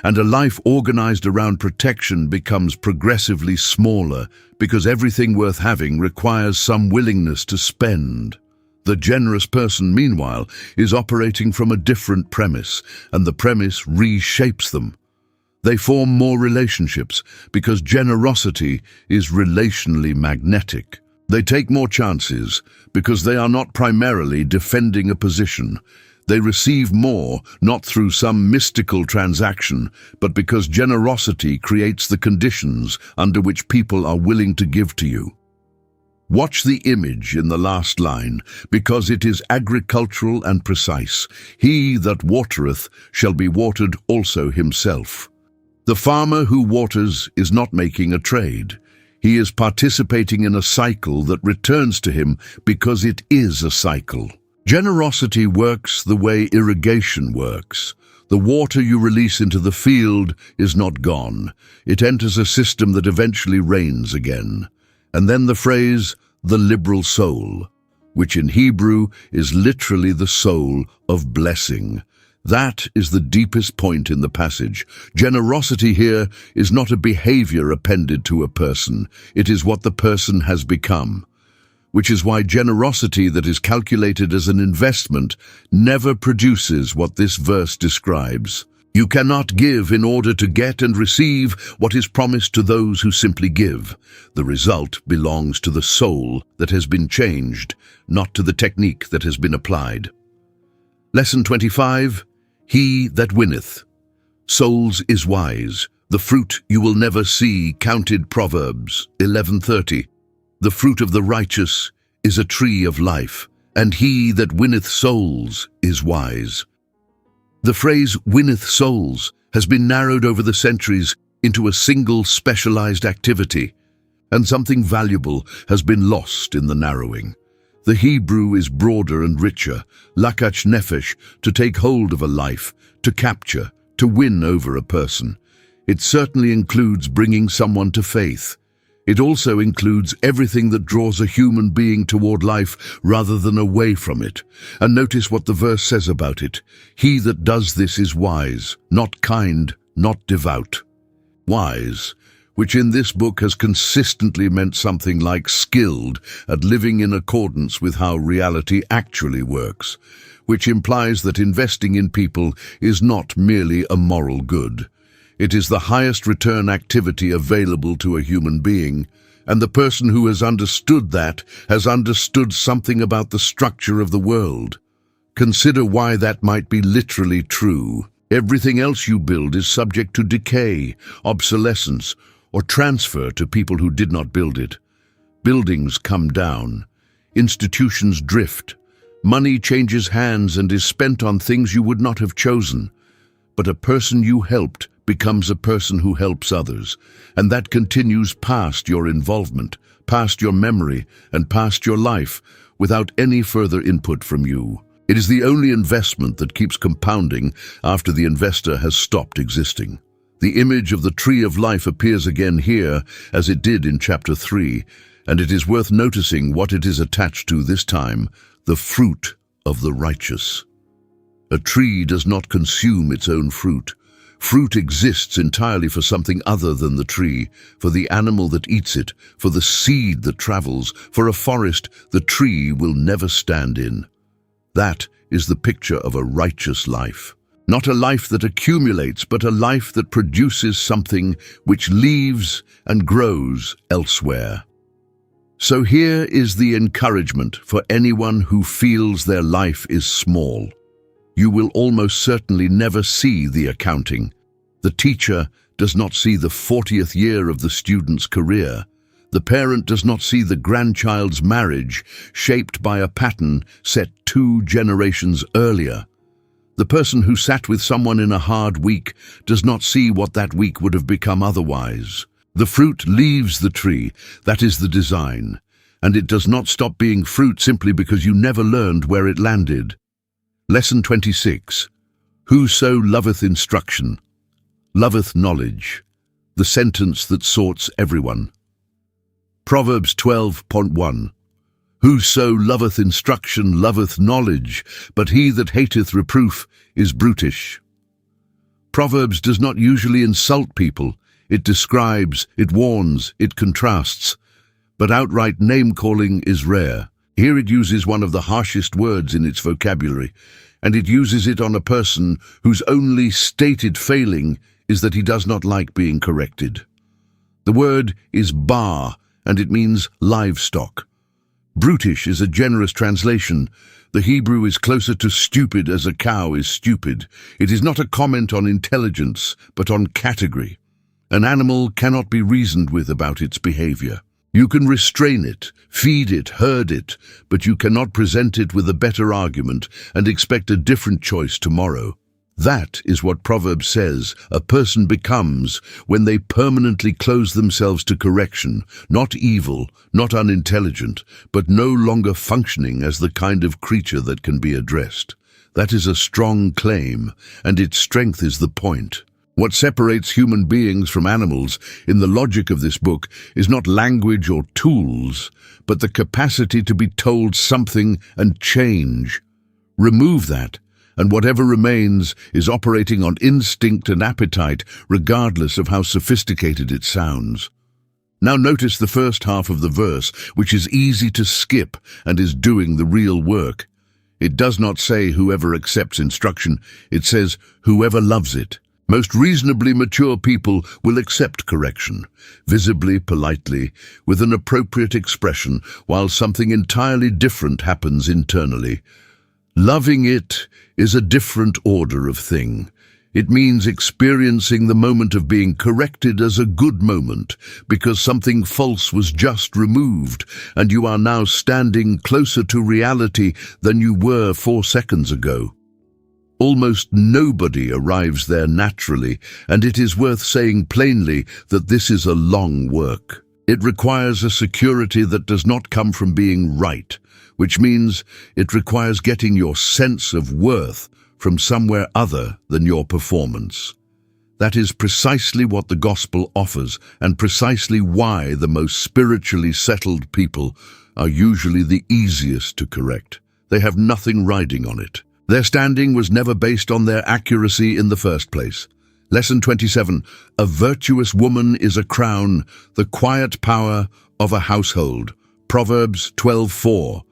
And a life organized around protection becomes progressively smaller because everything worth having requires some willingness to spend. The generous person, meanwhile, is operating from a different premise, and the premise reshapes them. They form more relationships because generosity is relationally magnetic. They take more chances because they are not primarily defending a position. They receive more, not through some mystical transaction, but because generosity creates the conditions under which people are willing to give to you. Watch the image in the last line, because it is agricultural and precise. He that watereth shall be watered also himself. The farmer who waters is not making a trade. He is participating in a cycle that returns to him because it is a cycle. Generosity works the way irrigation works. The water you release into the field is not gone. It enters a system that eventually rains again. And then the phrase, the liberal soul, which in Hebrew is literally the soul of blessing. That is the deepest point in the passage. Generosity here is not a behavior appended to a person. It is what the person has become. Which is why generosity that is calculated as an investment never produces what this verse describes. You cannot give in order to get and receive what is promised to those who simply give. The result belongs to the soul that has been changed, not to the technique that has been applied. Lesson 25. He that winneth. Souls is wise. The fruit you will never see, counted Proverbs 11:30. The fruit of the righteous is a tree of life, and he that winneth souls is wise. The phrase winneth souls has been narrowed over the centuries into a single specialized activity, and something valuable has been lost in the narrowing. The Hebrew is broader and richer, lakach nefesh, to take hold of a life, to capture, to win over a person. It certainly includes bringing someone to faith. It also includes everything that draws a human being toward life rather than away from it. And notice what the verse says about it. He that does this is wise, not kind, not devout. Wise, which in this book has consistently meant something like skilled at living in accordance with how reality actually works, which implies that investing in people is not merely a moral good. It is the highest return activity available to a human being, and the person who has understood that has understood something about the structure of the world. Consider why that might be literally true. Everything else you build is subject to decay, obsolescence, or transfer to people who did not build it. Buildings come down. Institutions drift. Money changes hands and is spent on things you would not have chosen. But a person you helped becomes a person who helps others, and that continues past your involvement, past your memory, and past your life, without any further input from you. It is the only investment that keeps compounding after the investor has stopped existing. The image of the tree of life appears again here, as it did in chapter 3, and it is worth noticing what it is attached to this time: the fruit of the righteous. A tree does not consume its own fruit. Fruit exists entirely for something other than the tree, for the animal that eats it, for the seed that travels. For a forest, the tree will never stand in. That is the picture of a righteous life. Not a life that accumulates, but a life that produces something which leaves and grows elsewhere. So here is the encouragement for anyone who feels their life is small. You will almost certainly never see the accounting. The teacher does not see the 40th year of the student's career. The parent does not see the grandchild's marriage shaped by a pattern set 2 generations earlier. The person who sat with someone in a hard week does not see what that week would have become otherwise. The fruit leaves the tree, that is the design, and it does not stop being fruit simply because you never learned where it landed. Lesson 26. Whoso loveth instruction, loveth knowledge, the sentence that sorts everyone. Proverbs 12.1. Whoso loveth instruction loveth knowledge, but he that hateth reproof is brutish. Proverbs does not usually insult people. It describes, it warns, it contrasts. But outright name-calling is rare. Here it uses one of the harshest words in its vocabulary, and it uses it on a person whose only stated failing is that he does not like being corrected. The word is bar, and it means livestock. Brutish is a generous translation. The Hebrew is closer to stupid as a cow is stupid. It is not a comment on intelligence, but on category. An animal cannot be reasoned with about its behavior. You can restrain it, feed it, herd it, but you cannot present it with a better argument and expect a different choice tomorrow. That is what Proverbs says a person becomes when they permanently close themselves to correction, not evil, not unintelligent, but no longer functioning as the kind of creature that can be addressed. That is a strong claim, and its strength is the point. What separates human beings from animals in the logic of this book is not language or tools, but the capacity to be told something and change. Remove that, and whatever remains is operating on instinct and appetite, regardless of how sophisticated it sounds. Now notice the first half of the verse, which is easy to skip and is doing the real work. It does not say whoever accepts instruction, it says whoever loves it. Most reasonably mature people will accept correction, visibly, politely, with an appropriate expression, while something entirely different happens internally. Loving it is a different order of thing. It means experiencing the moment of being corrected as a good moment, because something false was just removed, and you are now standing closer to reality than you were 4 seconds ago. Almost nobody arrives there naturally, and it is worth saying plainly that this is a long work. It requires a security that does not come from being right, which means it requires getting your sense of worth from somewhere other than your performance. That is precisely what the gospel offers, and precisely why the most spiritually settled people are usually the easiest to correct. They have nothing riding on it. Their standing was never based on their accuracy in the first place. Lesson 27. A virtuous woman is a crown, the quiet power of a household. Proverbs 12:4.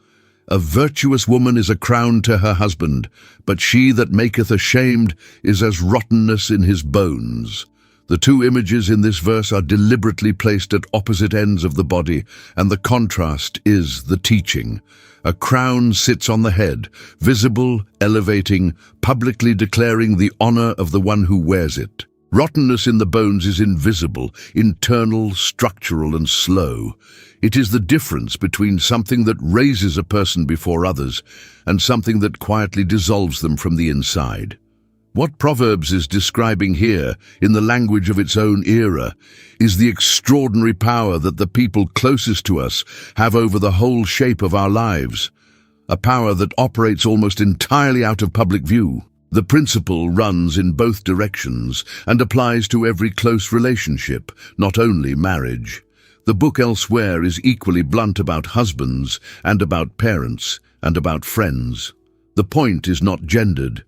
A virtuous woman is a crown to her husband, but she that maketh ashamed is as rottenness in his bones. The two images in this verse are deliberately placed at opposite ends of the body, and the contrast is the teaching. A crown sits on the head, visible, elevating, publicly declaring the honor of the one who wears it. Rottenness in the bones is invisible, internal, structural, and slow. It is the difference between something that raises a person before others and something that quietly dissolves them from the inside. What Proverbs is describing here, in the language of its own era, is the extraordinary power that the people closest to us have over the whole shape of our lives, a power that operates almost entirely out of public view. The principle runs in both directions and applies to every close relationship, not only marriage. The book elsewhere is equally blunt about husbands and about parents and about friends. The point is not gendered.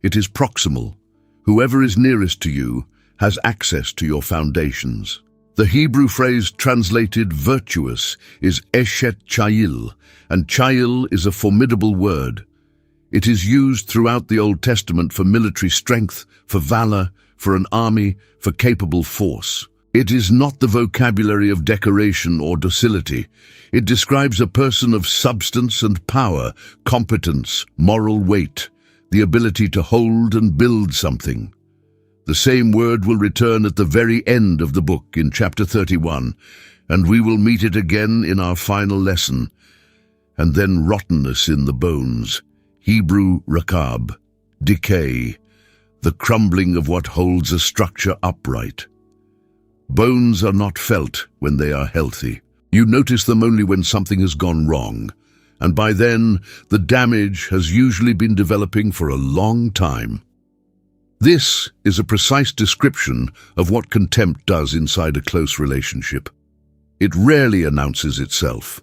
It is proximal. Whoever is nearest to you has access to your foundations. The Hebrew phrase translated virtuous is eshet chayil, and chayil is a formidable word. It is used throughout the Old Testament for military strength, for valor, for an army, for capable force. It is not the vocabulary of decoration or docility. It describes a person of substance and power, competence, moral weight, the ability to hold and build something. The same word will return at the very end of the book in chapter 31, and we will meet it again in our final lesson. And then rottenness in the bones, Hebrew rakab. Decay, the crumbling of what holds a structure upright. Bones are not felt when they are healthy. You notice them only when something has gone wrong, and by then, the damage has usually been developing for a long time. This is a precise description of what contempt does inside a close relationship. It rarely announces itself.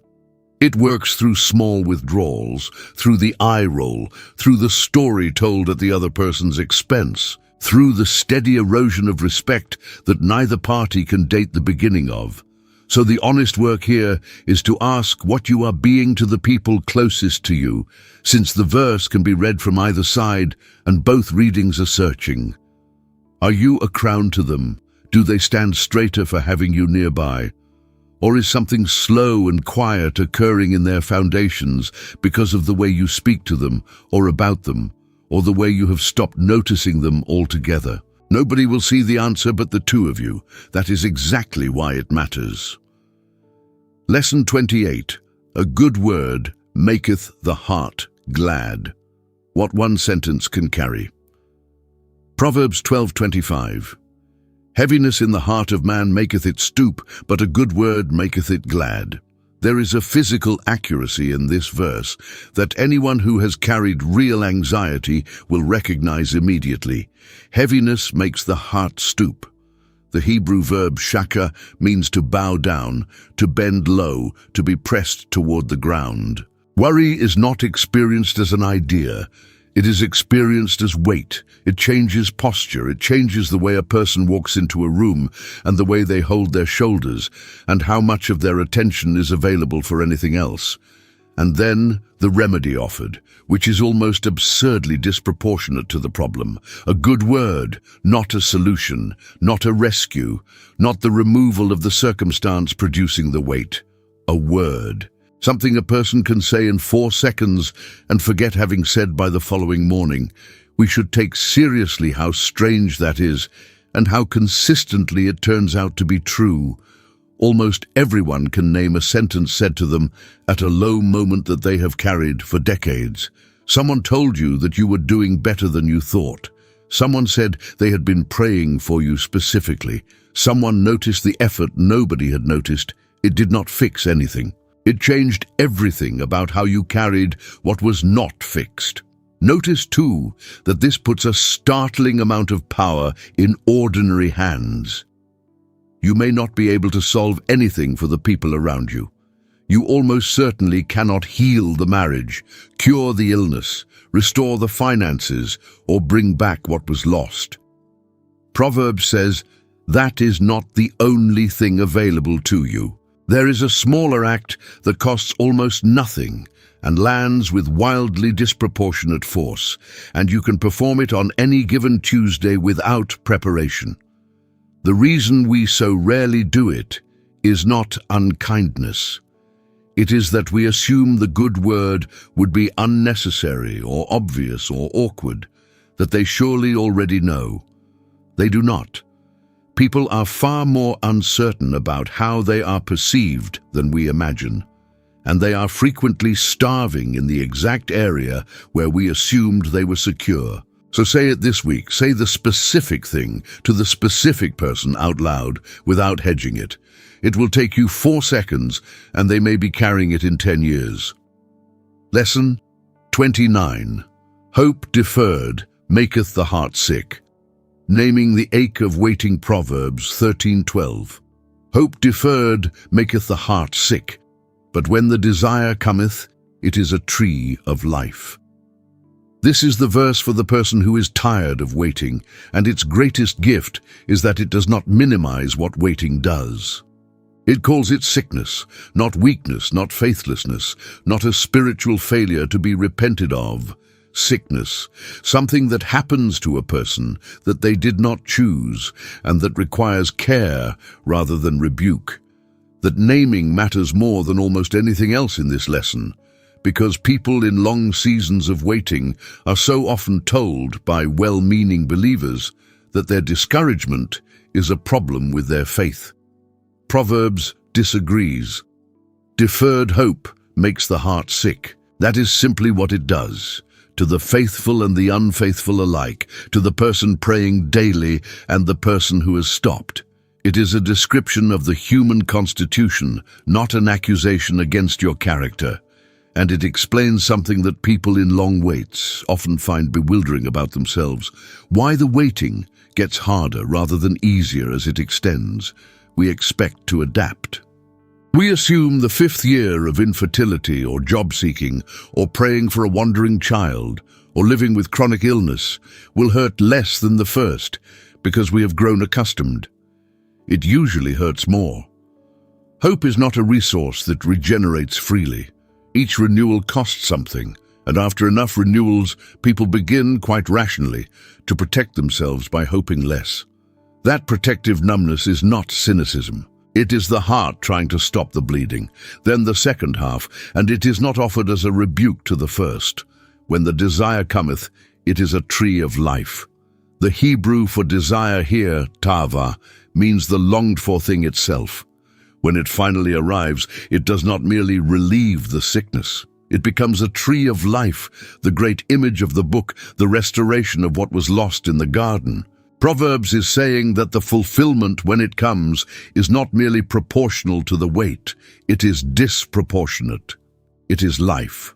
It works through small withdrawals, through the eye roll, through the story told at the other person's expense, through the steady erosion of respect that neither party can date the beginning of. So the honest work here is to ask what you are being to the people closest to you, since the verse can be read from either side and both readings are searching. Are you a crown to them? Do they stand straighter for having you nearby? Or is something slow and quiet occurring in their foundations because of the way you speak to them or about them, or the way you have stopped noticing them altogether? Nobody will see the answer but the two of you. That is exactly why it matters. Lesson 28. A good word maketh the heart glad. What one sentence can carry. Proverbs 12:25. Heaviness in the heart of man maketh it stoop, but a good word maketh it glad. There is a physical accuracy in this verse that anyone who has carried real anxiety will recognize immediately. Heaviness makes the heart stoop. The Hebrew verb shaka means to bow down, to bend low, to be pressed toward the ground. Worry is not experienced as an idea. It is experienced as weight. It changes posture. It changes the way a person walks into a room and the way they hold their shoulders and how much of their attention is available for anything else. And then the remedy offered, which is almost absurdly disproportionate to the problem. A good word, not a solution, not a rescue, not the removal of the circumstance producing the weight. A word. Something a person can say in 4 seconds and forget having said by the following morning. We should take seriously how strange that is and how consistently it turns out to be true. Almost everyone can name a sentence said to them at a low moment that they have carried for decades. Someone told you that you were doing better than you thought. Someone said they had been praying for you specifically. Someone noticed the effort nobody had noticed. It did not fix anything. It changed everything about how you carried what was not fixed. Notice, too, that this puts a startling amount of power in ordinary hands. You may not be able to solve anything for the people around you. You almost certainly cannot heal the marriage, cure the illness, restore the finances, or bring back what was lost. Proverbs says, that is not the only thing available to you. There is a smaller act that costs almost nothing and lands with wildly disproportionate force, and you can perform it on any given Tuesday without preparation. The reason we so rarely do it is not unkindness. It is that we assume the good word would be unnecessary or obvious or awkward, that they surely already know. They do not. People are far more uncertain about how they are perceived than we imagine, and they are frequently starving in the exact area where we assumed they were secure. So say it this week. Say the specific thing to the specific person out loud without hedging it. It will take you 4 seconds, and they may be carrying it in 10 years. Lesson 29. Hope deferred maketh the heart sick. Naming the ache of waiting. Proverbs 13:12. Hope deferred maketh the heart sick, but when the desire cometh, it is a tree of life. This is the verse for the person who is tired of waiting, and its greatest gift is that it does not minimize what waiting does. It calls it sickness, not weakness, not faithlessness, not a spiritual failure to be repented of. Sickness, something that happens to a person that they did not choose and that requires care rather than rebuke. That naming matters more than almost anything else in this lesson, because people in long seasons of waiting are so often told by well-meaning believers that their discouragement is a problem with their faith. Proverbs disagrees. Deferred hope makes the heart sick. That is simply what it does. to the faithful and the unfaithful alike, to the person praying daily and the person who has stopped. It is a description of the human constitution, not an accusation against your character. And it explains something that people in long waits often find bewildering about themselves. Why the waiting gets harder rather than easier as it extends. We expect to adapt. We assume the 5th year of infertility or job seeking or praying for a wandering child or living with chronic illness will hurt less than the first because we have grown accustomed. It usually hurts more. Hope is not a resource that regenerates freely. Each renewal costs something, and after enough renewals, people begin, quite rationally, to protect themselves by hoping less. That protective numbness is not cynicism. It is the heart trying to stop the bleeding. Then the second half, and it is not offered as a rebuke to the first. When the desire cometh, it is a tree of life. The Hebrew for desire here, tava, means the longed-for thing itself. When it finally arrives, it does not merely relieve the sickness. It becomes a tree of life, the great image of the book, the restoration of what was lost in the garden. Proverbs is saying that the fulfillment, when it comes, is not merely proportional to the wait. It is disproportionate. It is life.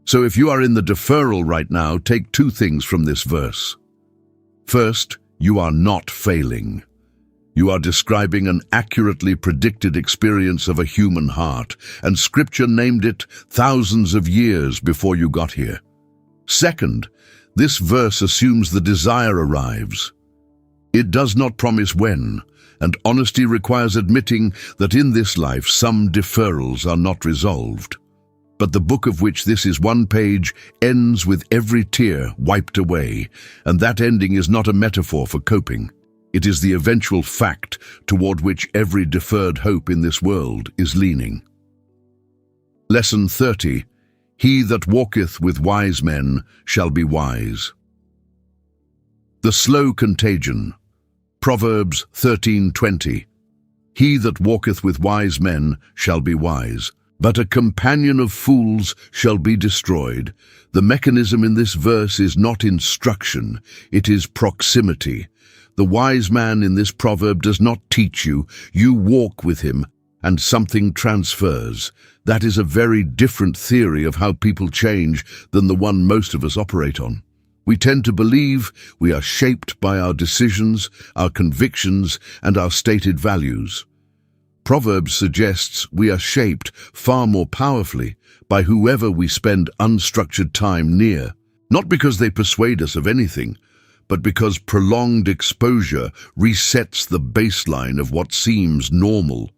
So if you are in the deferral right now, take 2 things from this verse. First, you are not failing. You are describing an accurately predicted experience of a human heart, and Scripture named it thousands of years before you got here. Second, this verse assumes the desire arrives. It does not promise when, and honesty requires admitting that in this life some deferrals are not resolved. But the book of which this is one page ends with every tear wiped away, and that ending is not a metaphor for coping. It is the eventual fact toward which every deferred hope in this world is leaning. Lesson 30. He that walketh with wise men shall be wise. The slow contagion. Proverbs 13:20. He that walketh with wise men shall be wise, but a companion of fools shall be destroyed. The mechanism in this verse is not instruction, it is proximity. The wise man in this proverb does not teach you, you walk with him, and something transfers. That is a very different theory of how people change than the one most of us operate on. We tend to believe we are shaped by our decisions, our convictions, and our stated values. Proverbs suggests we are shaped far more powerfully by whoever we spend unstructured time near, not because they persuade us of anything, but because prolonged exposure resets the baseline of what seems normal.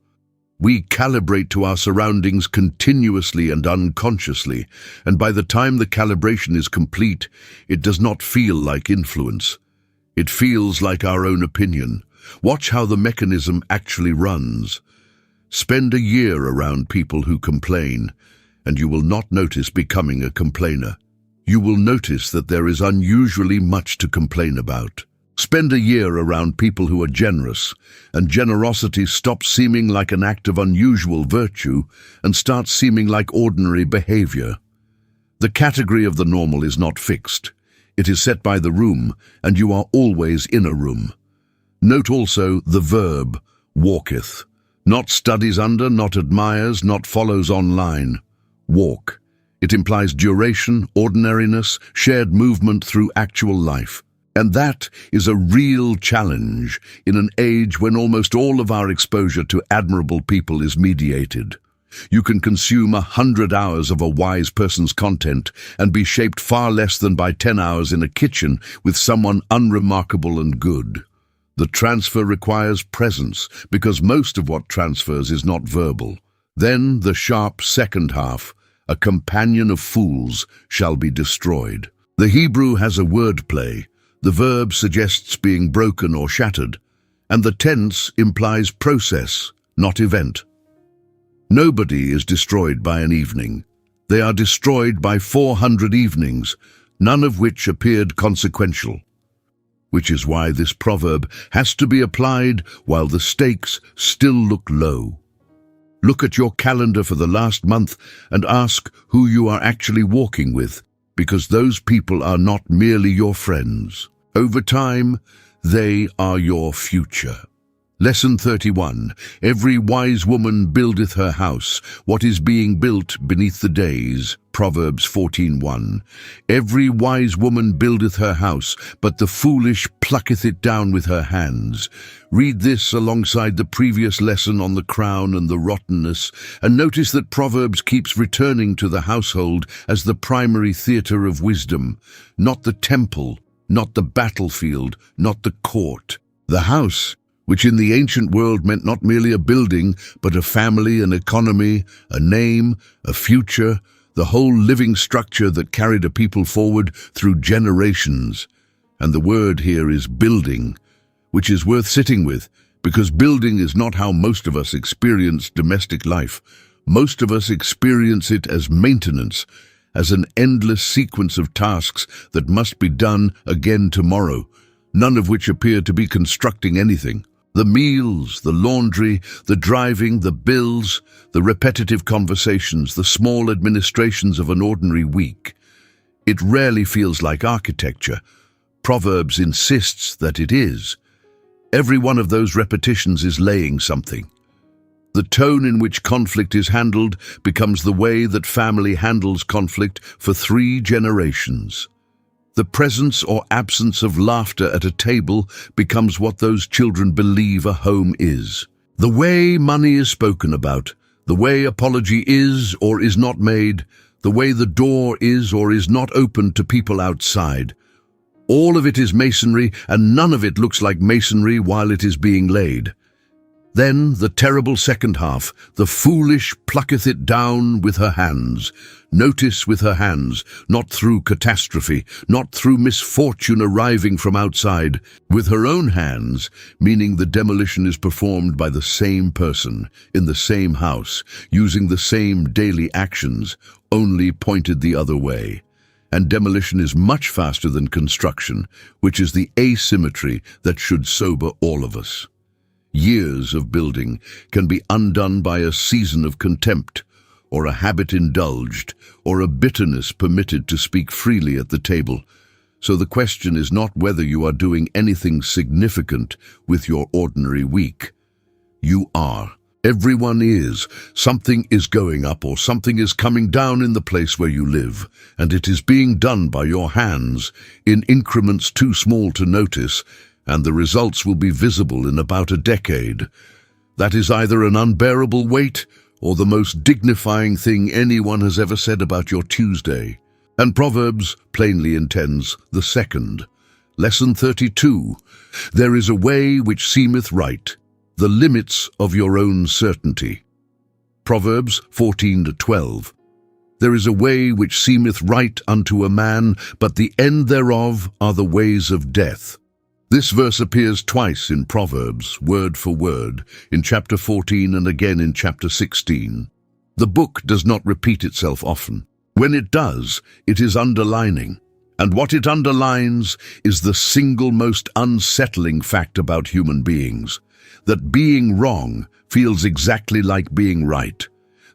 We calibrate to our surroundings continuously and unconsciously, and by the time the calibration is complete, it does not feel like influence. It feels like our own opinion. Watch how the mechanism actually runs. Spend a year around people who complain, and you will not notice becoming a complainer. You will notice that there is unusually much to complain about. Spend a year around people who are generous, and generosity stops seeming like an act of unusual virtue and starts seeming like ordinary behavior. The category of the normal is not fixed. It is set by the room, and you are always in a room. Note also the verb, walketh. Not studies under, not admires, not follows online. Walk. It implies duration, ordinariness, shared movement through actual life. And that is a real challenge in an age when almost all of our exposure to admirable people is mediated. You can consume 100 hours of a wise person's content and be shaped far less than by 10 hours in a kitchen with someone unremarkable and good. The transfer requires presence because most of what transfers is not verbal. Then the sharp second half, a companion of fools shall be destroyed. The Hebrew has a word play. The verb suggests being broken or shattered, and the tense implies process, not event. Nobody is destroyed by an evening. They are destroyed by 400 evenings, none of which appeared consequential. Which is why this proverb has to be applied while the stakes still look low. Look at your calendar for the last month and ask who you are actually walking with. because those people are not merely your friends. Over time, they are your future. Lesson 31. Every wise woman buildeth her house. What is being built beneath the days? Proverbs 14:1. Every wise woman buildeth her house, but the foolish plucketh it down with her hands. Read this alongside the previous lesson on the crown and the rottenness, and notice that Proverbs keeps returning to the household as the primary theatre of wisdom, not the temple, not the battlefield, not the court. The house, which in the ancient world meant not merely a building, but a family, an economy, a name, a future, the whole living structure that carried a people forward through generations. And the word here is building, which is worth sitting with, because building is not how most of us experience domestic life. Most of us experience it as maintenance, as an endless sequence of tasks that must be done again tomorrow, none of which appear to be constructing anything. The meals, the laundry, the driving, the bills, the repetitive conversations, the small administrations of an ordinary week. It rarely feels like architecture. Proverbs insists that it is. Every one of those repetitions is laying something. The tone in which conflict is handled becomes the way that family handles conflict for 3 generations. The presence or absence of laughter at a table becomes what those children believe a home is. The way money is spoken about, the way apology is or is not made, the way the door is or is not opened to people outside. All of it is masonry, and none of it looks like masonry while it is being laid. Then the terrible second half, the foolish plucketh it down with her hands. Notice with her hands, not through catastrophe, not through misfortune arriving from outside. With her own hands, meaning the demolition is performed by the same person, in the same house, using the same daily actions, only pointed the other way. And demolition is much faster than construction, which is the asymmetry that should sober all of us. Years of building can be undone by a season of contempt, or a habit indulged, or a bitterness permitted to speak freely at the table. So the question is not whether you are doing anything significant with your ordinary week. You are. Everyone is. Something is going up or something is coming down in the place where you live, and it is being done by your hands in increments too small to notice, and the results will be visible in about a decade. That is either an unbearable weight or the most dignifying thing anyone has ever said about your Tuesday. And Proverbs plainly intends the second. Lesson 32. There is a way which seemeth right, the limits of your own certainty. Proverbs 14:12. There is a way which seemeth right unto a man, but the end thereof are the ways of death. This verse appears twice in Proverbs, word for word, in chapter 14 and again in chapter 16. The book does not repeat itself often. When it does, it is underlining. And what it underlines is the single most unsettling fact about human beings, that being wrong feels exactly like being right.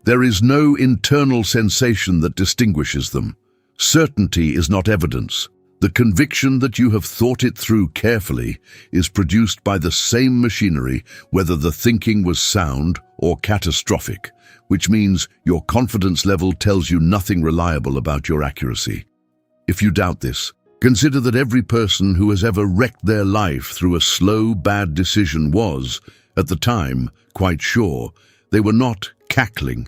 There is no internal sensation that distinguishes them. Certainty is not evidence. The conviction that you have thought it through carefully is produced by the same machinery, whether the thinking was sound or catastrophic, which means your confidence level tells you nothing reliable about your accuracy. If you doubt this, consider that every person who has ever wrecked their life through a slow, bad decision was, at the time, quite sure. They were not cackling.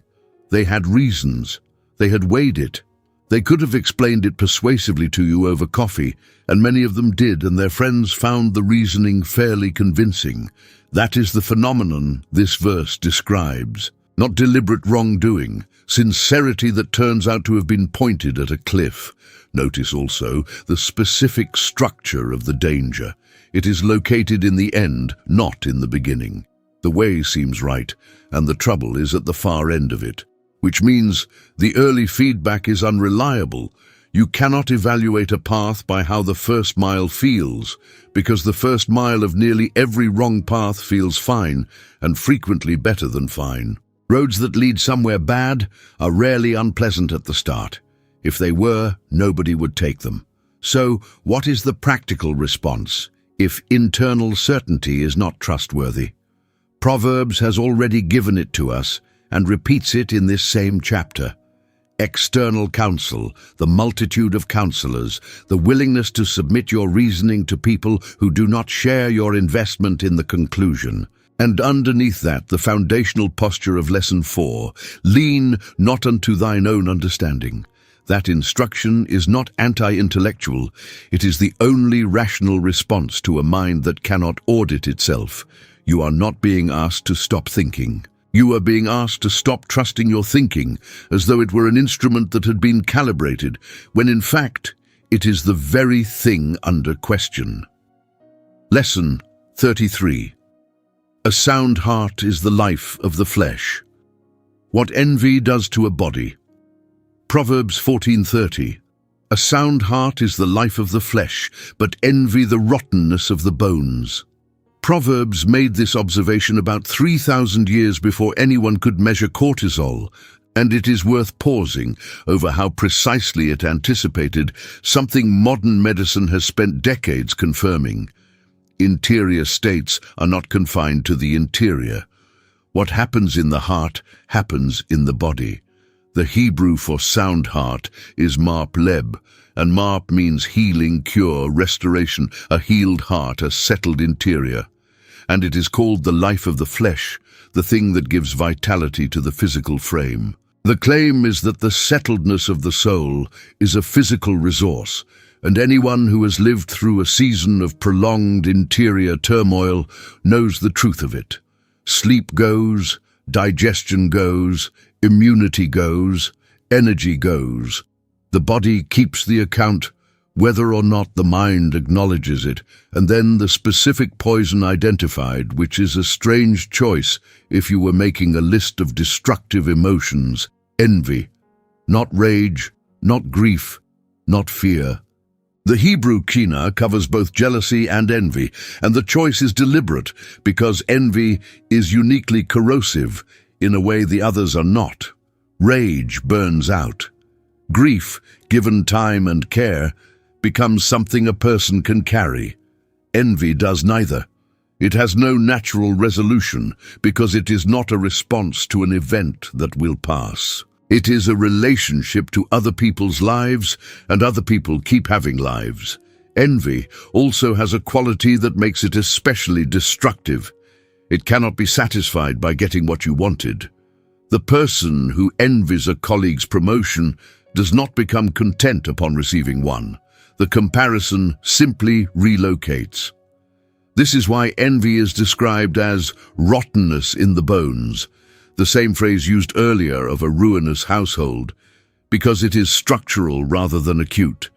They had reasons. They had weighed it. They could have explained it persuasively to you over coffee, and many of them did, and their friends found the reasoning fairly convincing. That is the phenomenon this verse describes. Not deliberate wrongdoing, sincerity that turns out to have been pointed at a cliff. Notice also the specific structure of the danger. It is located in the end, not in the beginning. The way seems right, and the trouble is at the far end of it, which means the early feedback is unreliable. You cannot evaluate a path by how the first mile feels, because the first mile of nearly every wrong path feels fine, and frequently better than fine. Roads that lead somewhere bad are rarely unpleasant at the start. If they were, nobody would take them. So, what is the practical response if internal certainty is not trustworthy? Proverbs has already given it to us and repeats it in this same chapter. External counsel, the multitude of counselors, the willingness to submit your reasoning to people who do not share your investment in the conclusion. And underneath that, the foundational posture of Lesson 4, lean not unto thine own understanding. That instruction is not anti-intellectual, it is the only rational response to a mind that cannot audit itself. You are not being asked to stop thinking. You are being asked to stop trusting your thinking as though it were an instrument that had been calibrated, when in fact it is the very thing under question. Lesson 33. A sound heart is the life of the flesh. What envy does to a body. Proverbs 14:30. A sound heart is the life of the flesh, but envy the rottenness of the bones. Proverbs made this observation about 3,000 years before anyone could measure cortisol, and it is worth pausing over how precisely it anticipated something modern medicine has spent decades confirming. Interior states are not confined to the interior. What happens in the heart happens in the body. The Hebrew for sound heart is marp leb, and marp means healing, cure, restoration, a healed heart, a settled interior. And it is called the life of the flesh, the thing that gives vitality to the physical frame. The claim is that the settledness of the soul is a physical resource, and anyone who has lived through a season of prolonged interior turmoil knows the truth of it. Sleep goes, digestion goes, immunity goes, energy goes. The body keeps the account, whether or not the mind acknowledges it, and then the specific poison identified, which is a strange choice if you were making a list of destructive emotions. Envy, not rage, not grief, not fear. The Hebrew kina covers both jealousy and envy, and the choice is deliberate because envy is uniquely corrosive in a way the others are not. Rage burns out. Grief, given time and care, becomes something a person can carry. Envy does neither. It has no natural resolution because it is not a response to an event that will pass. It is a relationship to other people's lives, and other people keep having lives. Envy also has a quality that makes it especially destructive. It cannot be satisfied by getting what you wanted. The person who envies a colleague's promotion does not become content upon receiving one. The comparison simply relocates. This is why envy is described as rottenness in the bones, the same phrase used earlier of a ruinous household, because it is structural rather than acute.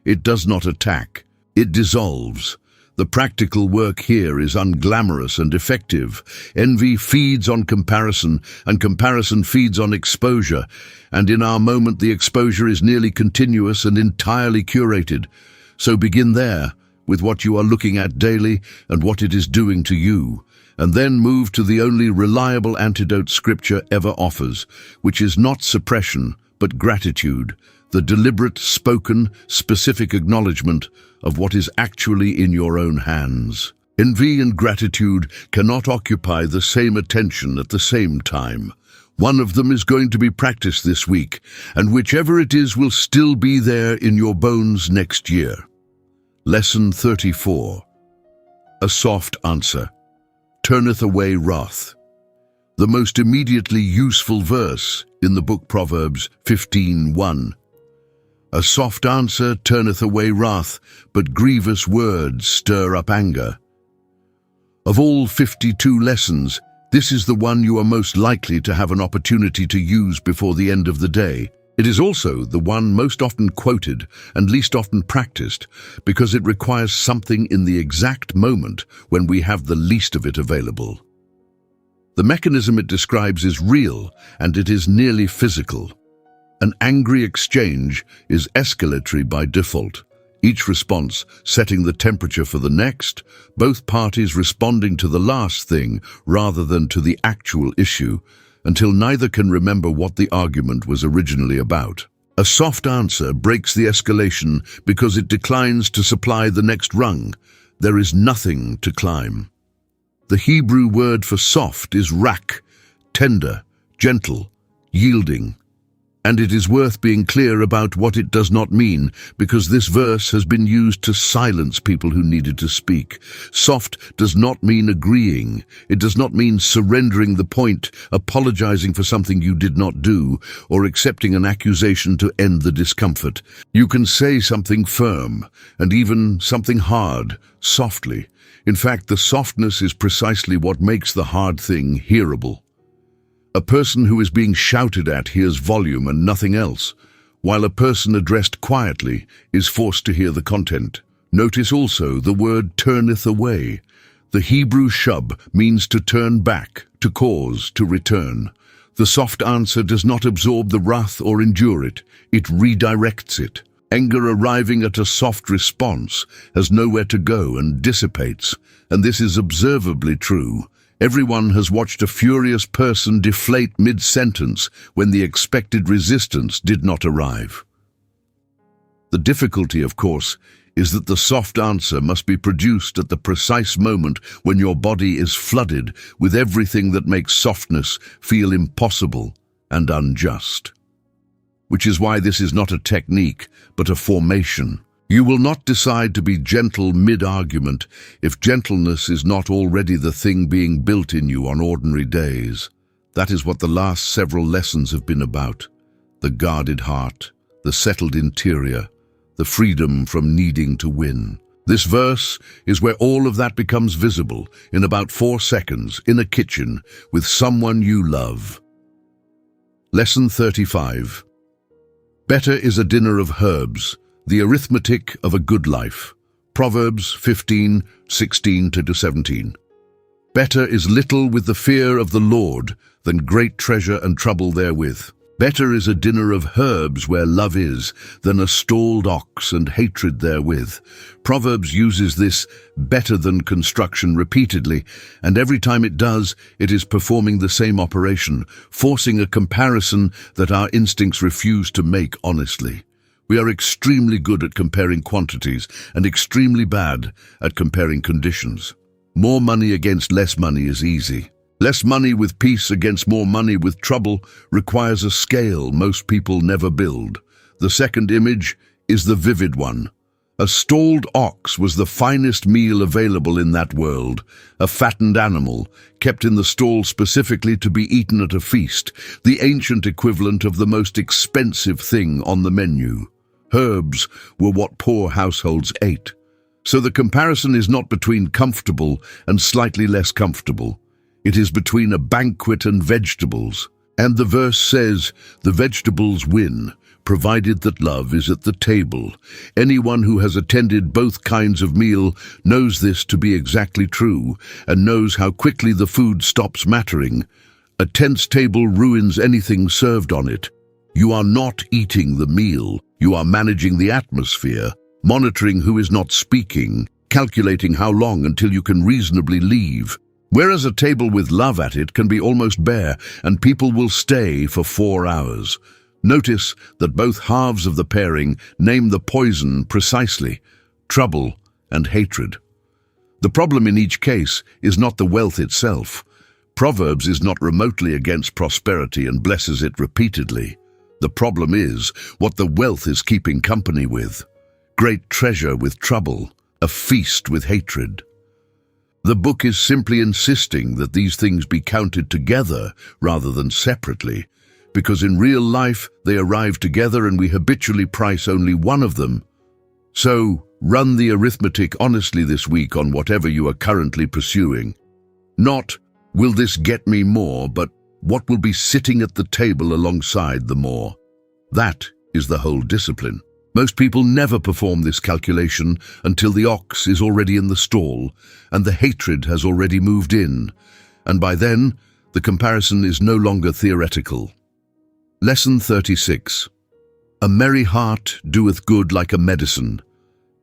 It does not attack, it dissolves. The practical work here is unglamorous and effective. Envy feeds on comparison, and comparison feeds on exposure. And in our moment, the exposure is nearly continuous and entirely curated. So begin there, with what you are looking at daily and what it is doing to you. And then move to the only reliable antidote Scripture ever offers, which is not suppression, but gratitude. The deliberate, spoken, specific acknowledgement of what is actually in your own hands. Envy and gratitude cannot occupy the same attention at the same time. One of them is going to be practiced this week, and whichever it is will still be there in your bones next year. Lesson 34. A soft answer turneth away wrath. The most immediately useful verse in the book Proverbs 15:1. A soft answer turneth away wrath, but grievous words stir up anger. Of all 52 lessons, this is the one you are most likely to have an opportunity to use before the end of the day. It is also the one most often quoted and least often practiced because it requires something in the exact moment when we have the least of it available. The mechanism it describes is real, and it is nearly physical. An angry exchange is escalatory by default, each response setting the temperature for the next, both parties responding to the last thing rather than to the actual issue, until neither can remember what the argument was originally about. A soft answer breaks the escalation because it declines to supply the next rung. There is nothing to climb. The Hebrew word for soft is rak, tender, gentle, yielding. And it is worth being clear about what it does not mean, because this verse has been used to silence people who needed to speak. Soft does not mean agreeing. It does not mean surrendering the point, apologizing for something you did not do, or accepting an accusation to end the discomfort. You can say something firm, and even something hard, softly. In fact, the softness is precisely what makes the hard thing hearable. A person who is being shouted at hears volume and nothing else, while a person addressed quietly is forced to hear the content. Notice also the word turneth away. The Hebrew shub means to turn back, to cause, to return. The soft answer does not absorb the wrath or endure it. It redirects it. Anger arriving at a soft response has nowhere to go and dissipates, and this is observably true. Everyone has watched a furious person deflate mid-sentence when the expected resistance did not arrive. The difficulty, of course, is that the soft answer must be produced at the precise moment when your body is flooded with everything that makes softness feel impossible and unjust. Which is why this is not a technique, but a formation. You will not decide to be gentle mid-argument if gentleness is not already the thing being built in you on ordinary days. That is what the last several lessons have been about. The guarded heart, the settled interior, the freedom from needing to win. This verse is where all of that becomes visible in about 4 seconds in a kitchen with someone you love. Lesson 35. Better is a dinner of herbs, the arithmetic of a good life. Proverbs 15:16-17. Better is little with the fear of the Lord than great treasure and trouble therewith. Better is a dinner of herbs where love is than a stalled ox and hatred therewith. Proverbs uses this better than construction repeatedly, and every time it does, it is performing the same operation, forcing a comparison that our instincts refuse to make honestly. We are extremely good at comparing quantities and extremely bad at comparing conditions. More money against less money is easy. Less money with peace against more money with trouble requires a scale most people never build. The second image is the vivid one. A stalled ox was the finest meal available in that world, a fattened animal, kept in the stall specifically to be eaten at a feast, the ancient equivalent of the most expensive thing on the menu. Herbs were what poor households ate. So the comparison is not between comfortable and slightly less comfortable. It is between a banquet and vegetables. And the verse says, the vegetables win, provided that love is at the table. Anyone who has attended both kinds of meal knows this to be exactly true, and knows how quickly the food stops mattering. A tense table ruins anything served on it. You are not eating the meal. You are managing the atmosphere, monitoring who is not speaking, calculating how long until you can reasonably leave. Whereas a table with love at it can be almost bare, and people will stay for 4 hours. Notice that both halves of the pairing name the poison precisely: trouble and hatred. The problem in each case is not the wealth itself. Proverbs is not remotely against prosperity and blesses it repeatedly. The problem is what the wealth is keeping company with. Great treasure with trouble, a feast with hatred. The book is simply insisting that these things be counted together rather than separately, because in real life they arrive together and we habitually price only one of them. So, run the arithmetic honestly this week on whatever you are currently pursuing. Not, will this get me more, but what will be sitting at the table alongside the more. That is the whole discipline. Most people never perform this calculation until the ox is already in the stall and the hatred has already moved in, and by then the comparison is no longer theoretical. Lesson 36. A merry heart doeth good like a medicine.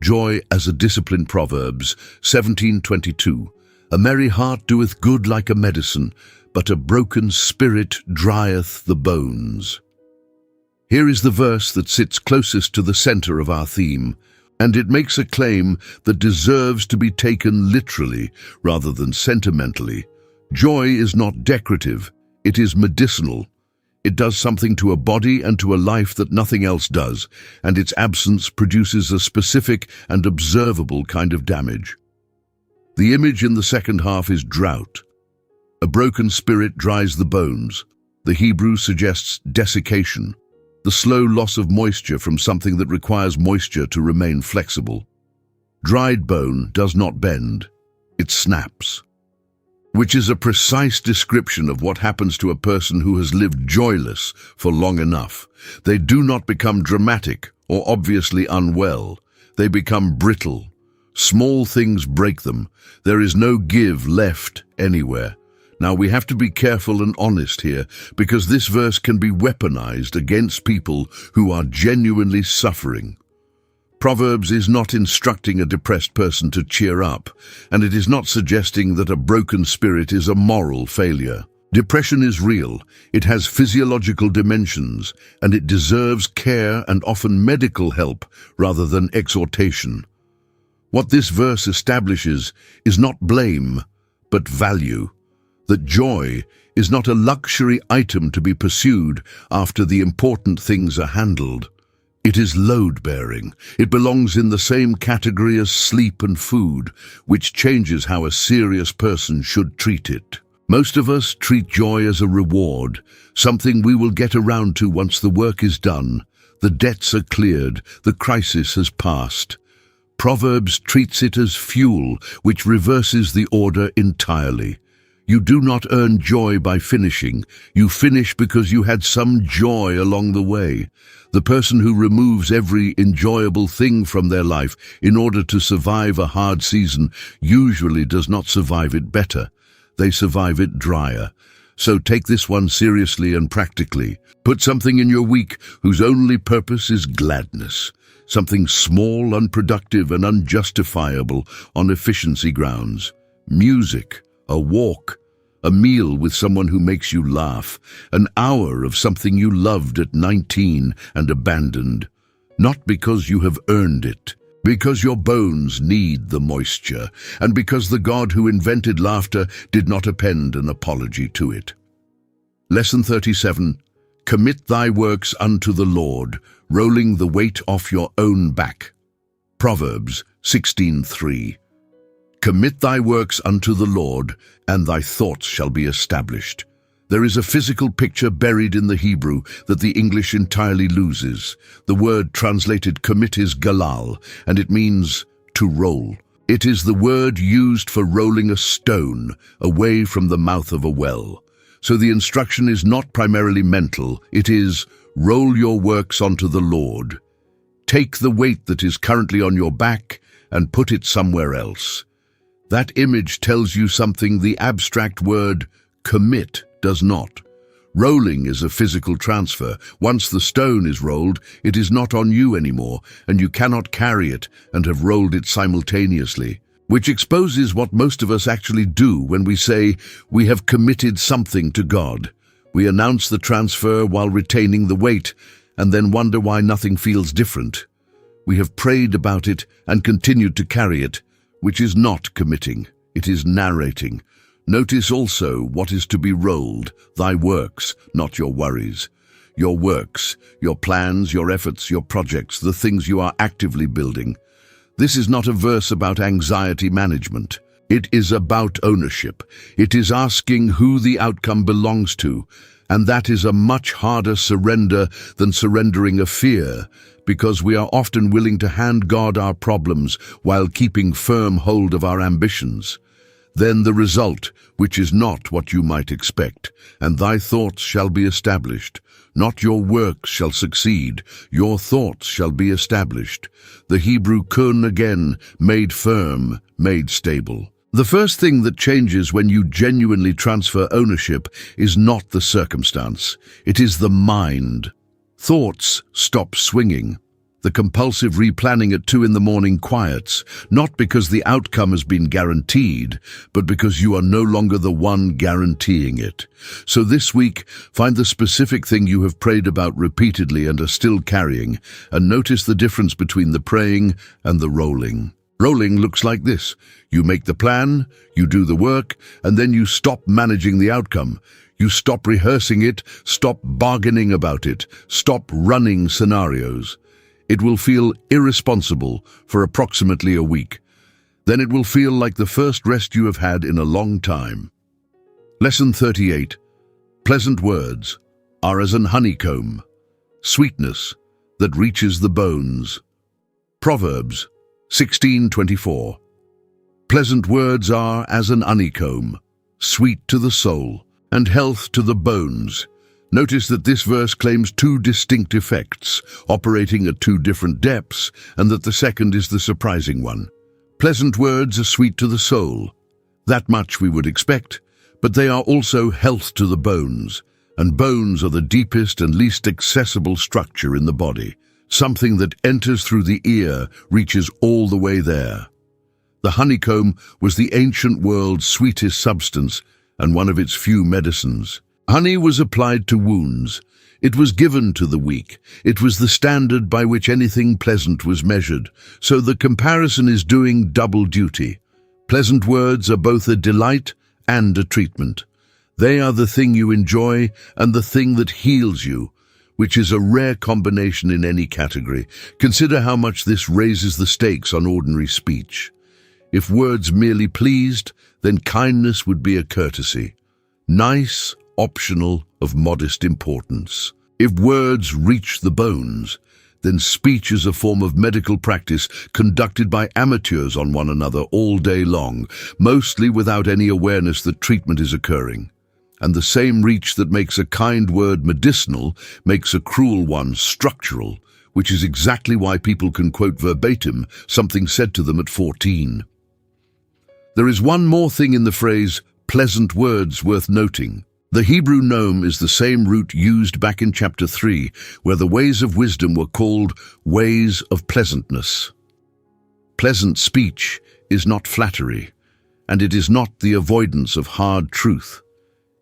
Joy as a discipline. Proverbs 17:22. A merry heart doeth good like a medicine, but a broken spirit drieth the bones. Here is the verse that sits closest to the center of our theme, and it makes a claim that deserves to be taken literally rather than sentimentally. Joy is not decorative, it is medicinal. It does something to a body and to a life that nothing else does, and its absence produces a specific and observable kind of damage. The image in the second half is drought. A broken spirit dries the bones. The Hebrew suggests desiccation, the slow loss of moisture from something that requires moisture to remain flexible. Dried bone does not bend, it snaps, which is a precise description of what happens to a person who has lived joyless for long enough. They do not become dramatic or obviously unwell. They become brittle. Small things break them. There is no give left anywhere. Now, we have to be careful and honest here, because this verse can be weaponized against people who are genuinely suffering. Proverbs is not instructing a depressed person to cheer up, and it is not suggesting that a broken spirit is a moral failure. Depression is real, it has physiological dimensions, and it deserves care and often medical help rather than exhortation. What this verse establishes is not blame, but value. That joy is not a luxury item to be pursued after the important things are handled. It is load-bearing. It belongs in the same category as sleep and food, which changes how a serious person should treat it. Most of us treat joy as a reward, something we will get around to once the work is done, the debts are cleared, the crisis has passed. Proverbs treats it as fuel, which reverses the order entirely. You do not earn joy by finishing. You finish because you had some joy along the way. The person who removes every enjoyable thing from their life in order to survive a hard season usually does not survive it better. They survive it drier. So take this one seriously and practically. Put something in your week whose only purpose is gladness. Something small, unproductive, and unjustifiable on efficiency grounds. Music, a walk, a meal with someone who makes you laugh, an hour of something you loved at 19 and abandoned. Not because you have earned it, because your bones need the moisture, and because the God who invented laughter did not append an apology to it. Lesson 37. Commit thy works unto the Lord, rolling the weight off your own back. Proverbs 16:3. Commit thy works unto the Lord, and thy thoughts shall be established. There is a physical picture buried in the Hebrew that the English entirely loses. The word translated commit is galal, and it means to roll. It is the word used for rolling a stone away from the mouth of a well. So the instruction is not primarily mental, it is roll your works onto the Lord. Take the weight that is currently on your back and put it somewhere else. That image tells you something the abstract word commit does not. Rolling is a physical transfer. Once the stone is rolled, it is not on you anymore, and you cannot carry it and have rolled it simultaneously, which exposes what most of us actually do when we say we have committed something to God. We announce the transfer while retaining the weight, and then wonder why nothing feels different. We have prayed about it and continued to carry it, which is not committing, it is narrating. Notice also what is to be rolled, thy works, not your worries. Your works, your plans, your efforts, your projects, the things you are actively building. This is not a verse about anxiety management. It is about ownership. It is asking who the outcome belongs to, and that is a much harder surrender than surrendering a fear, because we are often willing to hand God our problems while keeping firm hold of our ambitions. Then the result, which is not what you might expect, and thy thoughts shall be established. Not your works shall succeed, your thoughts shall be established. The Hebrew kun again, made firm, made stable. The first thing that changes when you genuinely transfer ownership is not the circumstance, it is the mind. Thoughts stop swinging. The compulsive replanning at 2 in the morning quiets, not because the outcome has been guaranteed, but because you are no longer the one guaranteeing it. So this week, find the specific thing you have prayed about repeatedly and are still carrying, and notice the difference between the praying and the rolling. Rolling looks like this. You make the plan, you do the work, and then you stop managing the outcome. You stop rehearsing it, stop bargaining about it, stop running scenarios. It will feel irresponsible for approximately a week. Then it will feel like the first rest you have had in a long time. Lesson 38. Pleasant words are as an honeycomb, sweetness that reaches the bones. Proverbs 16:24. Pleasant words are as an honeycomb, sweet to the soul, and health to the bones. Notice that this verse claims two distinct effects, operating at two different depths, and that the second is the surprising one. Pleasant words are sweet to the soul. That much we would expect, but they are also health to the bones, and bones are the deepest and least accessible structure in the body. Something that enters through the ear reaches all the way there. The honeycomb was the ancient world's sweetest substance and one of its few medicines. Honey was applied to wounds. It was given to the weak. It was the standard by which anything pleasant was measured. So the comparison is doing double duty. Pleasant words are both a delight and a treatment. They are the thing you enjoy and the thing that heals you, which is a rare combination in any category. Consider how much this raises the stakes on ordinary speech. If words merely pleased, then kindness would be a courtesy. Nice, optional, of modest importance. If words reach the bones, then speech is a form of medical practice conducted by amateurs on one another all day long, mostly without any awareness that treatment is occurring. And the same reach that makes a kind word medicinal makes a cruel one structural, which is exactly why people can quote verbatim something said to them at 14. There is one more thing in the phrase, pleasant words, worth noting. The Hebrew nome is the same root used back in chapter 3, where the ways of wisdom were called ways of pleasantness. Pleasant speech is not flattery, and it is not the avoidance of hard truth.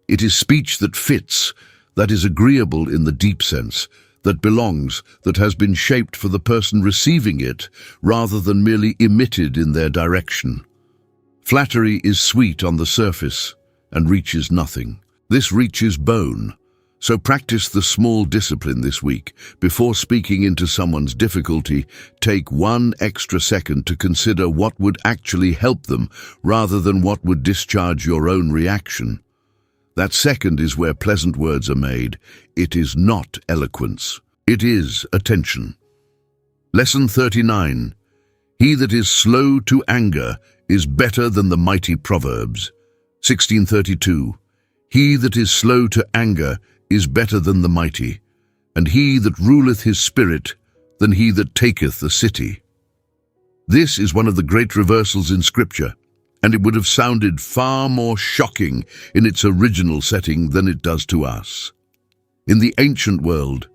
It is speech that fits, that is agreeable in the deep sense, that belongs, that has been shaped for the person receiving it, rather than merely emitted in their direction. Flattery is sweet on the surface and reaches nothing. This reaches bone. So practice the small discipline this week. Before speaking into someone's difficulty, take 1 extra second to consider what would actually help them rather than what would discharge your own reaction. That second is where pleasant words are made. It is not eloquence. It is attention. Lesson 39. He that is slow to anger is better than the mighty Proverbs. 1632. He that is slow to anger is better than the mighty, and he that ruleth his spirit than he that taketh a city. This is one of the great reversals in Scripture, and it would have sounded far more shocking in its original setting than it does to us. In the ancient world,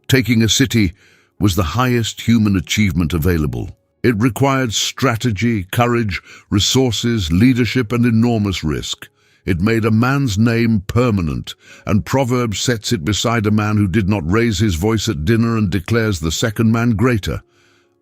taking a city was the highest human achievement available. It required strategy, courage, resources, leadership, and enormous risk. It made a man's name permanent, and Proverbs sets it beside a man who did not raise his voice at dinner and declares the second man greater.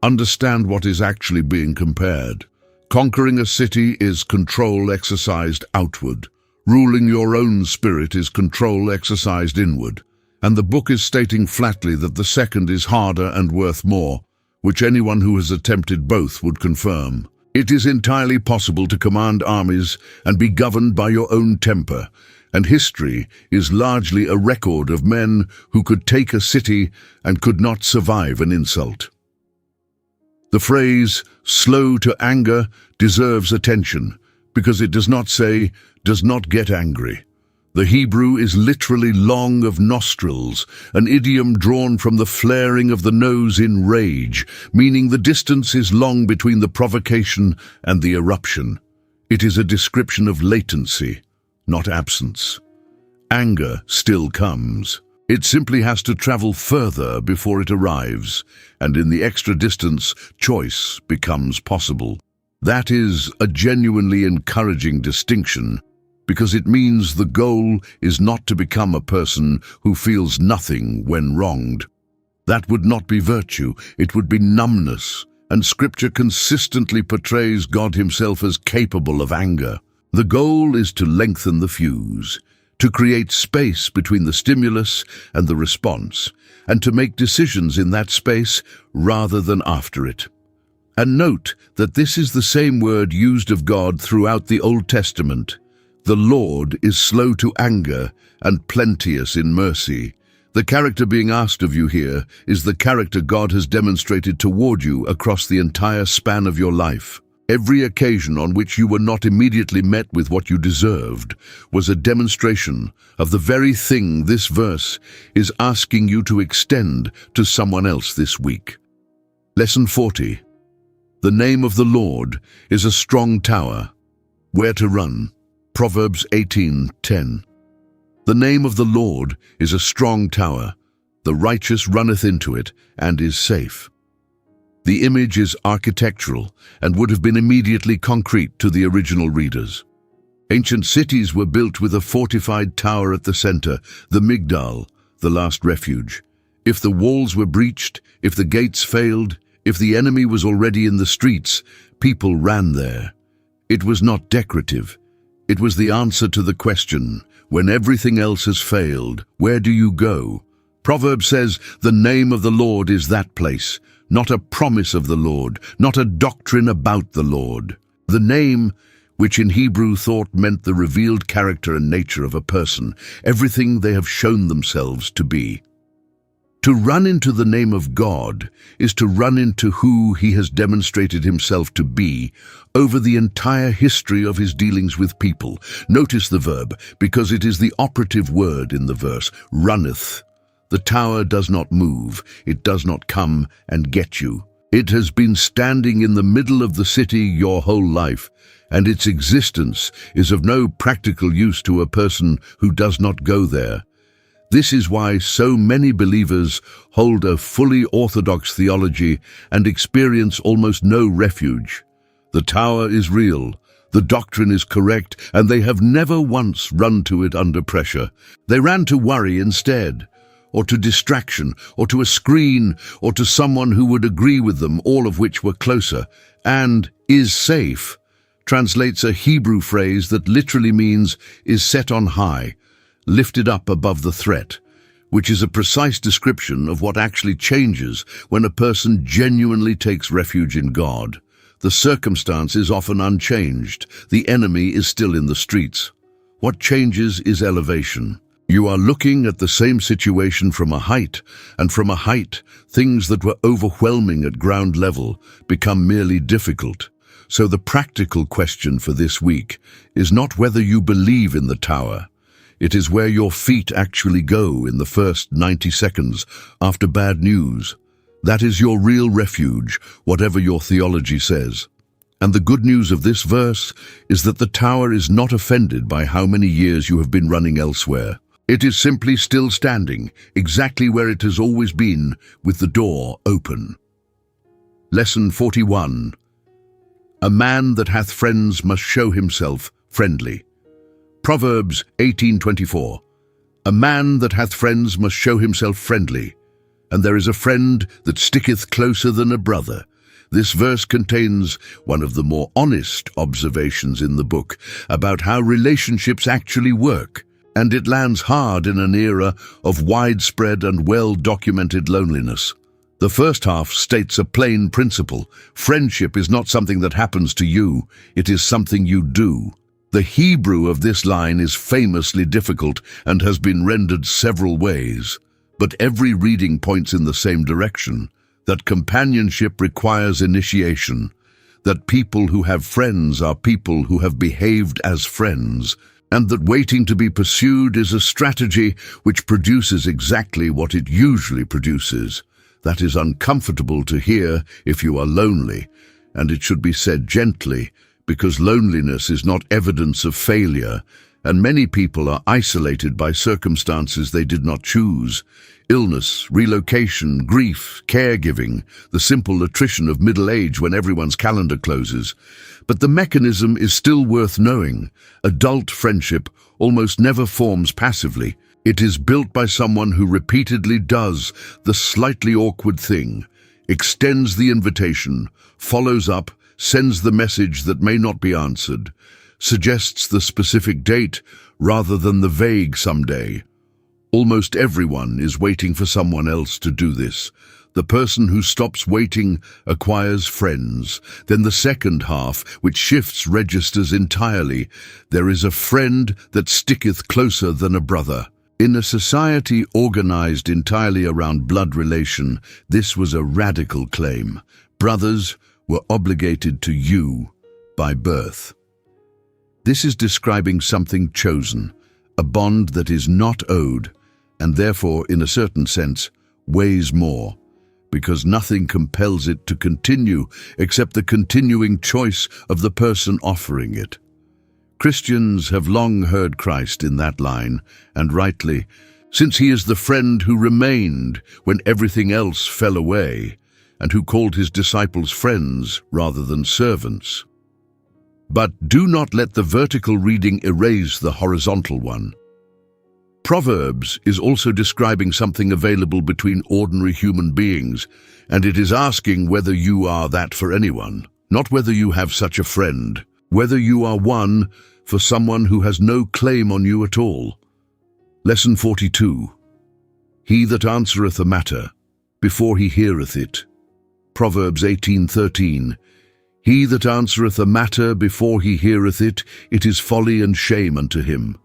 Understand what is actually being compared. Conquering a city is control exercised outward. Ruling your own spirit is control exercised inward. And the book is stating flatly that the second is harder and worth more, which anyone who has attempted both would confirm. It is entirely possible to command armies and be governed by your own temper, and history is largely a record of men who could take a city and could not survive an insult. The phrase, slow to anger, deserves attention, because it does not say, does not get angry. The Hebrew is literally long of nostrils, an idiom drawn from the flaring of the nose in rage, meaning the distance is long between the provocation and the eruption. It is a description of latency, not absence. Anger still comes. It simply has to travel further before it arrives, and in the extra distance, choice becomes possible. That is a genuinely encouraging distinction, because it means the goal is not to become a person who feels nothing when wronged. That would not be virtue, it would be numbness, and Scripture consistently portrays God himself as capable of anger. The goal is to lengthen the fuse, to create space between the stimulus and the response, and to make decisions in that space rather than after it. And note that this is the same word used of God throughout the Old Testament. The Lord is slow to anger and plenteous in mercy. The character being asked of you here is the character God has demonstrated toward you across the entire span of your life. Every occasion on which you were not immediately met with what you deserved was a demonstration of the very thing this verse is asking you to extend to someone else this week. Lesson 40. The name of the Lord is a strong tower. Where to run? Proverbs 18:10. The name of the Lord is a strong tower. The righteous runneth into it and is safe. The image is architectural and would have been immediately concrete to the original readers. Ancient cities were built with a fortified tower at the center, the Migdal, the last refuge. If the walls were breached, if the gates failed, if the enemy was already in the streets, people ran there. It was not decorative. It was the answer to the question, when everything else has failed, where do you go? Proverbs says, the name of the Lord is that place. Not a promise of the Lord, not a doctrine about the Lord. The name, which in Hebrew thought meant the revealed character and nature of a person, everything they have shown themselves to be. To run into the name of God is to run into who he has demonstrated himself to be over the entire history of his dealings with people. Notice the verb, because it is the operative word in the verse, runneth. The tower does not move, it does not come and get you. It has been standing in the middle of the city your whole life, and its existence is of no practical use to a person who does not go there. This is why so many believers hold a fully orthodox theology and experience almost no refuge. The tower is real, the doctrine is correct, and they have never once run to it under pressure. They ran to worry instead, or to distraction, or to a screen, or to someone who would agree with them, all of which were closer. And is safe translates a Hebrew phrase that literally means is set on high, lifted up above the threat, which is a precise description of what actually changes when a person genuinely takes refuge in God. The circumstance is often unchanged. The enemy is still in the streets. What changes is elevation. You are looking at the same situation from a height, and from a height, things that were overwhelming at ground level become merely difficult. So the practical question for this week is not whether you believe in the tower. It is where your feet actually go in the first 90 seconds after bad news. That is your real refuge, whatever your theology says. And the good news of this verse is that the tower is not offended by how many years you have been running elsewhere. It is simply still standing, exactly where it has always been, with the door open. Lesson 41. A man that hath friends must show himself friendly. Proverbs 18:24. A man that hath friends must show himself friendly, and there is a friend that sticketh closer than a brother. This verse contains one of the more honest observations in the book about how relationships actually work, and it lands hard in an era of widespread and well-documented loneliness. The first half states a plain principle. Friendship is not something that happens to you, it is something you do. The Hebrew of this line is famously difficult and has been rendered several ways, but every reading points in the same direction, that companionship requires initiation, that people who have friends are people who have behaved as friends, and that waiting to be pursued is a strategy which produces exactly what it usually produces. That is uncomfortable to hear if you are lonely, and it should be said gently, because loneliness is not evidence of failure, And many people are isolated by circumstances they did not choose. Illness, relocation, grief, caregiving, the simple attrition of middle age when everyone's calendar closes. But the mechanism is still worth knowing. Adult friendship almost never forms passively. It is built by someone who repeatedly does the slightly awkward thing, extends the invitation, follows up, sends the message that may not be answered, suggests the specific date rather than the vague someday. Almost everyone is waiting for someone else to do this. The person who stops waiting acquires friends. Then the second half, which shifts registers entirely. There is a friend that sticketh closer than a brother. In a society organized entirely around blood relation, this was a radical claim. Brothers were obligated to you by birth. This is describing something chosen, a bond that is not owed, and therefore, in a certain sense, weighs more, because nothing compels it to continue except the continuing choice of the person offering it. Christians have long heard Christ in that line, and rightly, since he is the friend who remained when everything else fell away, and who called his disciples friends rather than servants. But do not let the vertical reading erase the horizontal one. Proverbs is also describing something available between ordinary human beings, and it is asking whether you are that for anyone, not whether you have such a friend, whether you are one for someone who has no claim on you at all. Lesson 42. He that answereth a matter before he heareth it. Proverbs 18:13. He that answereth a matter before he heareth it, it is folly and shame unto him.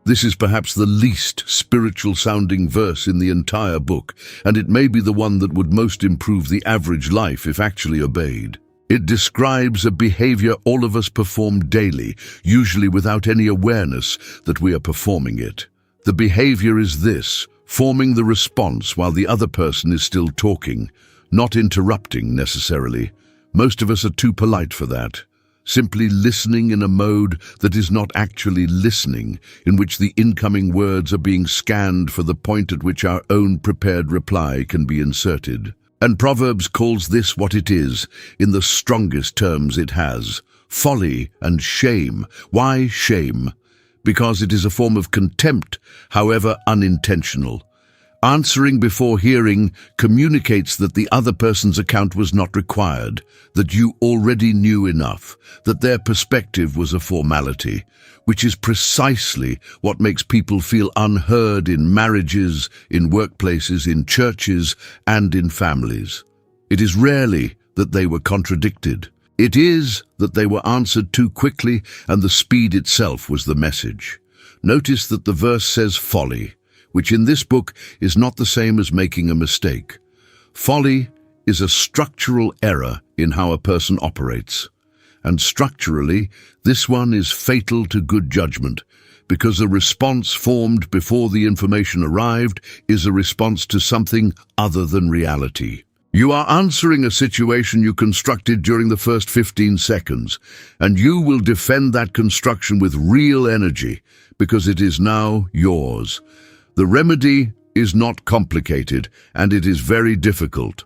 This is perhaps the least spiritual-sounding verse in the entire book, and it may be the one that would most improve the average life if actually obeyed. It describes a behavior all of us perform daily, usually without any awareness that we are performing it. The behavior is this: forming the response while the other person is still talking, not interrupting necessarily. Most of us are too polite for that. Simply listening in a mode that is not actually listening, in which the incoming words are being scanned for the point at which our own prepared reply can be inserted. And Proverbs calls this what it is, in the strongest terms it has: folly and shame. Why shame? Because it is a form of contempt, however unintentional. Answering before hearing communicates that the other person's account was not required, that you already knew enough, that their perspective was a formality, which is precisely what makes people feel unheard in marriages, in workplaces, in churches, and in families. It is rarely that they were contradicted. It is that they were answered too quickly, and the speed itself was the message. Notice that the verse says folly, which in this book is not the same as making a mistake. Folly is a structural error in how a person operates. And structurally, this one is fatal to good judgment, because a response formed before the information arrived is a response to something other than reality. You are answering a situation you constructed during the first 15 seconds, and you will defend that construction with real energy, because it is now yours. The remedy is not complicated, and it is very difficult.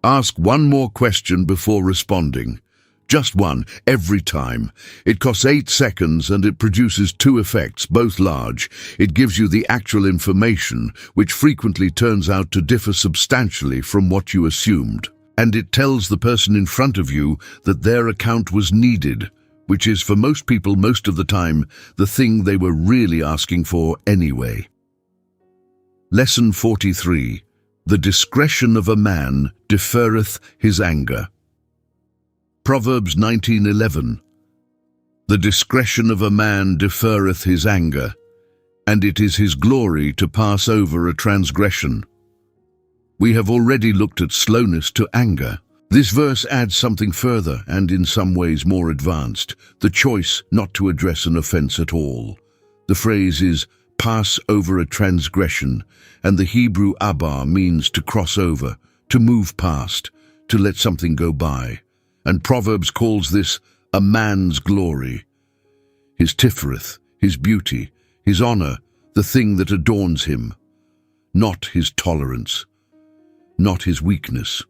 Ask one more question before responding. Just one, every time. It costs 8 seconds, and it produces 2 effects, both large. It gives you the actual information, which frequently turns out to differ substantially from what you assumed. And it tells the person in front of you that their account was needed, which is for most people most of the time the thing they were really asking for anyway. Lesson 43. The discretion of a man deferreth his anger. Proverbs 19:11. The discretion of a man deferreth his anger, and it is his glory to pass over a transgression. We have already looked at slowness to anger. This verse adds something further and in some ways more advanced: the choice not to address an offense at all. The phrase is pass over a transgression, and the Hebrew abar means to cross over, to move past, to let something go by. And Proverbs calls this a man's glory. His tifereth, his beauty, his honor, the thing that adorns him, not his tolerance, not his weakness,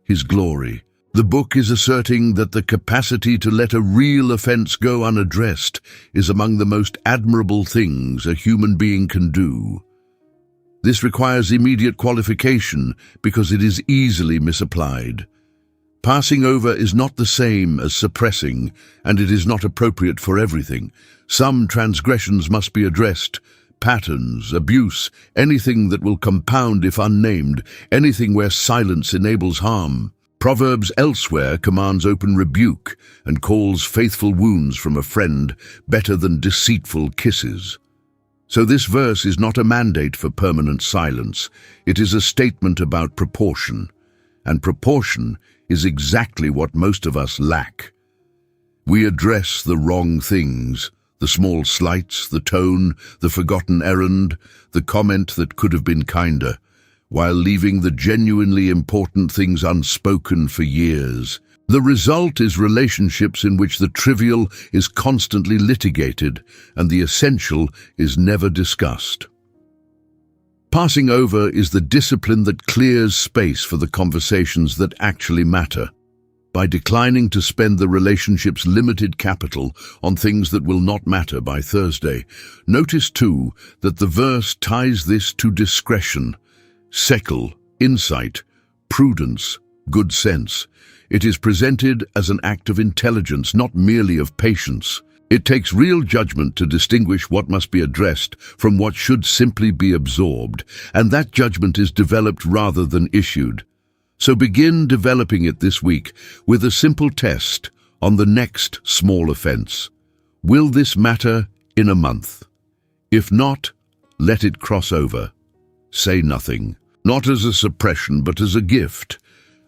his glory. The book is asserting that the capacity to let a real offense go unaddressed is among the most admirable things a human being can do. This requires immediate qualification because it is easily misapplied. Passing over is not the same as suppressing, and it is not appropriate for everything. Some transgressions must be addressed. Patterns, abuse, anything that will compound if unnamed, anything where silence enables harm. Proverbs elsewhere commands open rebuke and calls faithful wounds from a friend better than deceitful kisses. So this verse is not a mandate for permanent silence. It is a statement about proportion, and proportion is exactly what most of us lack. We address the wrong things, the small slights, the tone, the forgotten errand, the comment that could have been kinder, while leaving the genuinely important things unspoken for years. The result is relationships in which the trivial is constantly litigated and the essential is never discussed. Passing over is the discipline that clears space for the conversations that actually matter. By declining to spend the relationship's limited capital on things that will not matter by Thursday. Notice too that the verse ties this to discretion, sekel, insight, prudence, good sense. It is presented as an act of intelligence, not merely of patience. It takes real judgment to distinguish what must be addressed from what should simply be absorbed, and that judgment is developed rather than issued. So begin developing it this week with a simple test on the next small offense. Will this matter in a month? If not, let it cross over. Say nothing, not as a suppression but as a gift.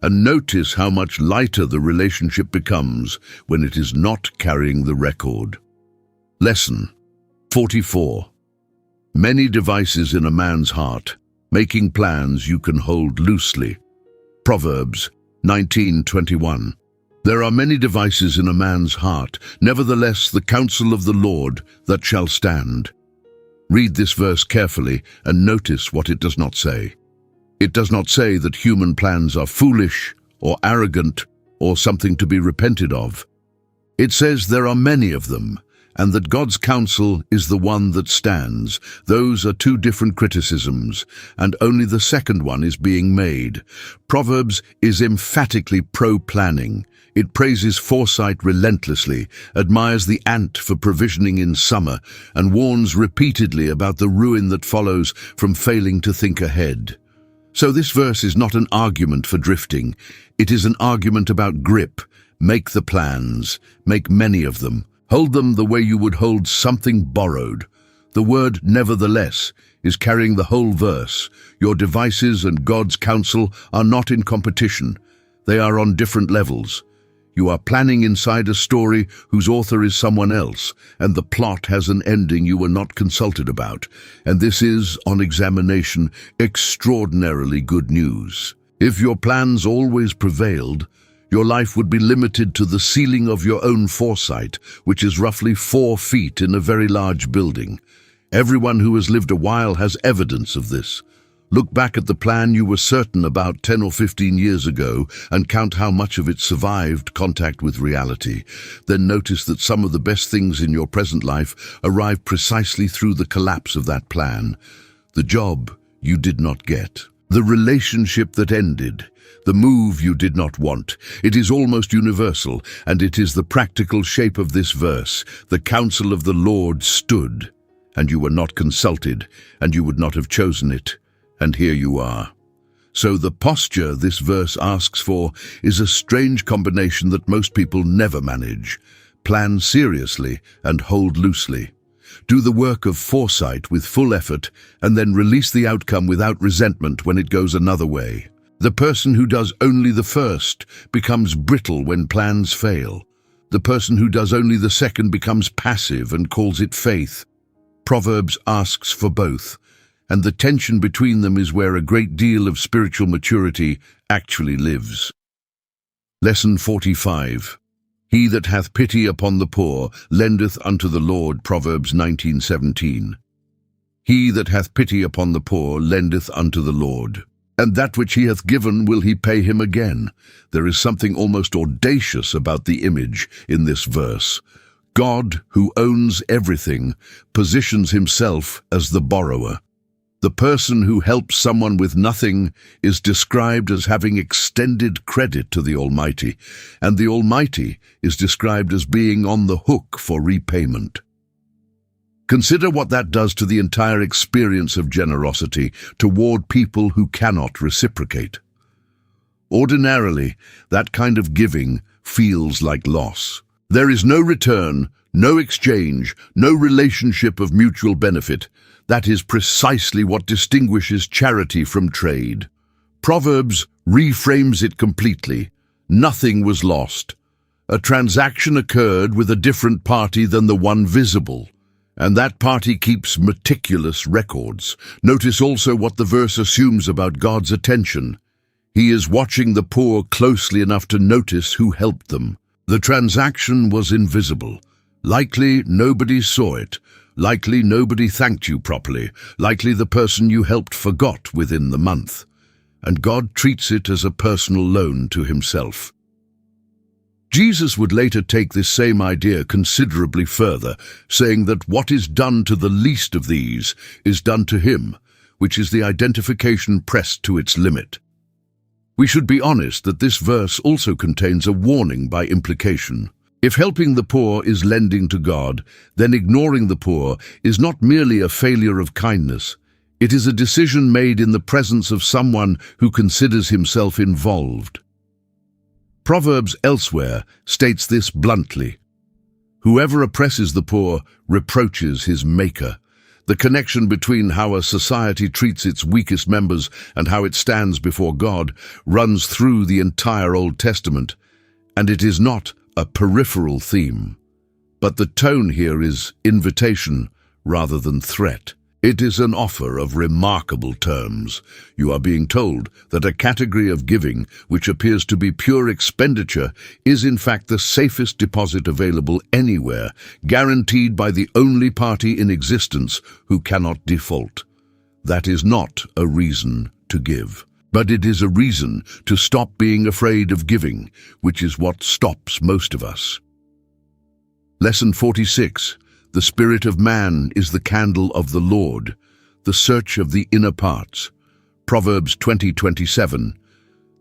And notice how much lighter the relationship becomes when it is not carrying the record. Lesson 44. Many devices in a man's heart, making plans you can hold loosely. Proverbs 19:21. There are many devices in a man's heart, nevertheless the counsel of the Lord that shall stand. Read this verse carefully and notice what it does not say. It does not say that human plans are foolish or arrogant or something to be repented of. It says there are many of them, and that God's counsel is the one that stands. Those are two different criticisms, and only the second one is being made. Proverbs is emphatically pro-planning. It praises foresight relentlessly, admires the ant for provisioning in summer, and warns repeatedly about the ruin that follows from failing to think ahead. So this verse is not an argument for drifting. It is an argument about grip. Make the plans. Make many of them. Hold them the way you would hold something borrowed. The word nevertheless is carrying the whole verse. Your devices and God's counsel are not in competition. They are on different levels. You are planning inside a story whose author is someone else, and the plot has an ending you were not consulted about. And this is, on examination, extraordinarily good news. If your plans always prevailed, your life would be limited to the ceiling of your own foresight, which is roughly 4 feet in a very large building. Everyone who has lived a while has evidence of this. Look back at the plan you were certain about 10 or 15 years ago and count how much of it survived contact with reality. Then notice that some of the best things in your present life arrived precisely through the collapse of that plan. The job you did not get. The relationship that ended. The move you did not want. It is almost universal, and it is the practical shape of this verse. The counsel of the Lord stood, and you were not consulted, and you would not have chosen it. And here you are. So the posture this verse asks for is a strange combination that most people never manage. Plan seriously and hold loosely. Do the work of foresight with full effort and then release the outcome without resentment when it goes another way. The person who does only the first becomes brittle when plans fail. The person who does only the second becomes passive and calls it faith. Proverbs asks for both, and the tension between them is where a great deal of spiritual maturity actually lives. Lesson 45. He that hath pity upon the poor lendeth unto the Lord. Proverbs 19:17. He that hath pity upon the poor lendeth unto the Lord, and that which he hath given will he pay him again. There is something almost audacious about the image in this verse. God, who owns everything, positions himself as the borrower. The person who helps someone with nothing is described as having extended credit to the Almighty, and the Almighty is described as being on the hook for repayment. Consider what that does to the entire experience of generosity toward people who cannot reciprocate. Ordinarily, that kind of giving feels like loss. There is no return, no exchange, no relationship of mutual benefit. That is precisely what distinguishes charity from trade. Proverbs reframes it completely. Nothing was lost. A transaction occurred with a different party than the one visible, and that party keeps meticulous records. Notice also what the verse assumes about God's attention. He is watching the poor closely enough to notice who helped them. The transaction was invisible. Likely nobody saw it. Likely nobody thanked you properly. Likely the person you helped forgot within the month. And God treats it as a personal loan to himself. Jesus would later take this same idea considerably further, saying that what is done to the least of these is done to him, which is the identification pressed to its limit. We should be honest that this verse also contains a warning by implication. If helping the poor is lending to God, then ignoring the poor is not merely a failure of kindness. It is a decision made in the presence of someone who considers himself involved. Proverbs elsewhere states this bluntly. Whoever oppresses the poor reproaches his maker. The connection between how a society treats its weakest members and how it stands before God runs through the entire Old Testament, and it is not a peripheral theme. But the tone here is invitation rather than threat. It is an offer of remarkable terms. You are being told that a category of giving which appears to be pure expenditure is in fact the safest deposit available anywhere, guaranteed by the only party in existence who cannot default. That is not a reason to give, but it is a reason to stop being afraid of giving, which is what stops most of us. Lesson 46. The spirit of man is the candle of the Lord, the search of the inner parts. Proverbs 20:27.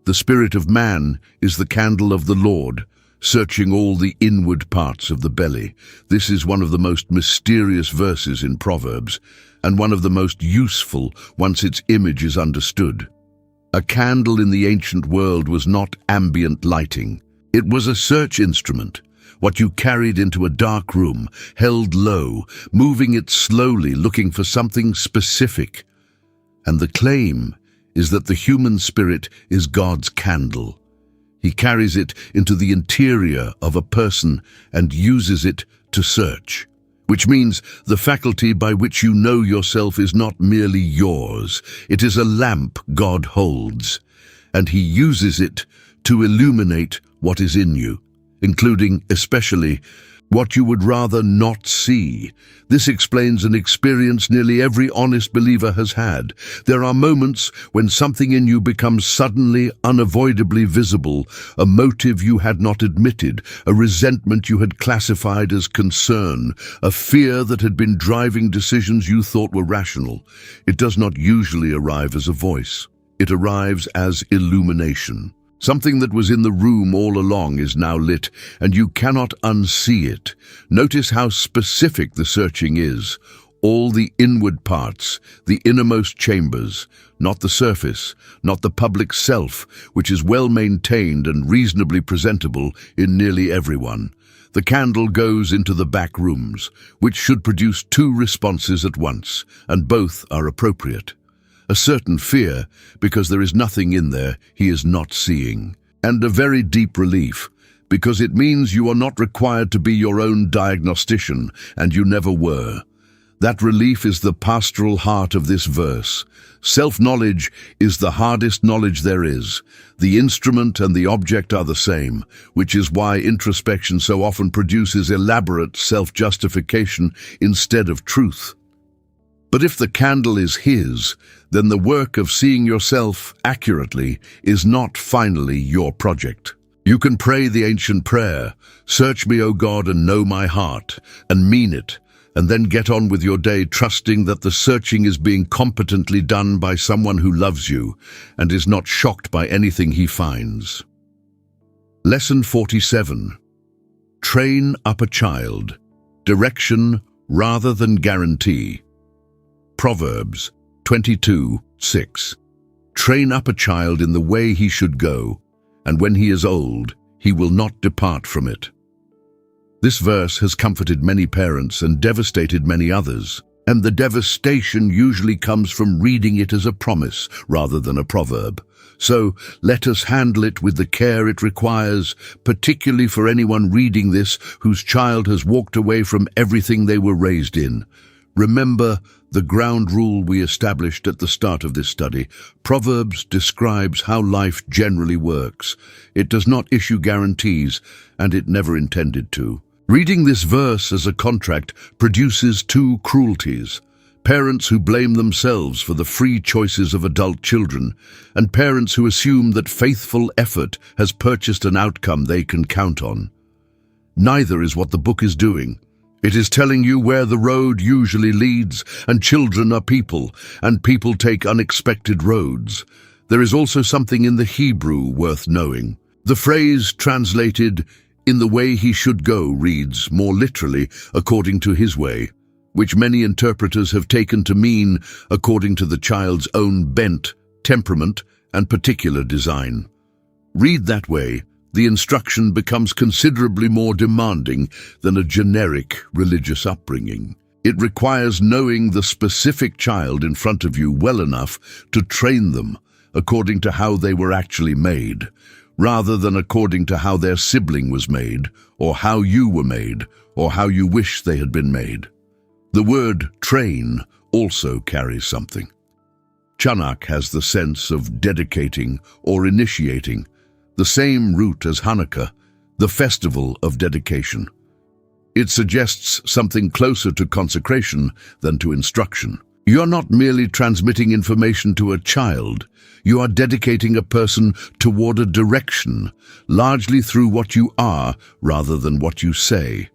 The spirit of man is the candle of the Lord, searching all the inward parts of the belly. This is one of the most mysterious verses in Proverbs, and one of the most useful once its image is understood. A candle in the ancient world was not ambient lighting. It was a search instrument. What you carried into a dark room, held low, moving it slowly, looking for something specific. And the claim is that the human spirit is God's candle. He carries it into the interior of a person and uses it to search, which means the faculty by which you know yourself is not merely yours. It is a lamp God holds, and he uses it to illuminate what is in you, including, especially, what you would rather not see. This explains an experience nearly every honest believer has had. There are moments when something in you becomes suddenly, unavoidably visible, a motive you had not admitted, a resentment you had classified as concern, a fear that had been driving decisions you thought were rational. It does not usually arrive as a voice. It arrives as illumination. Something that was in the room all along is now lit, and you cannot unsee it. Notice how specific the searching is. All the inward parts, the innermost chambers, not the surface, not the public self, which is well maintained and reasonably presentable in nearly everyone. The candle goes into the back rooms, which should produce two responses at once, and both are appropriate. A certain fear, because there is nothing in there he is not seeing, and a very deep relief, because it means you are not required to be your own diagnostician, and you never were. That relief is the pastoral heart of this verse. Self-knowledge is the hardest knowledge there is. The instrument and the object are the same, which is why introspection so often produces elaborate self-justification instead of truth. But if the candle is His, then the work of seeing yourself accurately is not finally your project. You can pray the ancient prayer, "Search me, O God, and know my heart," and mean it, and then get on with your day trusting that the searching is being competently done by someone who loves you and is not shocked by anything he finds. Lesson 47. Train up a child. Direction rather than guarantee. Proverbs 22:6. Train up a child in the way he should go, and when he is old, he will not depart from it. This verse has comforted many parents and devastated many others, and the devastation usually comes from reading it as a promise rather than a proverb. So let us handle it with the care it requires, particularly for anyone reading this whose child has walked away from everything they were raised in. Remember the ground rule we established at the start of this study. Proverbs describes how life generally works. It does not issue guarantees, and it never intended to. Reading this verse as a contract produces two cruelties: parents who blame themselves for the free choices of adult children, and parents who assume that faithful effort has purchased an outcome they can count on. Neither is what the book is doing. It is telling you where the road usually leads, and children are people, and people take unexpected roads. There is also something in the Hebrew worth knowing. The phrase translated, "in the way he should go," reads more literally, "according to his way," which many interpreters have taken to mean according to the child's own bent, temperament, and particular design. Read that way, the instruction becomes considerably more demanding than a generic religious upbringing. It requires knowing the specific child in front of you well enough to train them according to how they were actually made, rather than according to how their sibling was made, or how you were made, or how you wish they had been made. The word train also carries something. Chanak has the sense of dedicating or initiating, the same root as Hanukkah, the festival of dedication. It suggests something closer to consecration than to instruction. You are not merely transmitting information to a child, you are dedicating a person toward a direction, largely through what you are rather than what you say.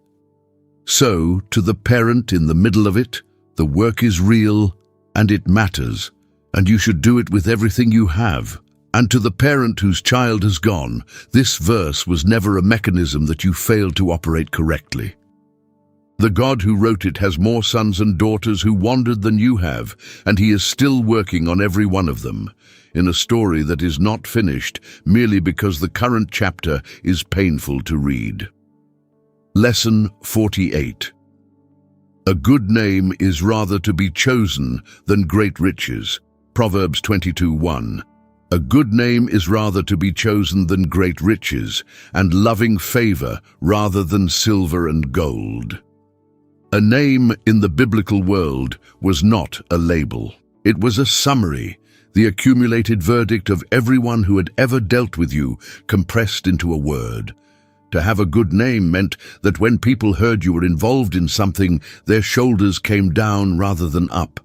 So, to the parent in the middle of it, the work is real and it matters, and you should do it with everything you have. And to the parent whose child has gone, this verse was never a mechanism that you failed to operate correctly. The God who wrote it has more sons and daughters who wandered than you have, and He is still working on every one of them, in a story that is not finished merely because the current chapter is painful to read. Lesson 48. A good name is rather to be chosen than great riches. Proverbs 22:1. A good name is rather to be chosen than great riches, and loving favor rather than silver and gold. A name in the biblical world was not a label. It was a summary, the accumulated verdict of everyone who had ever dealt with you, compressed into a word. To have a good name meant that when people heard you were involved in something, their shoulders came down rather than up.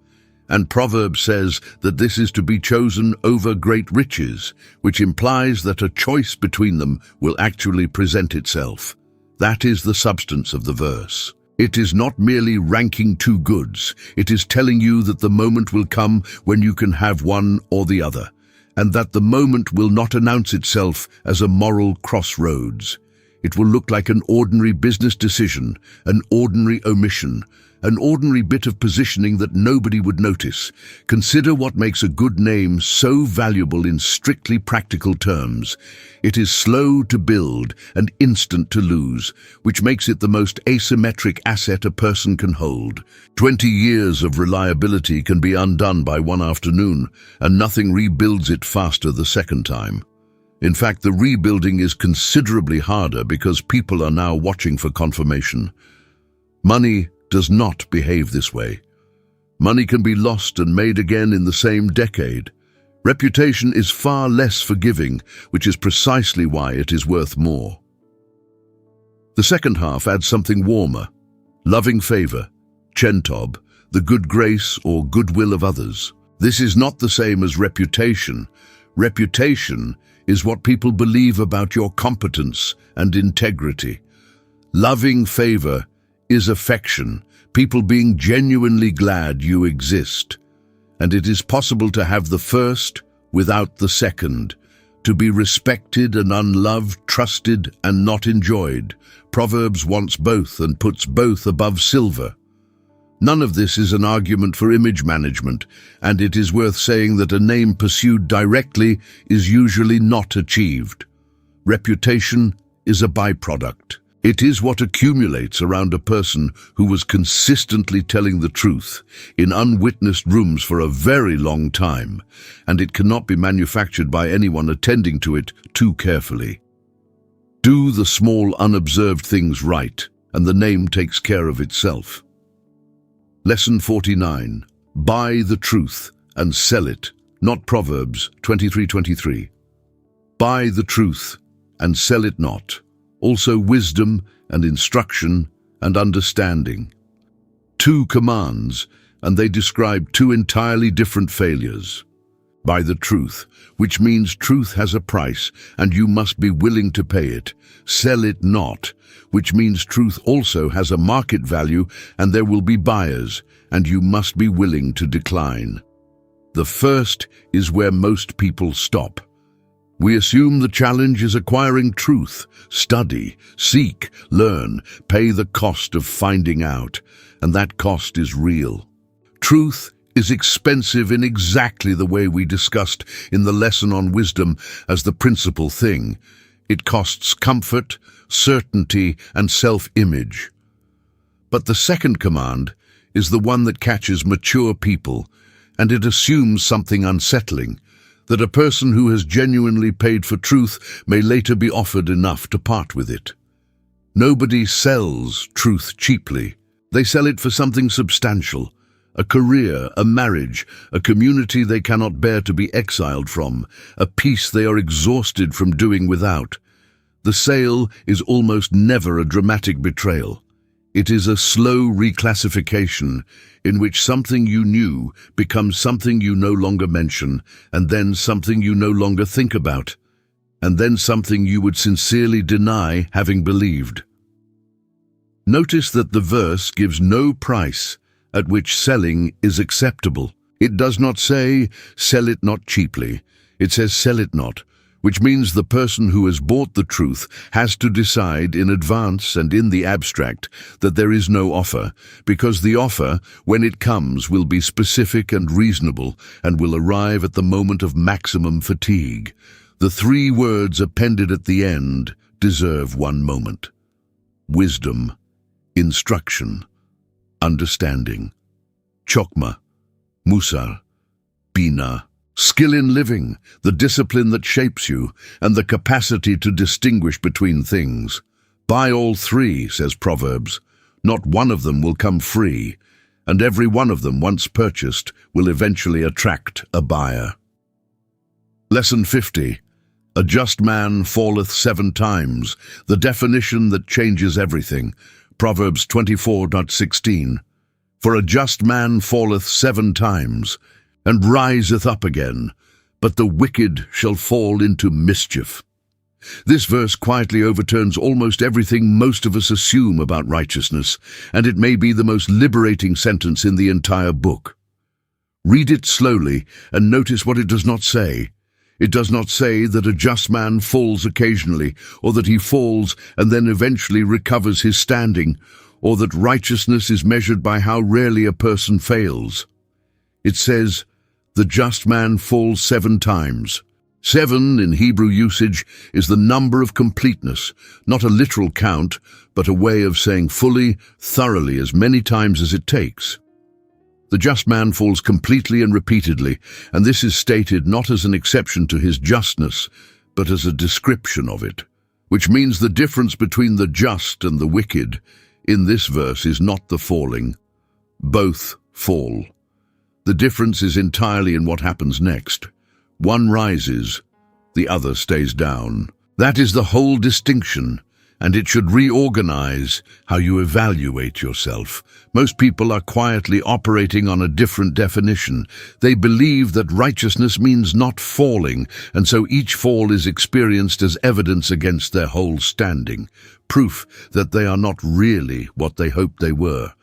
And Proverbs says that this is to be chosen over great riches, which implies that a choice between them will actually present itself. That is the substance of the verse. It is not merely ranking two goods. It is telling you that the moment will come when you can have one or the other, and that the moment will not announce itself as a moral crossroads. It will look like an ordinary business decision, an ordinary omission, an ordinary bit of positioning that nobody would notice. Consider what makes a good name so valuable in strictly practical terms. It is slow to build and instant to lose, which makes it the most asymmetric asset a person can hold. 20 years of reliability can be undone by one afternoon, and nothing rebuilds it faster the second time. In fact, the rebuilding is considerably harder because people are now watching for confirmation. Money does not behave this way. Money can be lost and made again in the same decade. Reputation is far less forgiving, which is precisely why it is worth more. The second half adds something warmer: loving favor, chentob, the good grace or goodwill of others. This is not the same as reputation. Reputation is what people believe about your competence and integrity. Loving favor is affection, people being genuinely glad you exist. And it is possible to have the first without the second, to be respected and unloved, trusted and not enjoyed. Proverbs wants both and puts both above silver. None of this is an argument for image management, and it is worth saying that a name pursued directly is usually not achieved. Reputation is a byproduct. It is what accumulates around a person who was consistently telling the truth in unwitnessed rooms for a very long time, and it cannot be manufactured by anyone attending to it too carefully. Do the small unobserved things right, and the name takes care of itself. Lesson 49. Buy the truth and sell it, not Proverbs 23:23. Buy the truth and sell it not. Also wisdom and instruction and understanding. Two commands, and they describe two entirely different failures. Buy the truth, which means truth has a price and you must be willing to pay it. Sell it not, which means truth also has a market value and there will be buyers, and you must be willing to decline. The first is where most people stop. We assume the challenge is acquiring truth, study, seek, learn, pay the cost of finding out, and that cost is real. Truth is expensive in exactly the way we discussed in the lesson on wisdom as the principal thing. It costs comfort, certainty, and self-image. But the second command is the one that catches mature people, and it assumes something unsettling, that a person who has genuinely paid for truth may later be offered enough to part with it. Nobody sells truth cheaply. They sell it for something substantial: a career, a marriage, a community they cannot bear to be exiled from, a peace they are exhausted from doing without. The sale is almost never a dramatic betrayal. It is a slow reclassification in which something you knew becomes something you no longer mention, and then something you no longer think about, and then something you would sincerely deny having believed. Notice that the verse gives no price at which selling is acceptable. It does not say, "Sell it not cheaply." It says, "Sell it not," which means the person who has bought the truth has to decide in advance and in the abstract that there is no offer, because the offer, when it comes, will be specific and reasonable and will arrive at the moment of maximum fatigue. The three words appended at the end deserve one moment: wisdom, instruction, understanding. Chokma, musar, bina. Skill in living, the discipline that shapes you, and the capacity to distinguish between things. Buy all three, says Proverbs. Not one of them will come free, and every one of them, once purchased, will eventually attract a buyer. Lesson 50. A just man falleth 7 times, the definition that changes everything. Proverbs 24:16. For a just man falleth 7 times, and riseth up again, but the wicked shall fall into mischief. This verse quietly overturns almost everything most of us assume about righteousness, and it may be the most liberating sentence in the entire book. Read it slowly and notice what it does not say. It does not say that a just man falls occasionally, or that he falls and then eventually recovers his standing, or that righteousness is measured by how rarely a person fails. It says, the just man falls 7 times. 7 in Hebrew usage is the number of completeness, not a literal count, but a way of saying fully, thoroughly, as many times as it takes. The just man falls completely and repeatedly, and this is stated not as an exception to his justness, but as a description of it, which means the difference between the just and the wicked in this verse is not the falling. Both fall. The difference is entirely in what happens next. One rises, the other stays down. That is the whole distinction, and it should reorganize how you evaluate yourself. Most people are quietly operating on a different definition. They believe that righteousness means not falling, and so each fall is experienced as evidence against their whole standing, proof that they are not really what they hoped they were.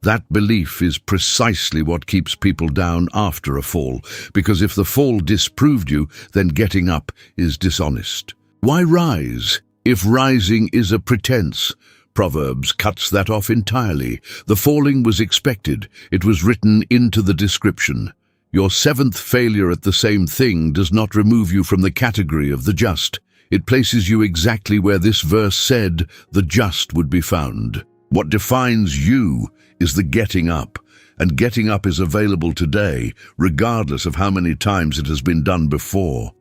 That belief is precisely what keeps people down after a fall, because if the fall disproved you, then getting up is dishonest. Why rise if rising is a pretense? Proverbs cuts that off entirely. The falling was expected. It was written into the description. Your seventh failure at the same thing does not remove you from the category of the just. It places you exactly where this verse said the just would be found. What defines you is the getting up, and getting up is available today, regardless of how many times it has been done before.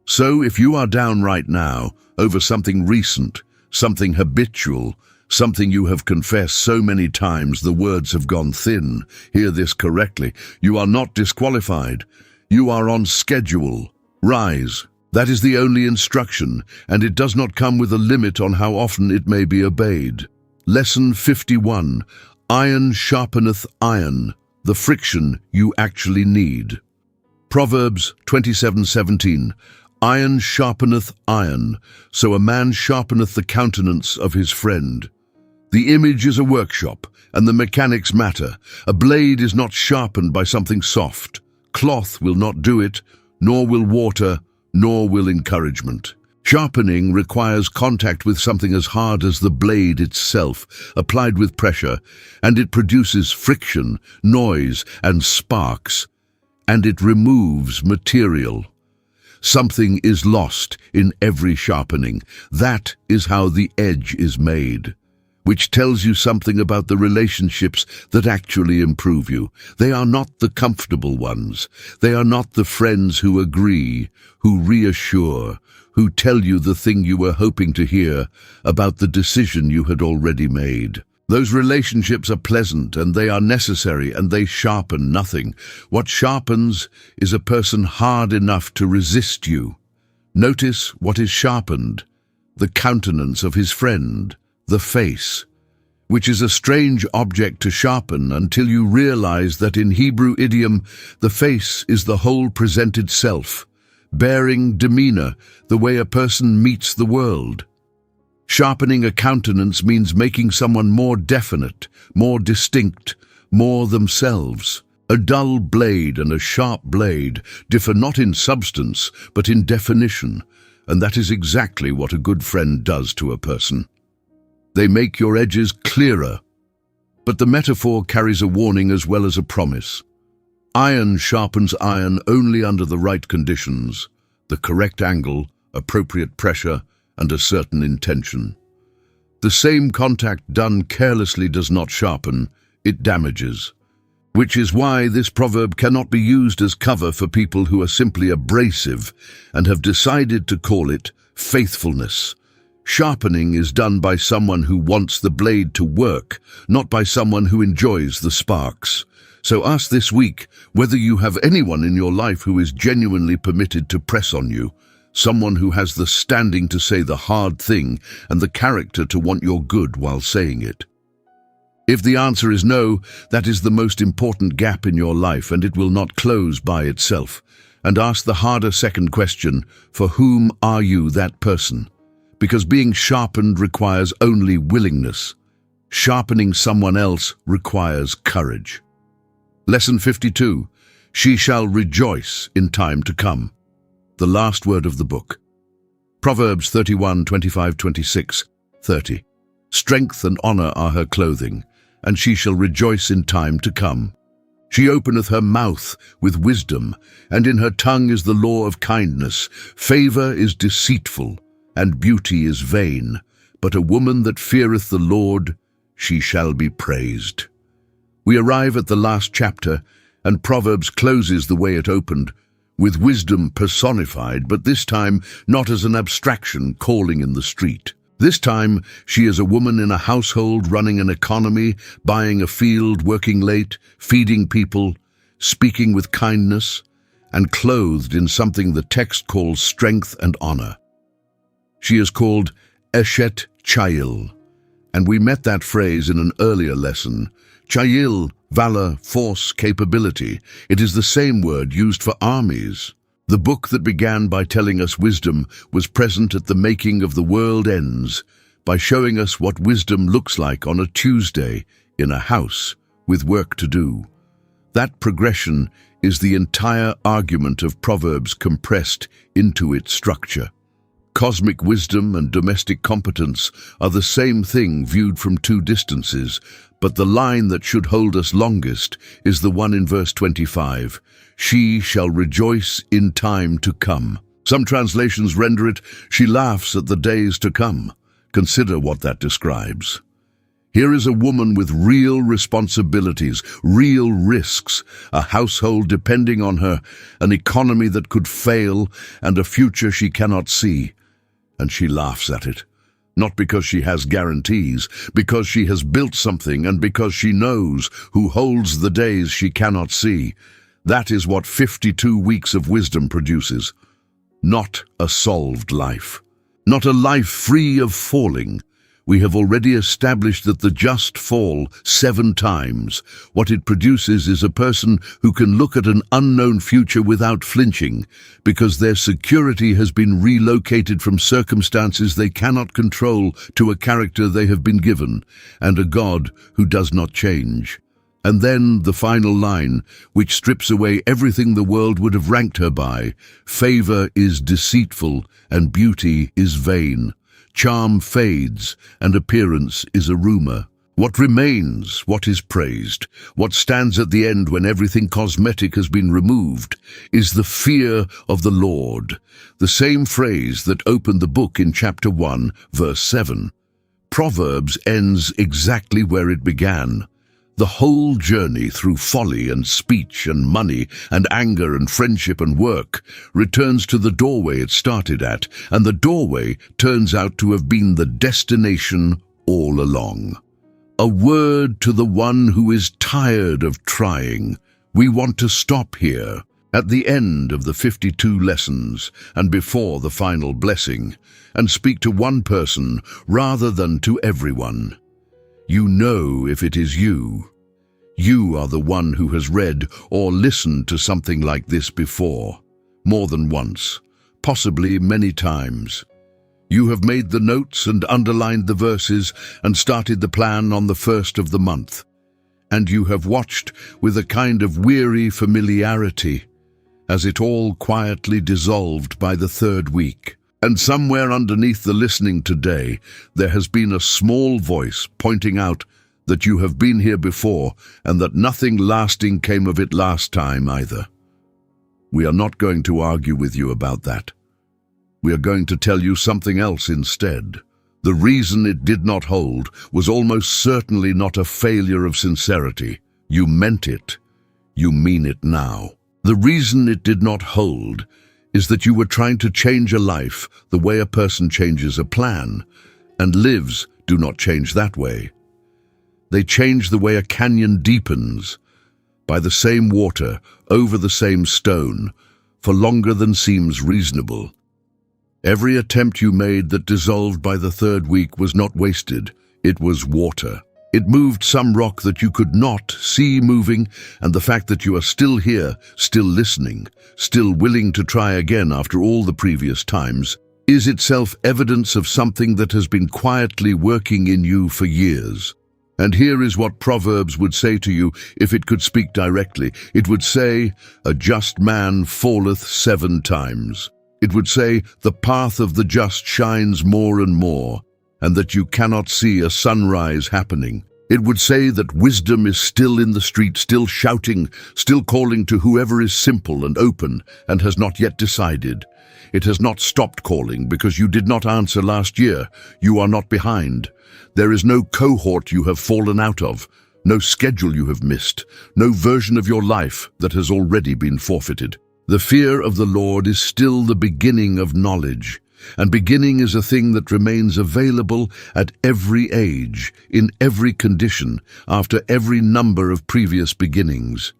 So if you are down right now over something recent, something habitual, something you have confessed so many times the words have gone thin, hear this correctly, you are not disqualified. You are on schedule. Rise. That is the only instruction, and it does not come with a limit on how often it may be obeyed. Lesson 51. Iron sharpeneth iron, the friction you actually need. Proverbs 27:17. Iron sharpeneth iron, so a man sharpeneth the countenance of his friend. The image is a workshop, and the mechanics matter. A blade is not sharpened by something soft. Cloth will not do it, nor will water, nor will encouragement. Sharpening requires contact with something as hard as the blade itself, applied with pressure, and it produces friction, noise, and sparks, and it removes material. Something is lost in every sharpening. That is how the edge is made, which tells you something about the relationships that actually improve you. They are not the comfortable ones. They are not the friends who agree, who reassure, who tell you the thing you were hoping to hear about the decision you had already made. Those relationships are pleasant and they are necessary and they sharpen nothing. What sharpens is a person hard enough to resist you. Notice what is sharpened: the countenance of his friend, the face, which is a strange object to sharpen until you realize that in Hebrew idiom, the face is the whole presented self, bearing demeanor, the way a person meets the world. Sharpening a countenance means making someone more definite, more distinct, more themselves. A dull blade and a sharp blade differ not in substance, but in definition, and that is exactly what a good friend does to a person. They make your edges clearer, but the metaphor carries a warning as well as a promise. Iron sharpens iron only under the right conditions, the correct angle, appropriate pressure, and a certain intention. The same contact done carelessly does not sharpen, it damages. Which is why this proverb cannot be used as cover for people who are simply abrasive and have decided to call it faithfulness. Sharpening is done by someone who wants the blade to work, not by someone who enjoys the sparks. So ask this week whether you have anyone in your life who is genuinely permitted to press on you, someone who has the standing to say the hard thing and the character to want your good while saying it. If the answer is no, that is the most important gap in your life and it will not close by itself. And ask the harder second question, for whom are you that person? Because being sharpened requires only willingness. Sharpening someone else requires courage. Lesson 52. She shall rejoice in time to come. The last word of the book. Proverbs 31:25-26, 30. Strength and honor are her clothing, and she shall rejoice in time to come. She openeth her mouth with wisdom, and in her tongue is the law of kindness. Favor is deceitful, and beauty is vain, but a woman that feareth the Lord, she shall be praised. We arrive at the last chapter, and Proverbs closes the way it opened, with wisdom personified, but this time not as an abstraction calling in the street. This time she is a woman in a household running an economy, buying a field, working late, feeding people, speaking with kindness, and clothed in something the text calls strength and honor. She is called Eshet Chayil, and we met that phrase in an earlier lesson. Chayil, valor, force, capability. It is the same word used for armies. The book that began by telling us wisdom was present at the making of the world ends, by showing us what wisdom looks like on a Tuesday in a house with work to do. That progression is the entire argument of Proverbs compressed into its structure. Cosmic wisdom and domestic competence are the same thing viewed from two distances, but the line that should hold us longest is the one in verse 25. She shall rejoice in time to come. Some translations render it, she laughs at the days to come. Consider what that describes. Here is a woman with real responsibilities, real risks, a household depending on her, an economy that could fail, and a future she cannot see. And she laughs at it. Not because she has guarantees, because she has built something and because she knows who holds the days she cannot see. That is what 52 weeks of wisdom produces. Not a solved life. Not a life free of falling. We have already established that the just fall 7 times. What it produces is a person who can look at an unknown future without flinching, because their security has been relocated from circumstances they cannot control to a character they have been given, and a God who does not change. And then the final line, which strips away everything the world would have ranked her by. Favor is deceitful, and beauty is vain. Charm fades, and appearance is a rumor. What remains, what is praised, what stands at the end when everything cosmetic has been removed, is the fear of the Lord, the same phrase that opened the book in chapter 1, verse 7. Proverbs ends exactly where it began. The whole journey through folly and speech and money and anger and friendship and work returns to the doorway it started at, and the doorway turns out to have been the destination all along. A word to the one who is tired of trying. We want to stop here, at the end of the 52 lessons and before the final blessing, and speak to one person rather than to everyone. You know if it is you. You are the one who has read or listened to something like this before, more than once, possibly many times. You have made the notes and underlined the verses and started the plan on the first of the month. And you have watched with a kind of weary familiarity as it all quietly dissolved by the 3rd week. And somewhere underneath the listening today, there has been a small voice pointing out that you have been here before and that nothing lasting came of it last time either. We are not going to argue with you about that. We are going to tell you something else instead. The reason it did not hold was almost certainly not a failure of sincerity. You meant it. You mean it now. The reason it did not hold is that you were trying to change a life the way a person changes a plan, and lives do not change that way. They change the way a canyon deepens, by the same water, over the same stone, for longer than seems reasonable. Every attempt you made that dissolved by the 3rd week was not wasted, it was water. It moved some rock that you could not see moving, and the fact that you are still here, still listening, still willing to try again after all the previous times, is itself evidence of something that has been quietly working in you for years. And here is what Proverbs would say to you if it could speak directly. It would say, a just man falleth 7 times. It would say, the path of the just shines more and more, and that you cannot see a sunrise happening. It would say that wisdom is still in the street, still shouting, still calling to whoever is simple and open and has not yet decided. It has not stopped calling because you did not answer last year. You are not behind. There is no cohort you have fallen out of, no schedule you have missed, no version of your life that has already been forfeited. The fear of the Lord is still the beginning of knowledge. And beginning is a thing that remains available at every age, in every condition, after every number of previous beginnings.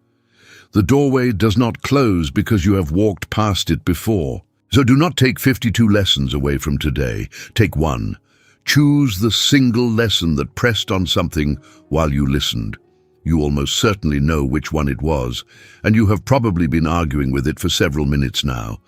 The doorway does not close because you have walked past it before. So do not take 52 lessons away from today. Take one. Choose the single lesson that pressed on something while you listened. You almost certainly know which one it was, and you have probably been arguing with it for several minutes now.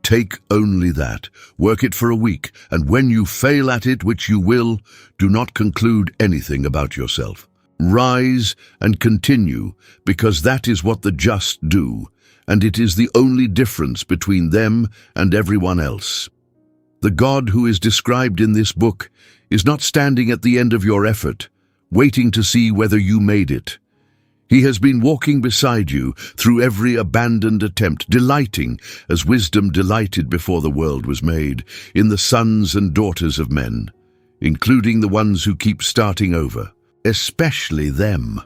Take only that. Work it for a week, and when you fail at it, which you will, do not conclude anything about yourself. Rise and continue, because that is what the just do, and it is the only difference between them and everyone else. The God who is described in this book is not standing at the end of your effort, waiting to see whether you made it. He has been walking beside you through every abandoned attempt, delighting, as wisdom delighted before the world was made, in the sons and daughters of men, including the ones who keep starting over. Especially them.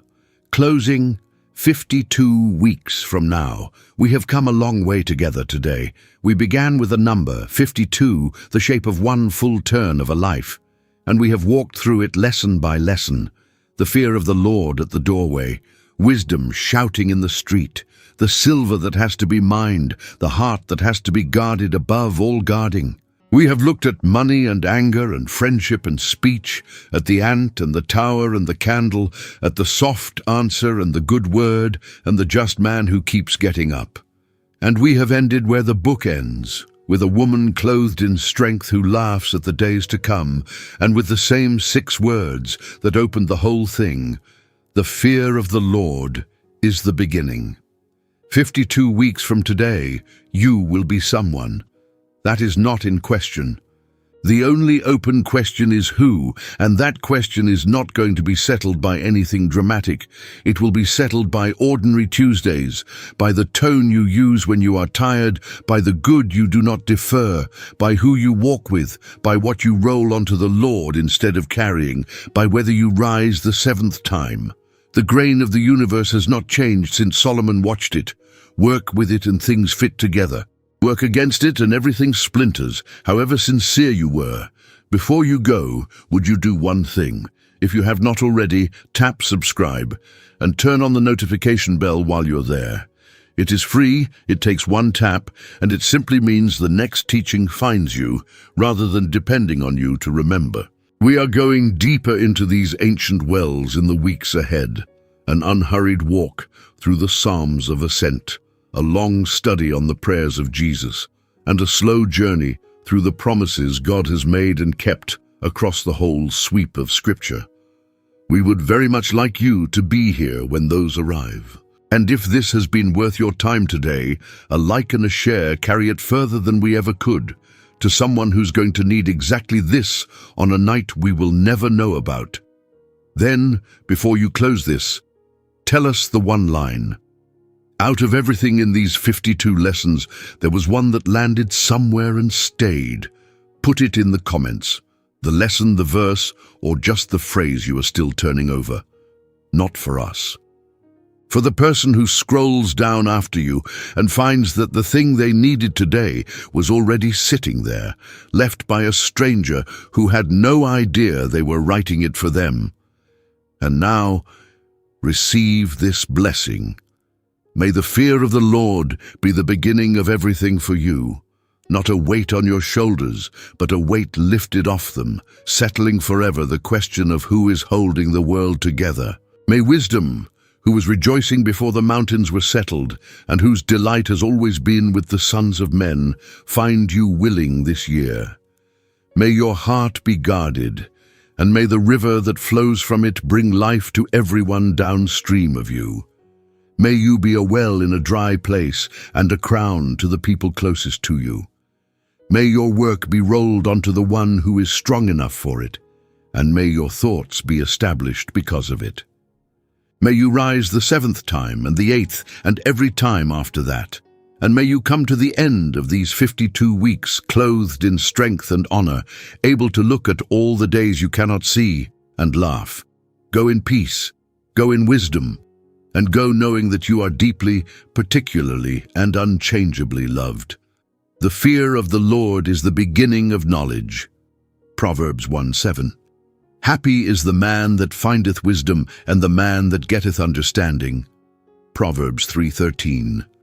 Closing 52 weeks from now. We have come a long way together today. We began with a number, 52, the shape of one full turn of a life, and we have walked through it lesson by lesson. The fear of the Lord at the doorway, wisdom shouting in the street, the silver that has to be mined, the heart that has to be guarded above all guarding. We have looked at money and anger and friendship and speech, at the ant and the tower and the candle, at the soft answer and the good word and the just man who keeps getting up. And we have ended where the book ends, with a woman clothed in strength who laughs at the days to come, and with the same 6 words that opened the whole thing. The fear of the Lord is the beginning. 52 weeks from today, you will be someone. That is not in question. The only open question is who, and that question is not going to be settled by anything dramatic. It will be settled by ordinary Tuesdays, by the tone you use when you are tired, by the good you do not defer, by who you walk with, by what you roll onto the Lord instead of carrying, by whether you rise the 7th time. The grain of the universe has not changed since Solomon watched it. Work with it and things fit together. Work against it and everything splinters, however sincere you were. Before you go, would you do one thing? If you have not already, tap subscribe and turn on the notification bell while you're there. It is free, it takes one tap, and it simply means the next teaching finds you, rather than depending on you to remember. We are going deeper into these ancient wells in the weeks ahead, an unhurried walk through the Psalms of Ascent, a long study on the prayers of Jesus, and a slow journey through the promises God has made and kept across the whole sweep of Scripture. We would very much like you to be here when those arrive. And if this has been worth your time today, a like and a share carry it further than we ever could, to someone who's going to need exactly this on a night we will never know about. Then, before you close this, tell us the one line. Out of everything in these 52 lessons, there was one that landed somewhere and stayed. Put it in the comments. The lesson, the verse, or just the phrase you are still turning over. Not for us. For the person who scrolls down after you and finds that the thing they needed today was already sitting there, left by a stranger who had no idea they were writing it for them. And now, receive this blessing. May the fear of the Lord be the beginning of everything for you, not a weight on your shoulders, but a weight lifted off them, settling forever the question of who is holding the world together. May wisdom, who was rejoicing before the mountains were settled, and whose delight has always been with the sons of men, find you willing this year. May your heart be guarded, and may the river that flows from it bring life to everyone downstream of you. May you be a well in a dry place and a crown to the people closest to you. May your work be rolled onto the one who is strong enough for it, and may your thoughts be established because of it. May you rise the 7th time and the 8th and every time after that, and may you come to the end of these 52 weeks clothed in strength and honor, able to look at all the days you cannot see and laugh. Go in peace, go in wisdom, and go knowing that you are deeply, particularly, and unchangeably loved. The fear of the Lord is the beginning of knowledge. Proverbs 1:7. Happy is the man that findeth wisdom, and the man that getteth understanding. Proverbs 3:13.